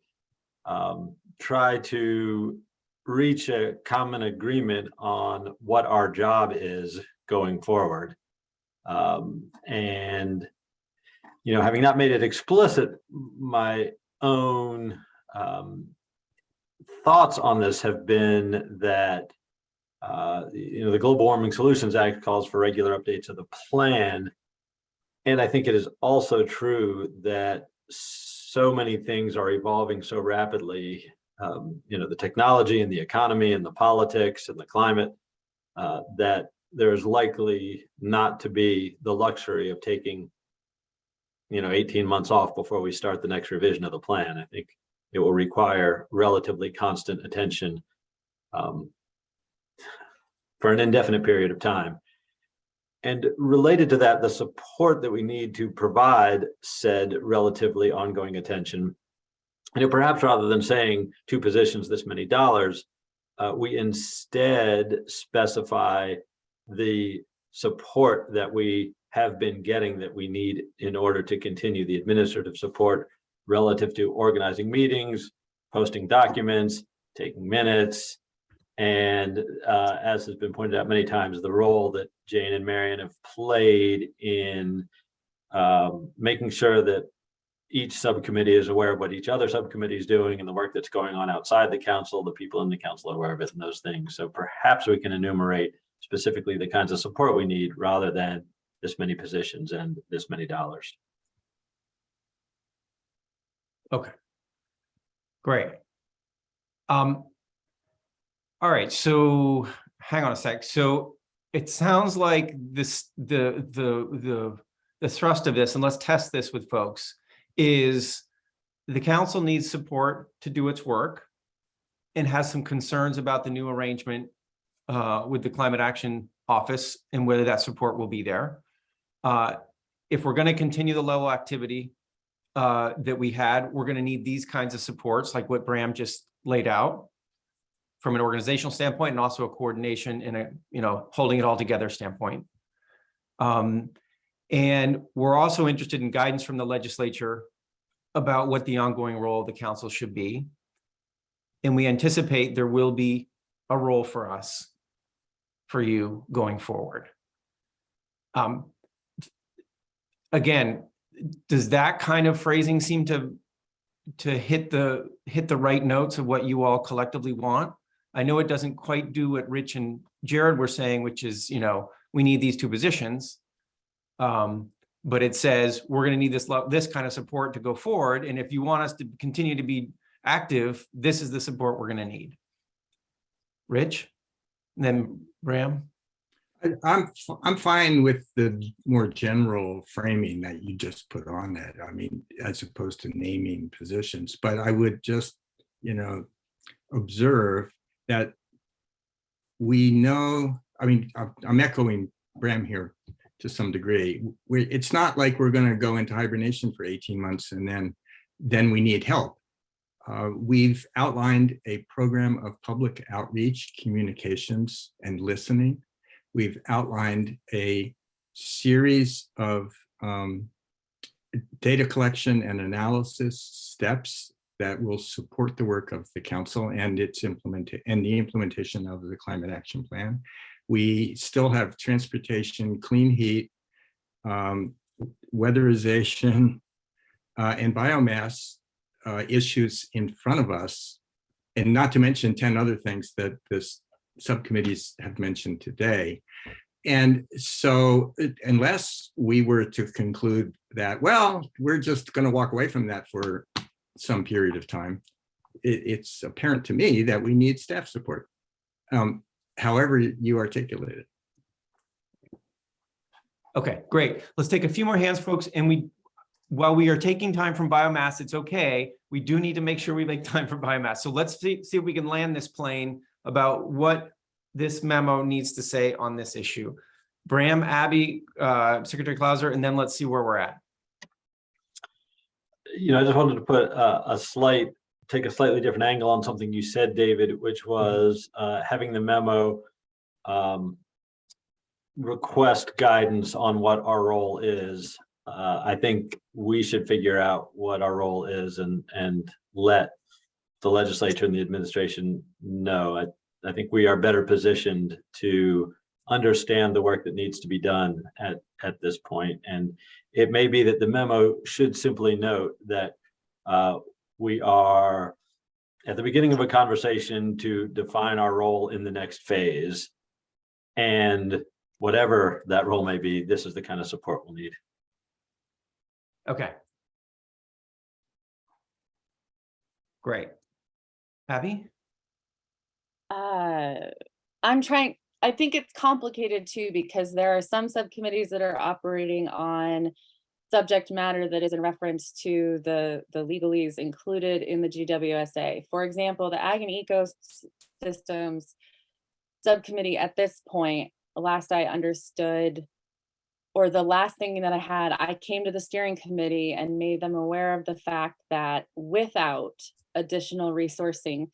try to reach a common agreement on what our job is going forward. And, you know, having not made it explicit, my own thoughts on this have been that you know, the Global Warming Solutions Act calls for regular updates of the plan. And I think it is also true that so many things are evolving so rapidly, you know, the technology and the economy and the politics and the climate, that there's likely not to be the luxury of taking, you know, 18 months off before we start the next revision of the plan. I think it will require relatively constant attention for an indefinite period of time. And related to that, the support that we need to provide said relatively ongoing attention. And perhaps rather than saying 2 positions, this many dollars, we instead specify the support that we have been getting that we need in order to continue the administrative support relative to organizing meetings, posting documents, taking minutes, and as has been pointed out many times, the role that Jane and Marion have played in making sure that each subcommittee is aware of what each other subcommittee is doing and the work that's going on outside the council, the people in the council are aware of it and those things. So perhaps we can enumerate specifically the kinds of support we need rather than this many positions and this many dollars. Okay. Great. All right, so hang on a sec. So it sounds like this the thrust of this, and let's test this with folks, is the council needs support to do its work and has some concerns about the new arrangement with the Climate Action Office and whether that support will be there. If we're going to continue the level of activity that we had, we're going to need these kinds of supports like what Bram just laid out from an organizational standpoint, and also a coordination and a, you know, holding it all together standpoint. And we're also interested in guidance from the legislature about what the ongoing role of the council should be. And we anticipate there will be a role for us, for you going forward. Again, does that kind of phrasing seem to hit the right notes of what you all collectively want? I know it doesn't quite do what Rich and Jared were saying, which is, you know, we need these 2 positions. But it says we're going to need this kind of support to go forward. And if you want us to continue to be active, this is the support we're going to need. Rich, and then Bram. I'm fine with the more general framing that you just put on it. I mean, as opposed to naming positions, but I would just, you know, observe that we know, I mean, I'm echoing Bram here to some degree. It's not like we're going to go into hibernation for 18 months and then we need help. We've outlined a program of public outreach, communications, and listening. We've outlined a series of data collection and analysis steps that will support the work of the council and the implementation of the climate action plan. We still have transportation, clean heat, weatherization, and biomass issues in front of us, and not to mention 10 other things that this subcommittees have mentioned today. And so unless we were to conclude that, well, we're just going to walk away from that for some period of time, it's apparent to me that we need staff support, however you articulate it. Okay, great. Let's take a few more hands, folks. And while we are taking time from biomass, it's okay. We do need to make sure we make time for biomass. So let's see if we can land this plane about what this memo needs to say on this issue. Bram, Abby, Secretary Clauser, and then let's see where we're at. I just wanted to put take a slightly different angle on something you said, David, which was having the memo request guidance on what our role is. I think we should figure out what our role is and let the legislature and the administration know. I think we are better positioned to understand the work that needs to be done at this point. And it may be that the memo should simply note that we are at the beginning of a conversation to define our role in the next phase. And whatever that role may be, this is the kind of support we'll need. Okay. Great. Abby? I think it's complicated too, because there are some subcommittees that are operating on subject matter that is in reference to the legalese included in the GWSA. For example, the Ag and Ecosystems subcommittee at this point, last I understood, or the last thing that I came to the steering committee and made them aware of the fact that without additional resourcing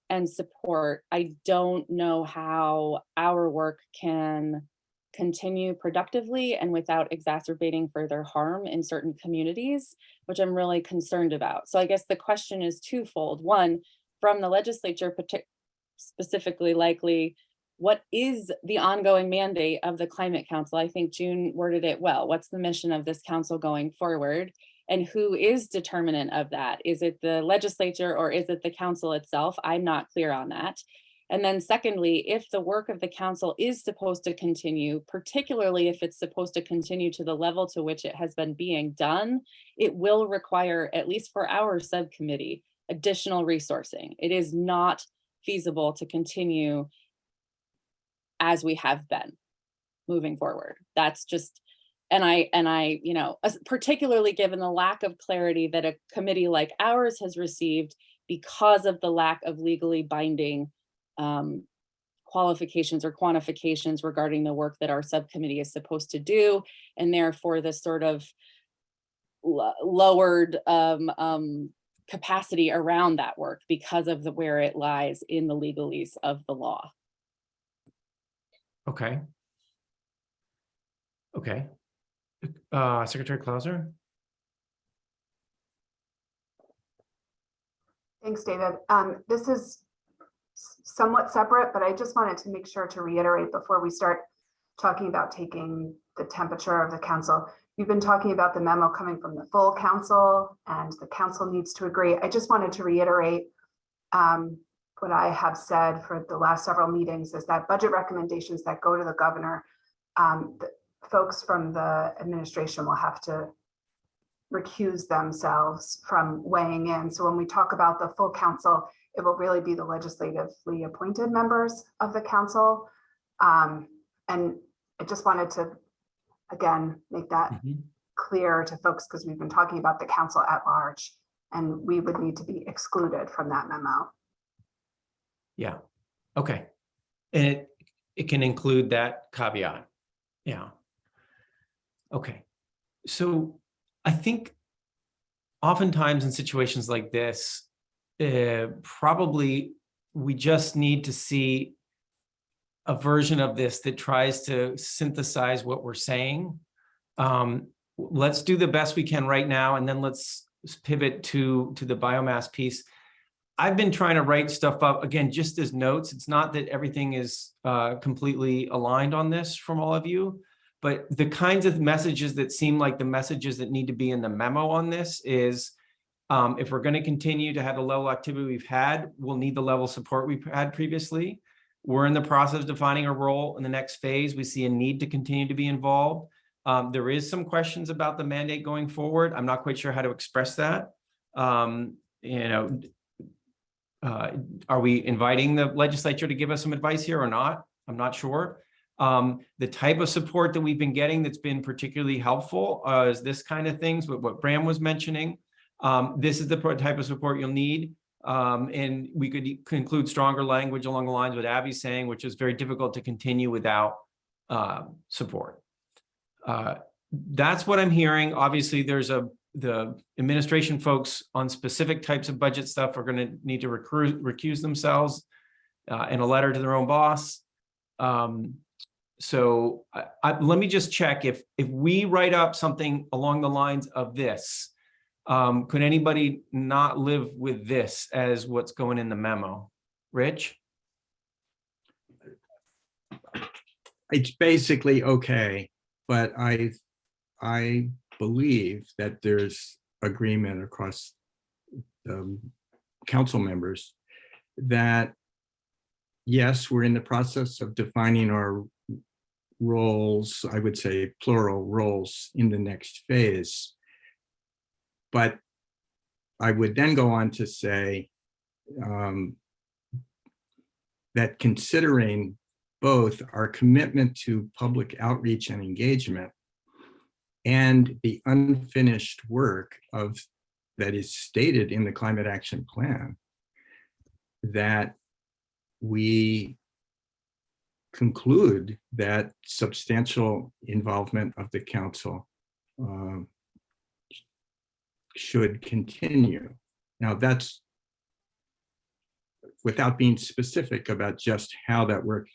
and support, I don't know how our work can continue productively and without exacerbating further harm in certain communities, which I'm really concerned about. So I guess the question is twofold. One, from the legislature, specifically likely, what is the ongoing mandate of the Climate Council? I think June worded it well. What's the mission of this council going forward? And who is determinant of that? Is it the legislature or is it the council itself? I'm not clear on that. And then secondly, if the work of the council is supposed to continue, particularly if it's supposed to continue to the level to which it has been being done, it will require, at least for our subcommittee, additional resourcing. It is not feasible to continue as we have been moving forward. That's just, and I, particularly given the lack of clarity that a committee like ours has received because of the lack of legally binding qualifications or quantifications regarding the work that our subcommittee is supposed to do, and therefore this sort of lowered capacity around that work because of where it lies in the legalese of the law. Okay. Okay. Secretary Clauser? Thanks, David. This is somewhat separate, but I just wanted to make sure to reiterate before we start talking about taking the temperature of the council. You've been talking about the memo coming from the full council and the council needs to agree. I just wanted to reiterate what I have said for the last several meetings is that budget recommendations that go to the governor, the folks from the administration will have to recuse themselves from weighing in. So when we talk about the full council, it will really be the legislatively appointed members of the council. And I just wanted to, again, make that clear to folks because we've been talking about the council at large and we would need to be excluded from that memo. Yeah. Okay. And it can include that caveat. Yeah. Okay. So I think oftentimes in situations like this, probably we just need to see a version of this that tries to synthesize what we're saying. Let's do the best we can right now, and then let's pivot to the biomass piece. I've been trying to write stuff up, again, just as notes. It's not that everything is completely aligned on this from all of you, but the kinds of messages that seem like the messages that need to be in the memo on this is, if we're going to continue to have the level of activity we've had, we'll need the level of support we've had previously. We're in the process of defining a role in the next phase. We see a need to continue to be involved. There is some questions about the mandate going forward. I'm not quite sure how to express that. You know, are we inviting the legislature to give us some advice here or not? I'm not sure. The type of support that we've been getting that's been particularly helpful is this kind of things, what Bram was mentioning. This is the type of support you'll need. And we could include stronger language along the lines of what Abby's saying, which is very difficult to continue without support. That's what I'm hearing. Obviously, the administration folks on specific types of budget stuff are going to need to recuse themselves in a letter to their own boss. So let me just check if we write up something along the lines of this, could anybody not live with this as what's going in the memo? Rich? It's basically okay, but I believe that there's agreement across council members that yes, we're in the process of defining our roles, I would say plural roles in the next phase. But I would then go on to say that considering both our commitment to public outreach and engagement and the unfinished work that is stated in the Climate Action Plan, that we conclude that substantial involvement of the council should continue. Now, that's without being specific about just how that work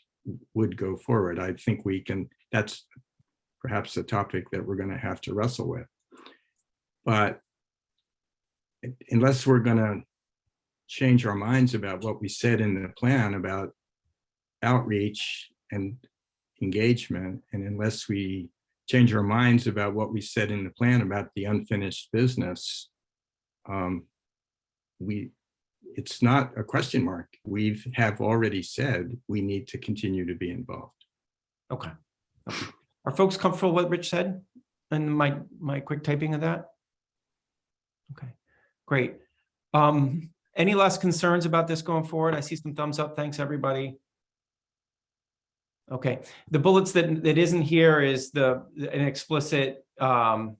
would go forward. I think that's perhaps a topic that we're going to have to wrestle with. But unless we're going to change our minds about what we said in the plan about outreach and engagement, and unless we change our minds about what we said in the plan about the unfinished business, it's not a question mark. We have already said we need to continue to be involved. Okay. Are folks comfortable with what Rich said and my quick typing of that? Okay, great. Any last concerns about this going forward? I see some thumbs up. Thanks, everybody. Okay, the bullets that isn't here is an explicit recuse,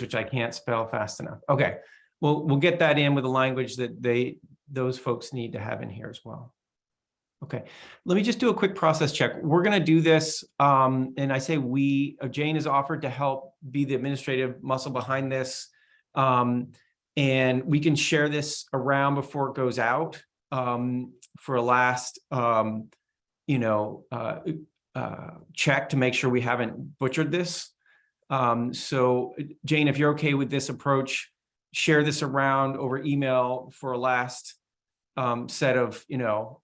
which I can't spell fast enough. Okay, we'll get that in with the language that those folks need to have in here as well. Okay, let me just do a quick process check. We're going to do this, and I say Jane has offered to help be the administrative muscle behind this, and we can share this around before it goes out for a last, check to make sure we haven't butchered this. So Jane, if you're okay with this approach, share this around over email for a last set of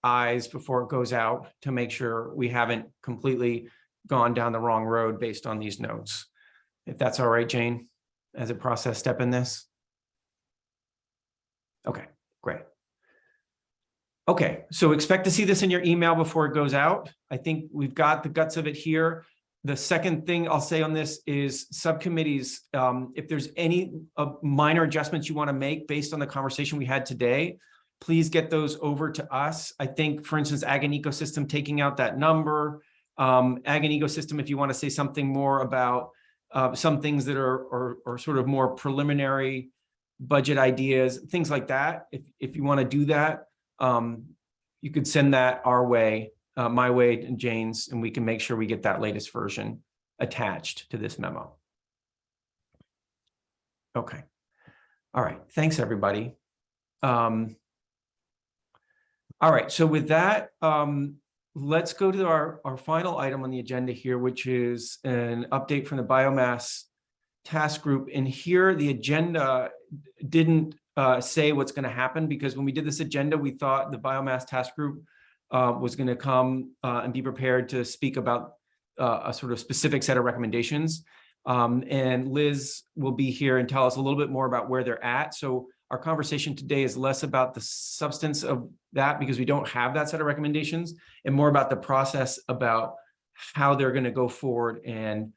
eyes before it goes out to make sure we haven't completely gone down the wrong road based on these notes. If that's all right, Jane, as a process step in this. Okay, great. Okay, so expect to see this in your email before it goes out. I think we've got the guts of it here. The second thing I'll say on this is subcommittees, if there's any minor adjustments you want to make based on the conversation we had today, please get those over to us. I think, for instance, Ag and Ecosystem, taking out that number. Ag and Ecosystem, if you want to say something more about some things that are sort of more preliminary budget ideas, things like that. If you want to do that, you could send that our way, my way and Jane's, and we can make sure we get that latest version attached to this memo. Okay. All right. Thanks, everybody. All right. So with that, let's go to our final item on the agenda here, which is an update from the biomass task group. And here the agenda didn't say what's going to happen, because when we did this agenda, we thought the biomass task group was going to come and be prepared to speak about a sort of specific set of recommendations. And Liz will be here and tell us a little bit more about where they're at. So our conversation today is less about the substance of that because we don't have that set of recommendations, and more about the process about how they're going to go forward and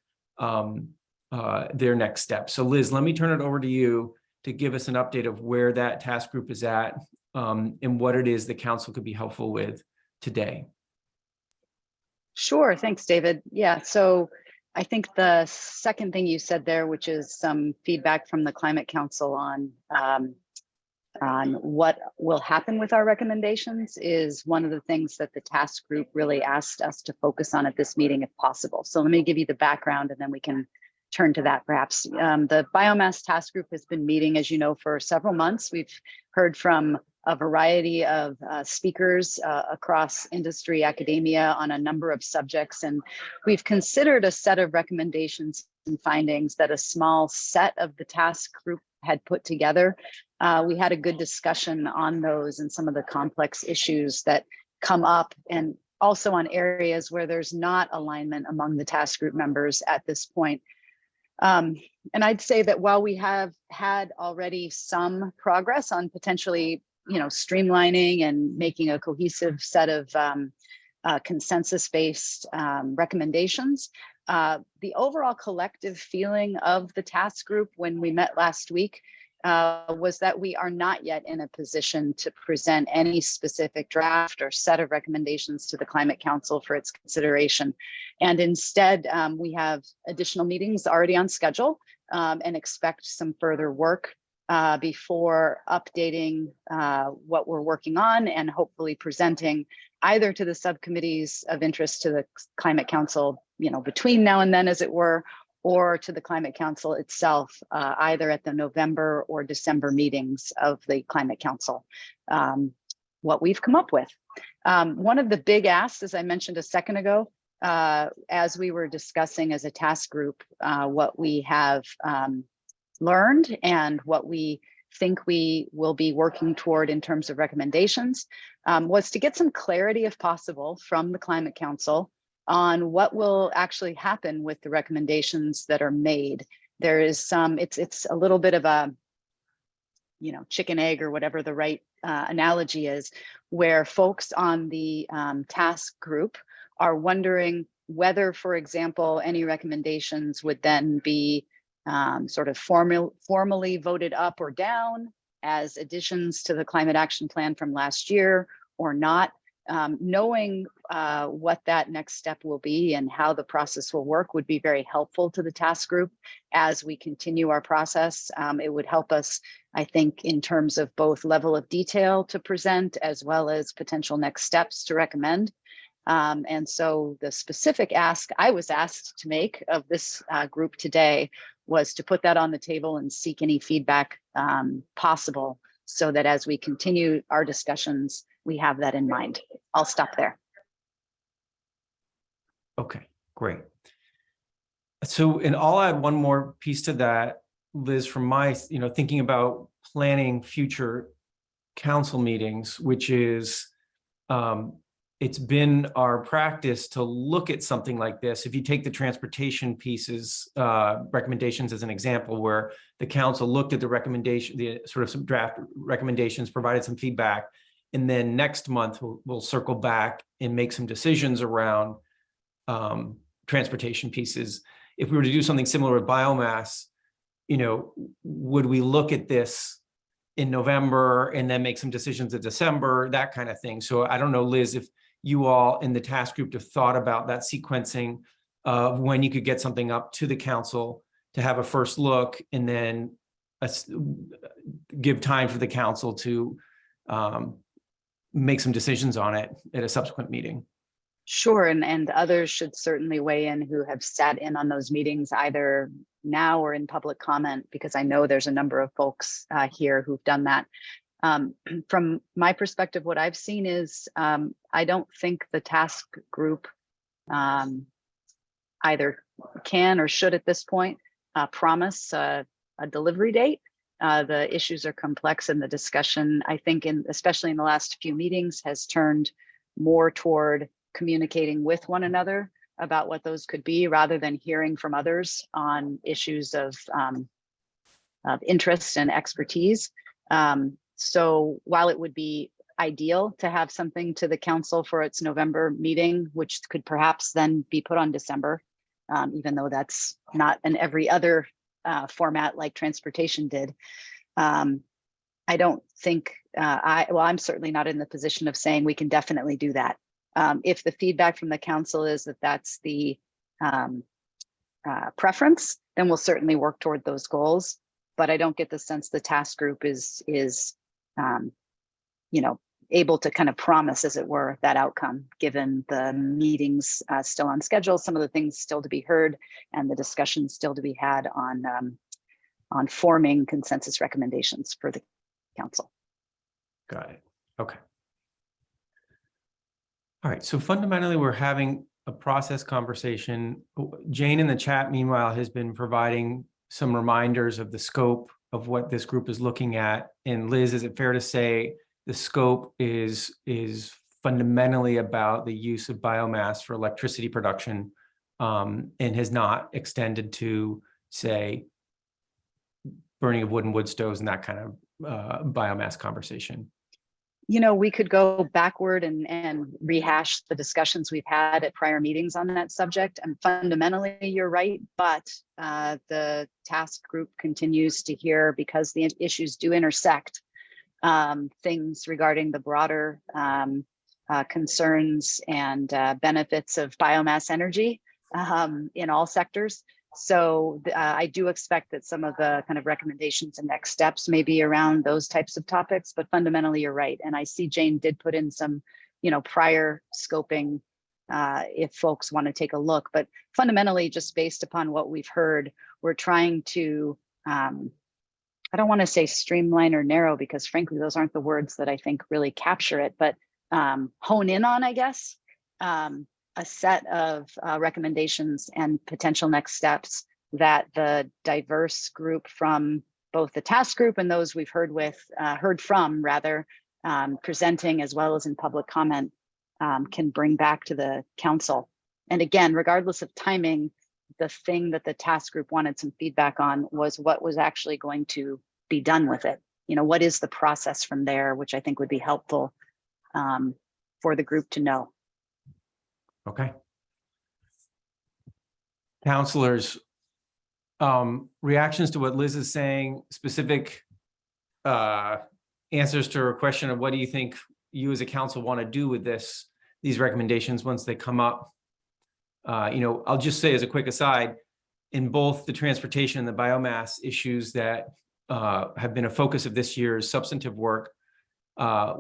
their next steps. So Liz, let me turn it over to you to give us an update of where that task group is at and what it is the council could be helpful with today. Sure, thanks, David. Yeah, so I think the second thing you said there, which is some feedback from the Climate Council on what will happen with our recommendations, is one of the things that the task group really asked us to focus on at this meeting if possible. So let me give you the background and then we can turn to that perhaps. The biomass task group has been meeting, as you know, for several months. We've heard from a variety of speakers across industry, academia on a number of subjects. And we've considered a set of recommendations and findings that a small set of the task group had put together. We had a good discussion on those and some of the complex issues that come up, and also on areas where there's not alignment among the task group members at this point. And I'd say that while we have had already some progress on potentially, streamlining and making a cohesive set of consensus-based recommendations, the overall collective feeling of the task group when we met last week was that we are not yet in a position to present any specific draft or set of recommendations to the Climate Council for its consideration. And instead, we have additional meetings already on schedule and expect some further work before updating what we're working on and hopefully presenting either to the subcommittees of interest to the Climate Council, between now and then, as it were, or to the Climate Council itself, either at the November or December meetings of the Climate Council, what we've come up with. One of the big asks, as I mentioned a second ago, as we were discussing as a task group, what we have learned and what we think we will be working toward in terms of recommendations, was to get some clarity, if possible, from the Climate Council on what will actually happen with the recommendations that are made. There is some, it's a little bit of a, chicken egg or whatever the right analogy is, where folks on the task group are wondering whether, for example, any recommendations would then be sort of formally voted up or down as additions to the climate action plan from last year or not. Knowing what that next step will be and how the process will work would be very helpful to the task group as we continue our process. It would help us, I think, in terms of both level of detail to present as well as potential next steps to recommend. And so the specific ask I was asked to make of this group today was to put that on the table and seek any feedback possible, so that as we continue our discussions, we have that in mind. I'll stop there. Okay, great. So, and I'll add one more piece to that, Liz, from my, thinking about planning future council meetings, which is, it's been our practice to look at something like this. If you take the transportation pieces, recommendations as an example, where the council looked at the recommendation, the sort of some draft recommendations, provided some feedback, and then next month we'll circle back and make some decisions around transportation pieces. If we were to do something similar with biomass, would we look at this in November and then make some decisions in December, that kind of thing? So I don't know, Liz, if you all in the task group have thought about that sequencing of when you could get something up to the council to have a first look and then give time for the council to make some decisions on it at a subsequent meeting. Sure, and others should certainly weigh in who have sat in on those meetings either now or in public comment, because I know there's a number of folks here who've done that. From my perspective, what I've seen is I don't think the task group either can or should at this point promise a delivery date. The issues are complex, and the discussion, I think, especially in the last few meetings, has turned more toward communicating with one another about what those could be, rather than hearing from others on issues of interest and expertise. So while it would be ideal to have something to the council for its November meeting, which could perhaps then be put on December, even though that's not an every other format like transportation did. I don't think I'm certainly not in the position of saying we can definitely do that. If the feedback from the council is that that's the preference, then we'll certainly work toward those goals. But I don't get the sense the task group is able to kind of promise, as it were, that outcome, given the meetings still on schedule, some of the things still to be heard, and the discussions still to be had on forming consensus recommendations for the council. Got it. Okay. All right. So fundamentally, we're having a process conversation. Jane in the chat, meanwhile, has been providing some reminders of the scope of what this group is looking at. And Liz, is it fair to say the scope is fundamentally about the use of biomass for electricity production, and has not extended to, say, burning of wood and wood stoves and that kind of biomass conversation? We could go backward and rehash the discussions we've had at prior meetings on that subject. And fundamentally, you're right, but the task group continues to hear, because the issues do intersect, things regarding the broader concerns and benefits of biomass energy in all sectors. So I do expect that some of the kind of recommendations and next steps may be around those types of topics, but fundamentally you're right. And I see Jane did put in some, prior scoping if folks want to take a look, but fundamentally just based upon what we've heard, we're trying to, I don't want to say streamline or narrow, because frankly, those aren't the words that I think really capture it, but hone in on, I guess, a set of recommendations and potential next steps that the diverse group from both the task group and those we've heard from, presenting as well as in public comment, can bring back to the council. And again, regardless of timing, the thing that the task group wanted some feedback on was what was actually going to be done with it. What is the process from there, which I think would be helpful for the group to know. Okay. Counselors, reactions to what Liz is saying, specific answers to her question of what do you think you as a council want to do with these recommendations once they come up. I'll just say as a quick aside, in both the transportation and the biomass issues that have been a focus of this year's substantive work,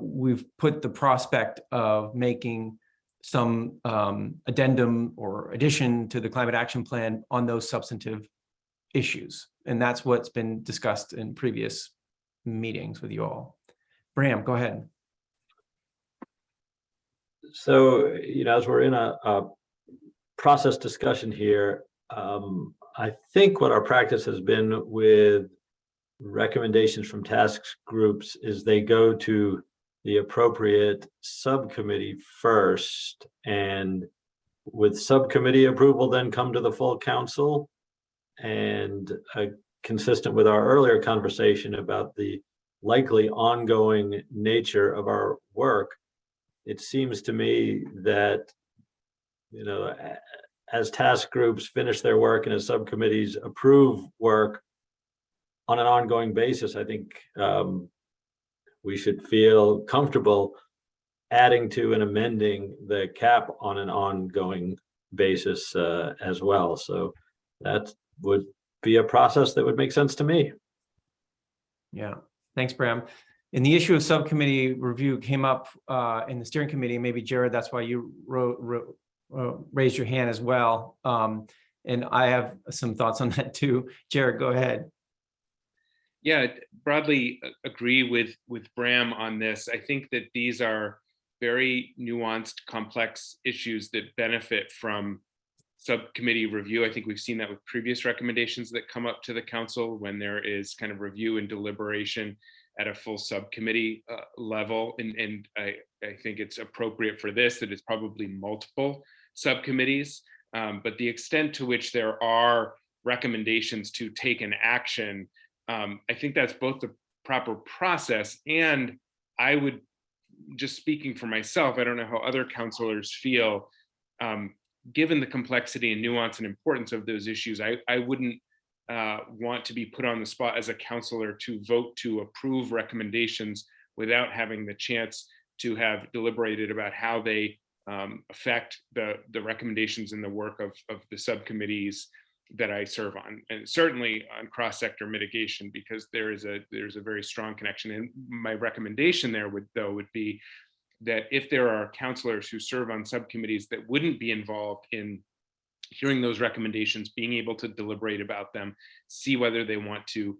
we've put the prospect of making some addendum or addition to the climate action plan on those substantive issues. And that's what's been discussed in previous meetings with you all. Bram, go ahead. So, as we're in a process discussion here, I think what our practice has been with recommendations from task groups is they go to the appropriate subcommittee first, and with subcommittee approval then come to the full council. And consistent with our earlier conversation about the likely ongoing nature of our work, it seems to me that, as task groups finish their work and as subcommittees approve work on an ongoing basis, I think we should feel comfortable adding to and amending the cap on an ongoing basis as well. So that would be a process that would make sense to me. Yeah, thanks, Bram. And the issue of subcommittee review came up in the steering committee. Maybe Jared, that's why you raised your hand as well. And I have some thoughts on that too. Jared, go ahead. Yeah, broadly agree with Bram on this. I think that these are very nuanced, complex issues that benefit from subcommittee review. I think we've seen that with previous recommendations that come up to the council when there is kind of review and deliberation at a full subcommittee level. And I think it's appropriate for this that it's probably multiple subcommittees, but the extent to which there are recommendations to take an action, I think that's both the proper process. And I would, just speaking for myself, I don't know how other counselors feel, given the complexity and nuance and importance of those issues, I wouldn't want to be put on the spot as a counselor to vote to approve recommendations without having the chance to have deliberated about how they affect the recommendations in the work of the subcommittees that I serve on, and certainly on cross-sector mitigation, because there's a very strong connection. And my recommendation there would be that if there are counselors who serve on subcommittees that wouldn't be involved in hearing those recommendations, being able to deliberate about them, see whether they want to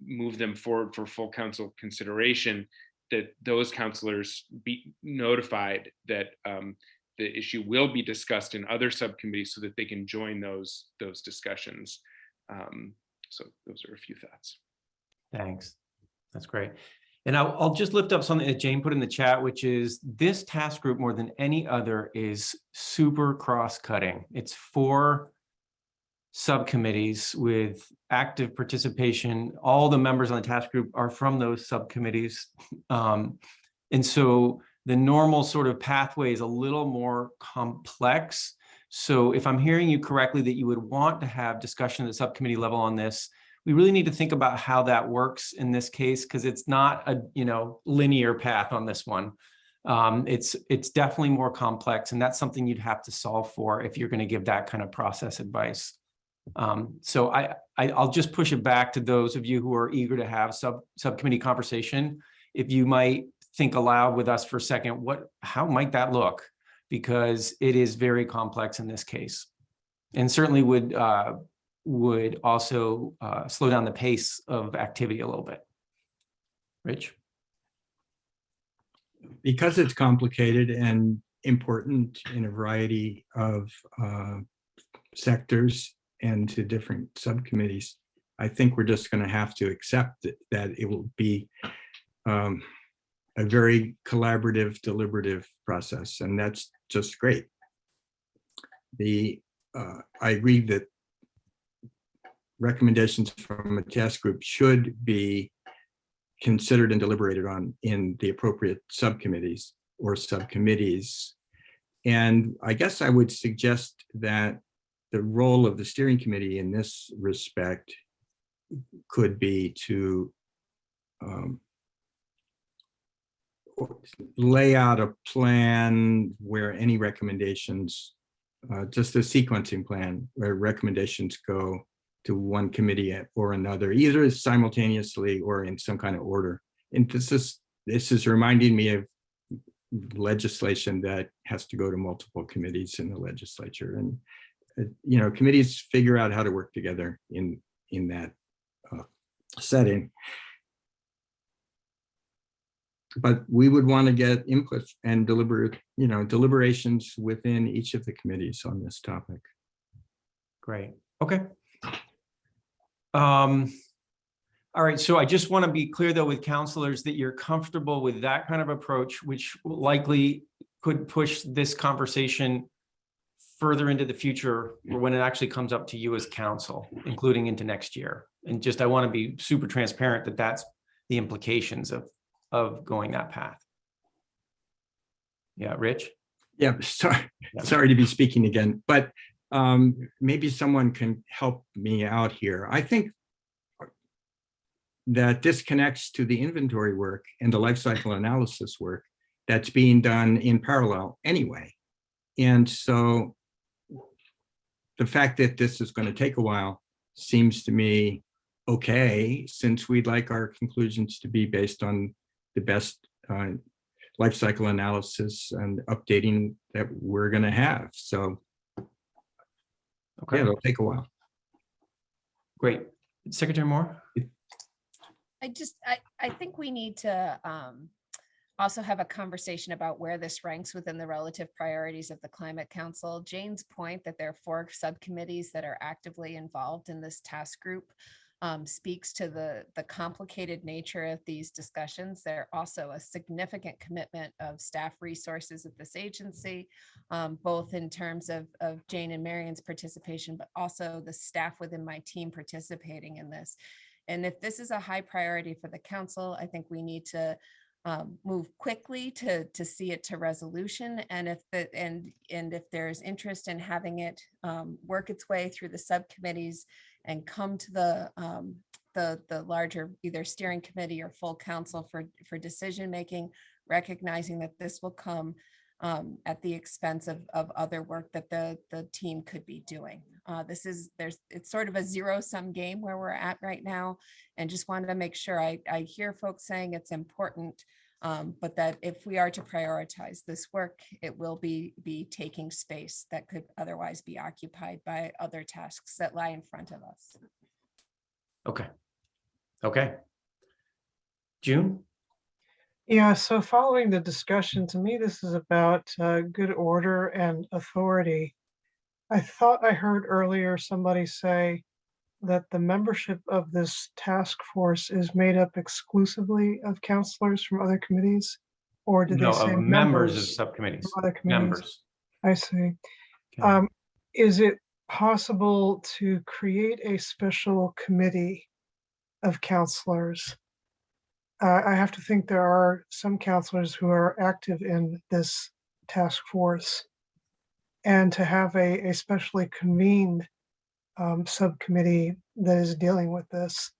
move them forward for full council consideration, that those counselors be notified that the issue will be discussed in other subcommittees so that they can join those discussions. So those are a few thoughts. Thanks. That's great. And I'll just lift up something that Jane put in the chat, which is this task group more than any other is super cross-cutting. It's 4 subcommittees with active participation. All the members on the task group are from those subcommittees. And so the normal sort of pathway is a little more complex. So if I'm hearing you correctly, that you would want to have discussion at the subcommittee level on this, we really need to think about how that works in this case, because it's not a linear path on this one. It's definitely more complex, and that's something you'd have to solve for if you're going to give that kind of process advice. So I'll just push it back to those of you who are eager to have subcommittee conversation. If you might think aloud with us for a second, how might that look? Because it is very complex in this case, and certainly would also slow down the pace of activity a little bit. Rich? Because it's complicated and important in a variety of sectors and to different subcommittees, I think we're just going to have to accept that it will be a very collaborative, deliberative process, and that's just great. I agree that recommendations from a task group should be considered and deliberated on in the appropriate subcommittees or subcommittees. And I guess I would suggest that the role of the steering committee in this respect could be to lay out a plan where any recommendations, just a sequencing plan where recommendations go to one committee or another, either simultaneously or in some kind of order. And this is reminding me of legislation that has to go to multiple committees in the legislature, and committees figure out how to work together in that setting. But we would want to get input and deliberations within each of the committees on this topic. Great. Okay. All right, so I just want to be clear though with counselors that you're comfortable with that kind of approach, which likely could push this conversation further into the future or when it actually comes up to you as council, including into next year. And just, I want to be super transparent that that's the implications of going that path. Yeah, Rich? Yeah, sorry to be speaking again, but maybe someone can help me out here. I think that this connects to the inventory work and the life cycle analysis work that's being done in parallel anyway. And so the fact that this is going to take a while seems to me okay, since we'd like our conclusions to be based on the best life cycle analysis and updating that we're going to have. So okay, it'll take a while. Great. Secretary Moore? I think we need to also have a conversation about where this ranks within the relative priorities of the Climate Council. Jane's point that there are 4 subcommittees that are actively involved in this task group speaks to the complicated nature of these discussions. There are also a significant commitment of staff resources at this agency, both in terms of Jane and Marion's participation, but also the staff within my team participating in this. And if this is a high priority for the council, I think we need to move quickly to see it to resolution. And if if there's interest in having it work its way through the subcommittees and come to the larger either steering committee or full council for decision making, recognizing that this will come at the expense of other work that the team could be doing. It's sort of a zero-sum game where we're at right now, and just wanted to make sure I hear folks saying it's important, but that if we are to prioritize this work, it will be taking space that could otherwise be occupied by other tasks that lie in front of us. Okay. Okay. June? Yeah, so following the discussion, to me, this is about good order and authority. I thought I heard earlier somebody say that the membership of this task force is made up exclusively of counselors from other committees? Or did they No, say of members of subcommittees, from other committees? members. I see. Okay. Is it possible to create a special committee of counselors? I have to think there are some counselors who are active in this task force, and to have a specially convened subcommittee that is dealing with this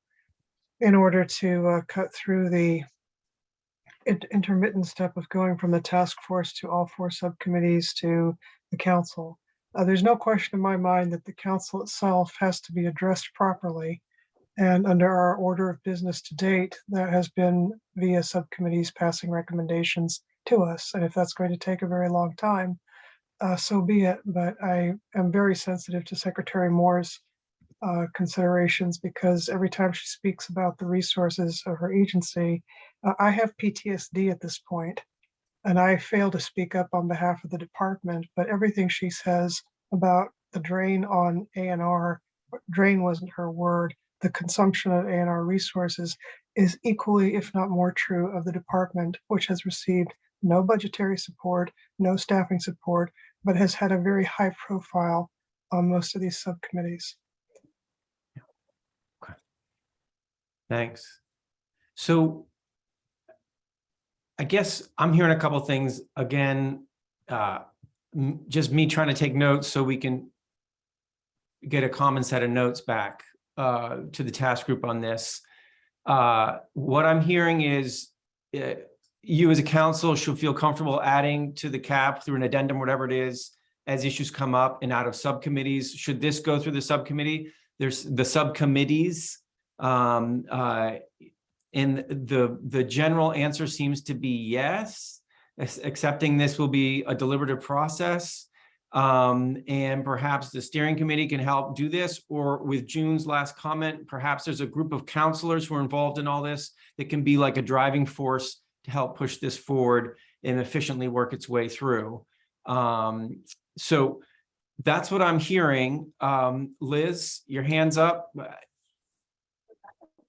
in order to cut through the intermittent step of going from the task force to all 4 subcommittees to the council. There's no question in my mind that the council itself has to be addressed properly. And under our order of business to date, that has been via subcommittees passing recommendations to us. And if that's going to take a very long time, so be it. But I am very sensitive to Secretary Moore's considerations, because every time she speaks about the resources of her agency, I have PTSD at this point, and I fail to speak up on behalf of the department, but everything she says about the drain on A&R, drain wasn't her word, the consumption of A&R resources is equally, if not more true of the department, which has received no budgetary support, no staffing support, but has had a very high profile on most of these subcommittees. Okay. Thanks. So I guess I'm hearing a couple of things. Again, just me trying to take notes so we can get a common set of notes back to the task group on this. What I'm hearing is you as a council should feel comfortable adding to the cap through an addendum, whatever it is, as issues come up and out of subcommittees. Should this go through the subcommittee? There's the subcommittees. And the general answer seems to be yes, accepting this will be a deliberative process. And perhaps the steering committee can help do this, or with June's last comment, perhaps there's a group of counselors who are involved in all this that can be like a driving force to help push this forward and efficiently work its way through. So that's what I'm hearing. Liz, your hand's up.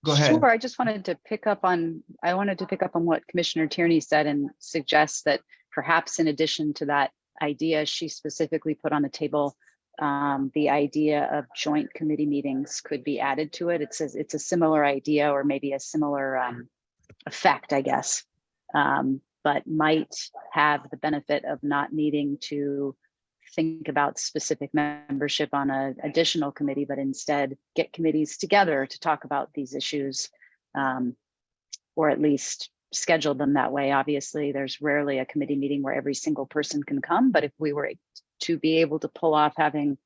Go ahead. Sure, I just wanted to pick up on, what Commissioner Tierney said and suggest that perhaps in addition to that idea, she specifically put on the table, the idea of joint committee meetings could be added to it. It's a similar idea, or maybe a similar effect, I guess, but might have the benefit of not needing to think about specific membership on an additional committee, but instead get committees together to talk about these issues, or at least schedule them that way. Obviously, there's rarely a committee meeting where every single person can come, but if we were to be able to pull off having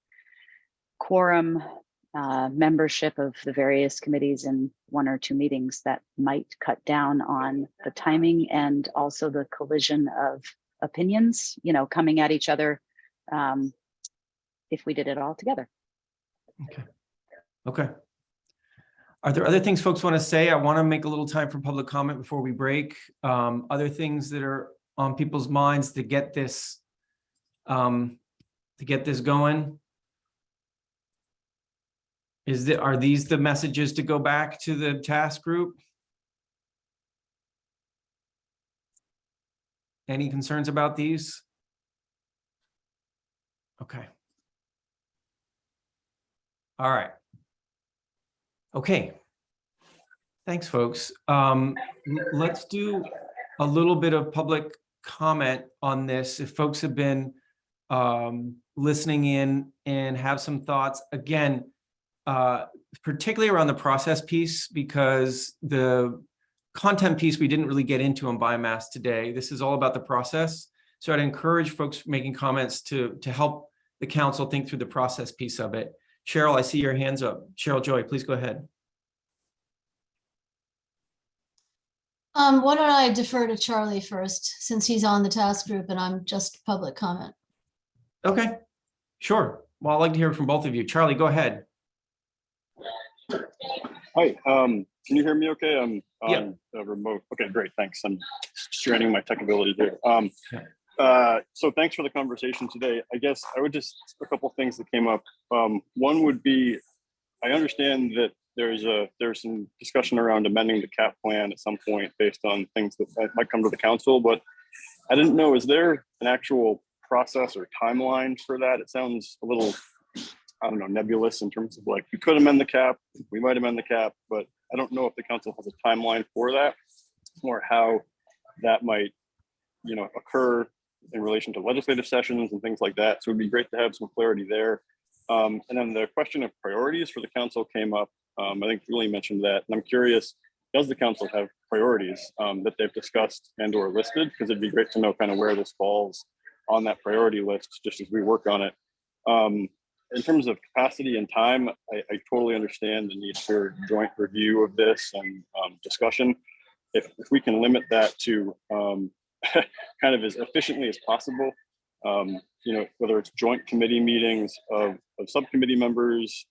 quorum membership of the various committees in 1 or 2 meetings, that might cut down on the timing and also the collision of opinions, coming at each other, if we did it all together. Okay. Are there other things folks want to say? I want to make a little time for public comment before we break. Other things that are on people's minds to get this going? Are these the messages to go back to the task group? Any concerns about these? Okay. All right. Okay. Thanks, folks. Let's do a little bit of public comment on this. If folks have been listening in and have some thoughts, again, particularly around the process piece, because the content piece we didn't really get into on biomass today. This is all about the process. So I'd encourage folks making comments to help the council think through the process piece of it. Cheryl, I see your hands up. Cheryl Joy, please go ahead. Why don't I defer to Charlie first, since he's on the task group and I'm just public comment. Okay, sure. Well, I'd like to hear from both of you. Charlie, go ahead. Hi, can you hear me okay? I'm Yeah. on a remote. Okay, great, thanks. I'm straining my tech ability here. So thanks for the conversation today. I guess I would just, a couple things that came up. One would be, I understand that there's some discussion around amending the cap plan at some point based on things that might come to the council, but I didn't know, is there an actual process or timeline for that? It sounds a little, I don't know, nebulous in terms of like, we could amend the cap, we might amend the cap, but I don't know if the council has a timeline for that or how that might, you know, occur in relation to legislative sessions and things like that. So it'd be great to have some clarity there. And then the question of priorities for the council came up. I think Julie mentioned that, and I'm curious, does the council have priorities that they've discussed and or listed? Because it'd be great to know kind of where this falls on that priority list, just as we work on it. In terms of capacity and time, I totally understand the need for joint review of this and discussion. If we can limit that to kind of as efficiently as possible, you know, whether it's joint committee meetings of subcommittee members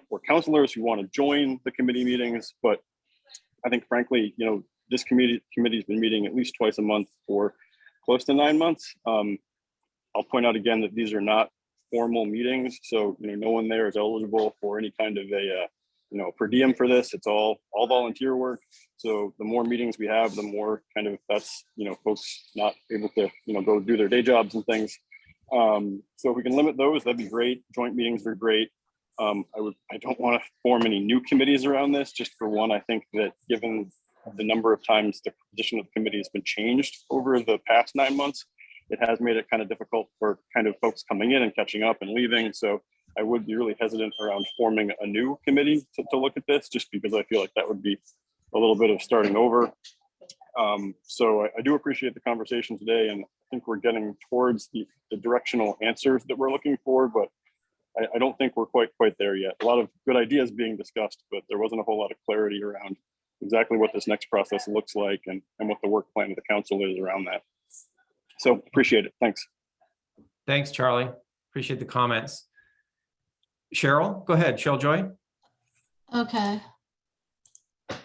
or counselors who want to join the committee meetings. But I think, frankly, you know, this committee's been meeting at least twice a month for close to 9 months. I'll point out again that these are not formal meetings, so you know, no one there is eligible for any kind of a you know, per diem for this. It's all volunteer work. So the more meetings we have, the more kind of that's, you know, folks not able to, you know, go do their day jobs and things. So if we can limit those, that'd be great. Joint meetings are great. I don't want to form any new committees around this. Just for one, I think that given the number of times the position of the committee has been changed over the past 9 months, it has made it kind of difficult for kind of folks coming in and catching up and leaving. So I would be really hesitant around forming a new committee to look at this, just because I feel like that would be a little bit of starting over. So I do appreciate the conversation today, and I think we're getting towards the directional answers that we're looking for, but I don't think we're quite there yet. A lot of good ideas being discussed, but there wasn't a whole lot of clarity around exactly what this next process looks like and what the work plan of the council is around that. So appreciate it. Thanks. Thanks, Charlie. Appreciate the comments. Cheryl, go ahead. Cheryl Joy. Okay.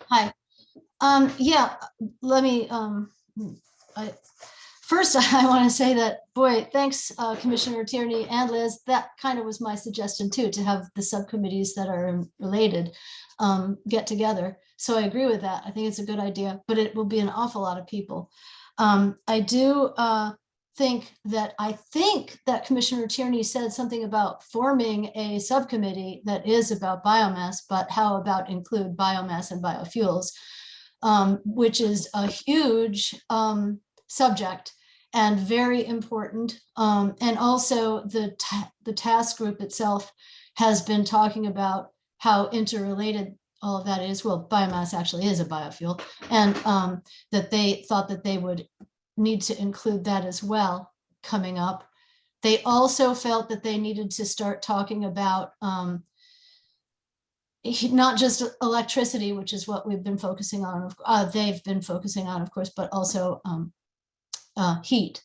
Hi. Yeah, let me, first I want to say that, boy, thanks, Commissioner Tierney and Liz. That kind of was my suggestion too, to have the subcommittees that are related get together. So I agree with that. I think it's a good idea, but it will be an awful lot of people. I do think that Commissioner Tierney said something about forming a subcommittee that is about biomass, but how about include biomass and biofuels, which is a huge subject and very important. And also the task group itself has been talking about how interrelated all of that is. Well, biomass actually is a biofuel, and that they thought that they would need to include that as well coming up. They also felt that they needed to start talking about not just electricity, which is what we've been focusing on. They've been focusing on, of course, but also heat.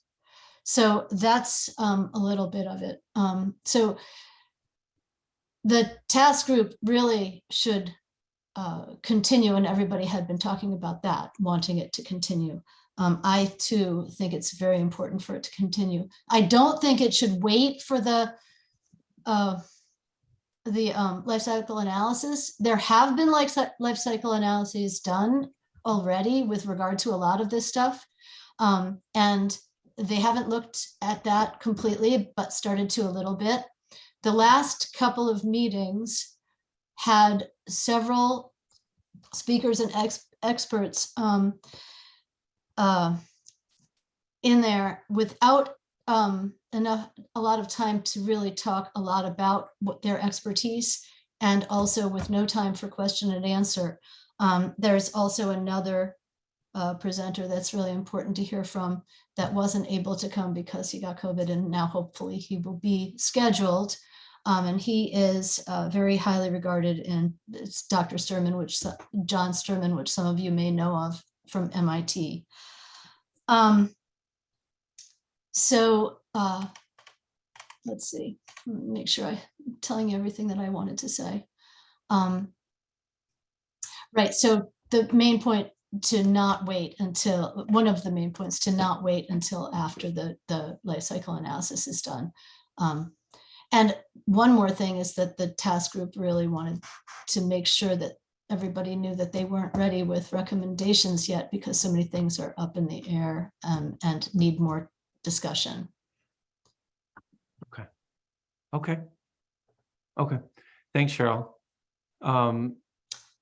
So that's a little bit of it. So the task group really should continue, and everybody had been talking about that, wanting it to continue. I too think it's very important for it to continue. I don't think it should wait for the life cycle analysis. There have been life cycle analyses done already with regard to a lot of this stuff. And they haven't looked at that completely, but started to a little bit. The last couple of meetings had several speakers and experts in there without a lot of time to really talk a lot about what their expertise, and also with no time for question and answer. There's also another presenter that's really important to hear from that wasn't able to come because he got COVID, and now hopefully he will be scheduled. And he is very highly regarded, and it's Dr. Sturman, John Sturman, which some of you may know of from MIT. Let's see, make sure I'm telling you everything that I wanted to say. Right, so the main point to not wait until, one of the main points to not wait until after the life cycle analysis is done. And one more thing is that the task group really wanted to make sure that everybody knew that they weren't ready with recommendations yet, because so many things are up in the air and need more discussion. Okay. Thanks, Cheryl.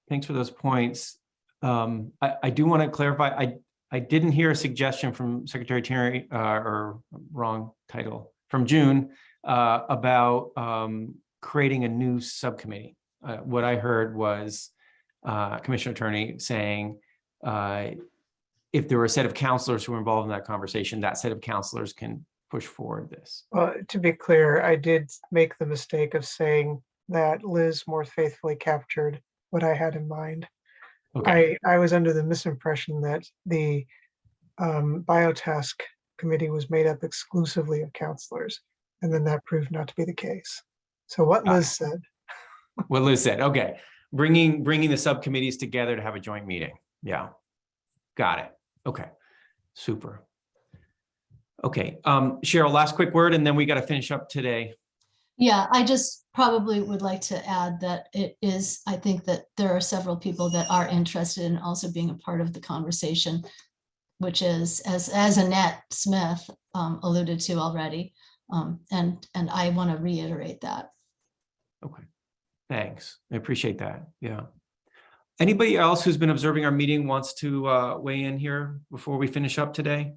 Thanks for those points. I do want to clarify, I didn't hear a suggestion from Secretary Terry, or wrong title, from June, about creating a new subcommittee. What I heard was Commissioner Attorney saying, if there were a set of counselors who were involved in that conversation, that set of counselors can push forward this. Well, to be clear, I did make the mistake of saying that Liz more faithfully captured what I had in mind. Okay. I was under the misimpression that the biotask committee was made up exclusively of counselors, and then that proved not to be the case. So what Liz said. What Liz said, okay. Bringing the subcommittees together to have a joint meeting. Yeah, got it. Okay, super. Okay, Cheryl, last quick word, and then we got to finish up today. Yeah, I just probably would like to add that I think that there are several people that are interested in also being a part of the conversation, which is, as Annette Smith alluded to already, and I want to reiterate that. Okay, thanks. I appreciate that. Yeah. Anybody else who's been observing our meeting wants to weigh in here before we finish up today?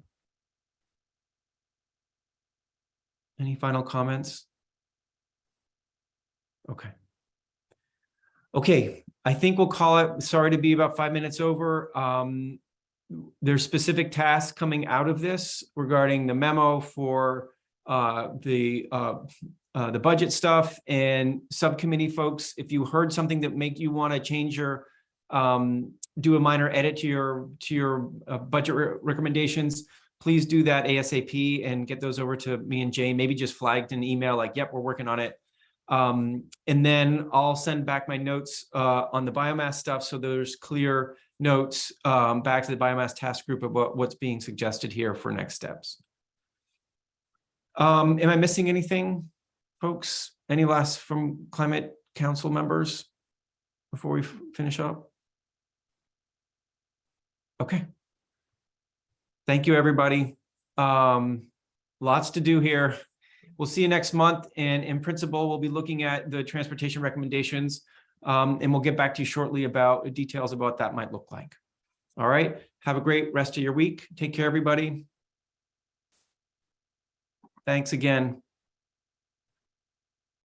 Any final comments? Okay, I think we'll call it. Sorry to be about 5 minutes over. There's specific tasks coming out of this regarding the memo for the budget stuff, and subcommittee folks. If you heard something that make you want to change your do a minor edit to your budget recommendations, please do that ASAP and get those over to me and Jane. Maybe just flagged an email like, yep, we're working on it. And then I'll send back my notes on the biomass stuff, so there's clear notes back to the biomass task group about what's being suggested here for next steps. Am I missing anything, folks? Any last from Climate Council members before we finish up? Okay. Thank you, everybody. Lots to do here. We'll see you next month, and in principle, we'll be looking at the transportation recommendations, and we'll get back to you shortly about details about what that might look like. All right, have a great rest of your week. Take care, everybody. Thanks again.